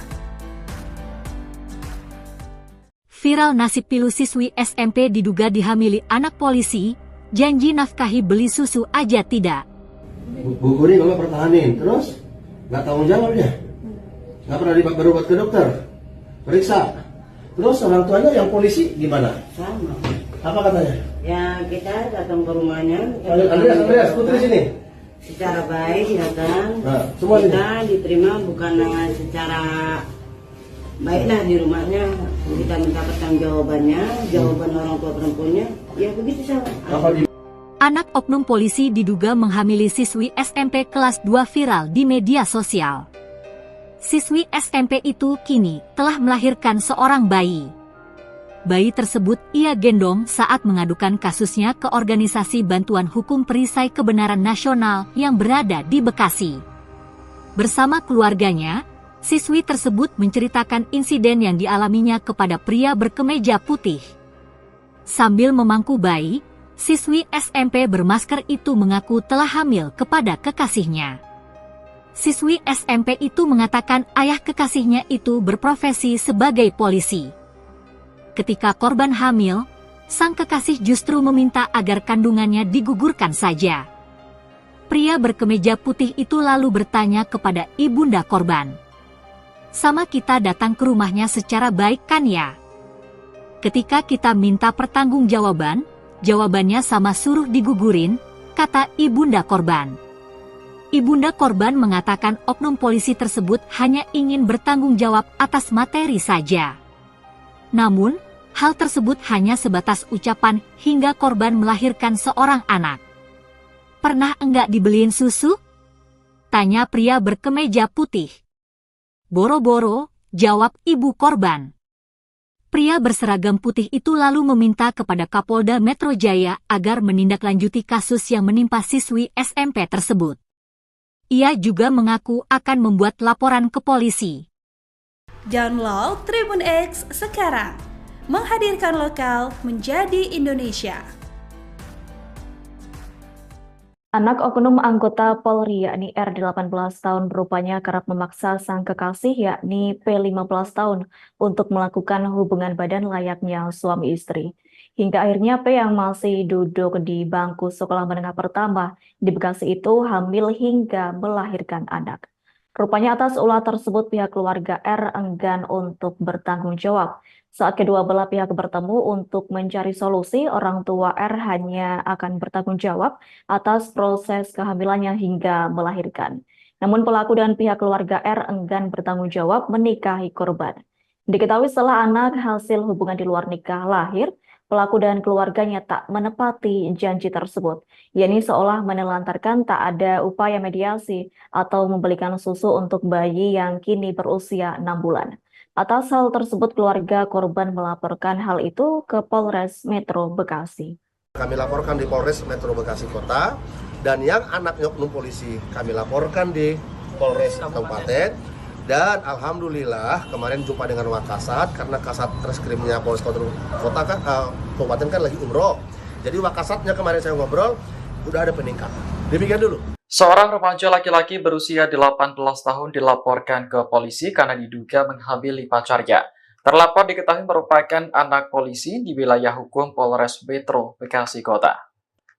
S6: Viral nasib pilu siswi SMP diduga dihamili anak polisi, janji nafkahi beli susu aja tidak.
S2: Bu Guri kalau pertahanin, terus nggak tanggung jawab dia, nggak pernah berobat ke dokter, periksa. Terus orang tuanya yang polisi gimana?
S7: Sama.
S2: Apa katanya?
S7: Ya kita datang ke rumahnya.
S2: Andreas, putri sini.
S7: Secara baik datang.
S2: Nah, semua
S7: kita diterima bukan secara baiklah di rumahnya. Kita minta pertanggungjawabannya, jawaban orang tua perempuannya. Ya begitu sama.
S6: Anak oknum polisi diduga menghamili siswi SMP kelas 2 viral di media sosial. Siswi SMP itu kini telah melahirkan seorang bayi. Bayi tersebut ia gendong saat mengadukan kasusnya ke organisasi bantuan hukum perisai kebenaran nasional yang berada di Bekasi. Bersama keluarganya, siswi tersebut menceritakan insiden yang dialaminya kepada pria berkemeja putih. Sambil memangku bayi, siswi SMP bermasker itu mengaku telah hamil kepada kekasihnya. Siswi SMP itu mengatakan ayah kekasihnya itu berprofesi sebagai polisi. Ketika korban hamil, sang kekasih justru meminta agar kandungannya digugurkan saja. Pria berkemeja putih itu lalu bertanya kepada ibunda korban, "Sama kita datang ke rumahnya secara baik kan ya? Ketika kita minta pertanggungjawaban, jawabannya sama suruh digugurin," kata ibunda korban. Ibunda korban mengatakan oknum polisi tersebut hanya ingin bertanggung jawab atas materi saja. Namun, hal tersebut hanya sebatas ucapan hingga korban melahirkan seorang anak. "Pernah enggak dibeliin susu?" tanya pria berkemeja putih. "Boro-boro," jawab ibu korban. Pria berseragam putih itu lalu meminta kepada Kapolda Metro Jaya agar menindaklanjuti kasus yang menimpa siswi SMP tersebut. Ia juga mengaku akan membuat laporan ke polisi.
S4: Download Tribun X sekarang, menghadirkan lokal menjadi Indonesia.
S1: Anak oknum anggota Polri yakni R 18 tahun rupanya kerap memaksa sang kekasih yakni P 15 tahun untuk melakukan hubungan badan layaknya suami istri. Hingga akhirnya P yang masih duduk di bangku sekolah menengah pertama di Bekasi itu hamil hingga melahirkan anak. Rupanya atas ulah tersebut pihak keluarga R enggan untuk bertanggung jawab. Saat kedua belah pihak bertemu untuk mencari solusi, orang tua R hanya akan bertanggung jawab atas proses kehamilannya hingga melahirkan. Namun pelaku dan pihak keluarga R enggan bertanggung jawab menikahi korban. Diketahui setelah anak hasil hubungan di luar nikah lahir, pelaku dan keluarganya tak menepati janji tersebut, yakni seolah menelantarkan tak ada upaya mediasi atau membelikan susu untuk bayi yang kini berusia 6 bulan. Atas hal tersebut, keluarga korban melaporkan hal itu ke Polres Metro Bekasi.
S2: Kami laporkan di Polres Metro Bekasi Kota, dan yang anaknya oknum polisi kami laporkan di Polres Kabupaten. Dan alhamdulillah kemarin jumpa dengan Wakasat, karena Kasat Reskrimnya Polres Kota kan Kabupaten kan lagi umroh. Jadi Wakasatnya kemarin saya ngobrol, udah ada peningkatan. Demikian dulu.
S3: Seorang remaja laki-laki berusia 18 tahun dilaporkan ke polisi karena diduga menghamili pacarnya. Terlapor diketahui merupakan anak polisi di wilayah hukum Polres Metro Bekasi Kota.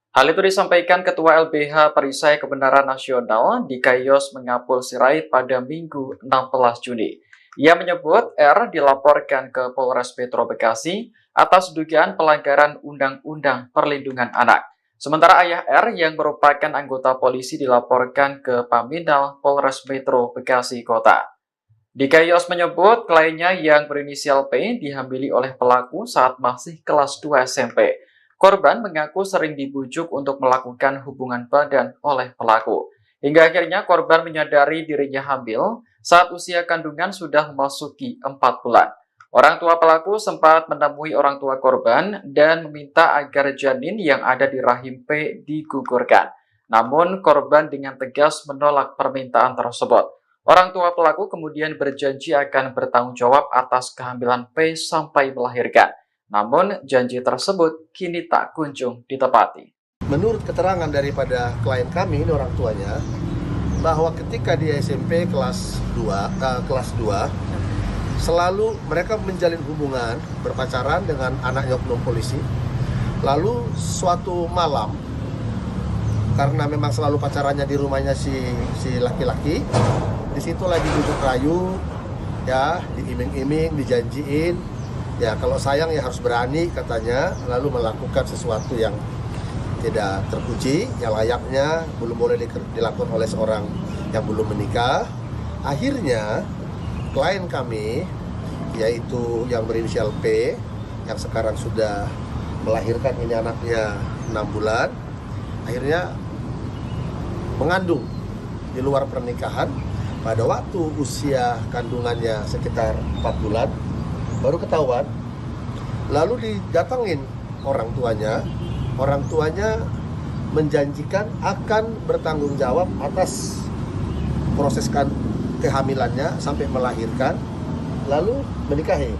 S3: Hal itu disampaikan Ketua LBH Perisai Kebenaran Nasional Dikayos Mengapul Sirait pada Minggu 16 Juni. Ia menyebut R dilaporkan ke Polres Metro Bekasi atas dugaan pelanggaran Undang-Undang Perlindungan Anak. Sementara ayah R yang merupakan anggota polisi dilaporkan ke Paminal Polres Metro Bekasi Kota. Dikayos menyebut kliennya yang berinisial P dihamili oleh pelaku saat masih kelas 2 SMP. Korban mengaku sering dibujuk untuk melakukan hubungan badan oleh pelaku. Hingga akhirnya korban menyadari dirinya hamil saat usia kandungan sudah memasuki 4 bulan. Orang tua pelaku sempat menemui orang tua korban dan meminta agar janin yang ada di rahim P digugurkan. Namun korban dengan tegas menolak permintaan tersebut. Orang tua pelaku kemudian berjanji akan bertanggung jawab atas kehamilan P sampai melahirkan. Namun, janji tersebut kini tak kunjung ditepati.
S2: Menurut keterangan daripada klien kami, ini orang tuanya, bahwa ketika di SMP kelas 2, selalu mereka menjalin hubungan berpacaran dengan anaknya oknum polisi. Lalu suatu malam, karena memang selalu pacarannya di rumahnya si laki-laki, di situ lagi duduk rayu, ya, diiming-iming, dijanjiin. Ya, kalau sayang ya harus berani katanya, lalu melakukan sesuatu yang tidak terpuji, yang layaknya belum boleh dilakukan oleh seorang yang belum menikah. Akhirnya, klien kami, yaitu yang berinisial P, yang sekarang sudah melahirkan ini anaknya 6 bulan, akhirnya mengandung di luar pernikahan. Pada waktu usia kandungannya sekitar 4 bulan, baru ketahuan, lalu didatangin orang tuanya menjanjikan akan bertanggung jawab atas proses kehamilannya sampai melahirkan, lalu menikahi.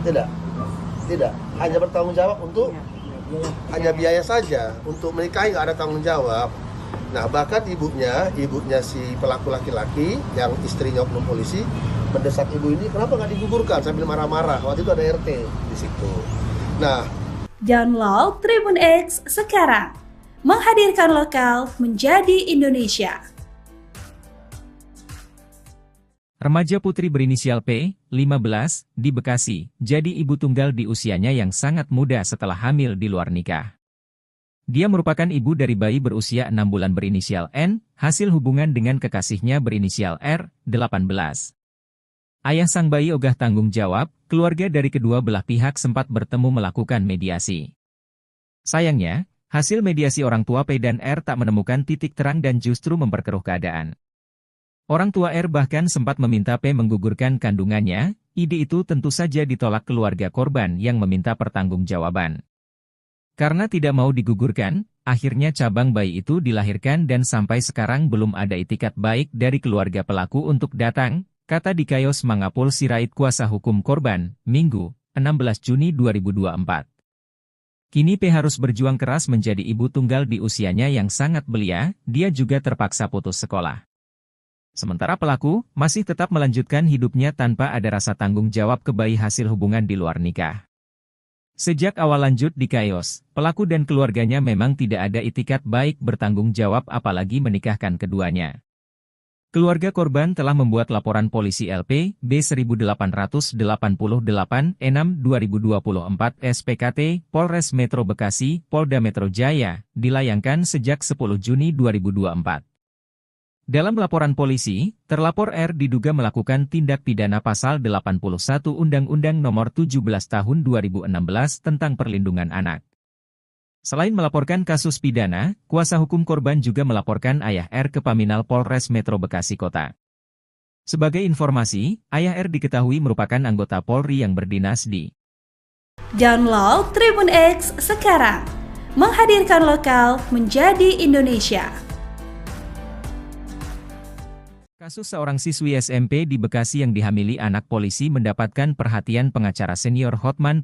S2: Tidak, hanya bertanggung jawab untuk hanya biaya saja, untuk menikahi nggak ada tanggung jawab. Nah, bahkan ibunya si pelaku laki-laki yang istrinya oknum polisi mendesak ibu ini, kenapa nggak digugurkan, sambil marah-marah. Waktu itu ada RT di situ. Nah,
S4: Download Tribun X sekarang, menghadirkan lokal menjadi Indonesia.
S5: Remaja putri berinisial P, 15, di Bekasi, jadi ibu tunggal di usianya yang sangat muda setelah hamil di luar nikah. Dia merupakan ibu dari bayi berusia 6 bulan berinisial N, hasil hubungan dengan kekasihnya berinisial R, 18. Ayah sang bayi ogah tanggung jawab, keluarga dari kedua belah pihak sempat bertemu melakukan mediasi. Sayangnya, hasil mediasi orang tua P dan R tak menemukan titik terang dan justru memperkeruh keadaan. Orang tua R bahkan sempat meminta P menggugurkan kandungannya. Ide itu tentu saja ditolak keluarga korban yang meminta pertanggungjawaban. Karena tidak mau digugurkan, akhirnya cabang bayi itu dilahirkan dan sampai sekarang belum ada itikat baik dari keluarga pelaku untuk datang, kata Dikayos Mangapul Sirait kuasa hukum korban, Minggu, 16 Juni 2024. Kini P harus berjuang keras menjadi ibu tunggal di usianya yang sangat belia, dia juga terpaksa putus sekolah. Sementara pelaku masih tetap melanjutkan hidupnya tanpa ada rasa tanggung jawab ke bayi hasil hubungan di luar nikah. Sejak awal lanjut Dikayos, pelaku dan keluarganya memang tidak ada itikat baik bertanggung jawab apalagi menikahkan keduanya. Keluarga korban telah membuat laporan polisi LP B1888 6 2024 SPKT Polres Metro Bekasi, Polda Metro Jaya, dilayangkan sejak 10 Juni 2024. Dalam laporan polisi, terlapor R diduga melakukan tindak pidana pasal 81 Undang-Undang Nomor 17 Tahun 2016 tentang Perlindungan Anak. Selain melaporkan kasus pidana, kuasa hukum korban juga melaporkan ayah R ke Paminal Polres Metro Bekasi Kota. Sebagai informasi, ayah R diketahui merupakan anggota Polri yang berdinas di
S4: Download Tribun X sekarang, menghadirkan lokal menjadi Indonesia.
S5: Kasus seorang siswi SMP di Bekasi yang dihamili anak polisi mendapatkan perhatian pengacara senior Hotman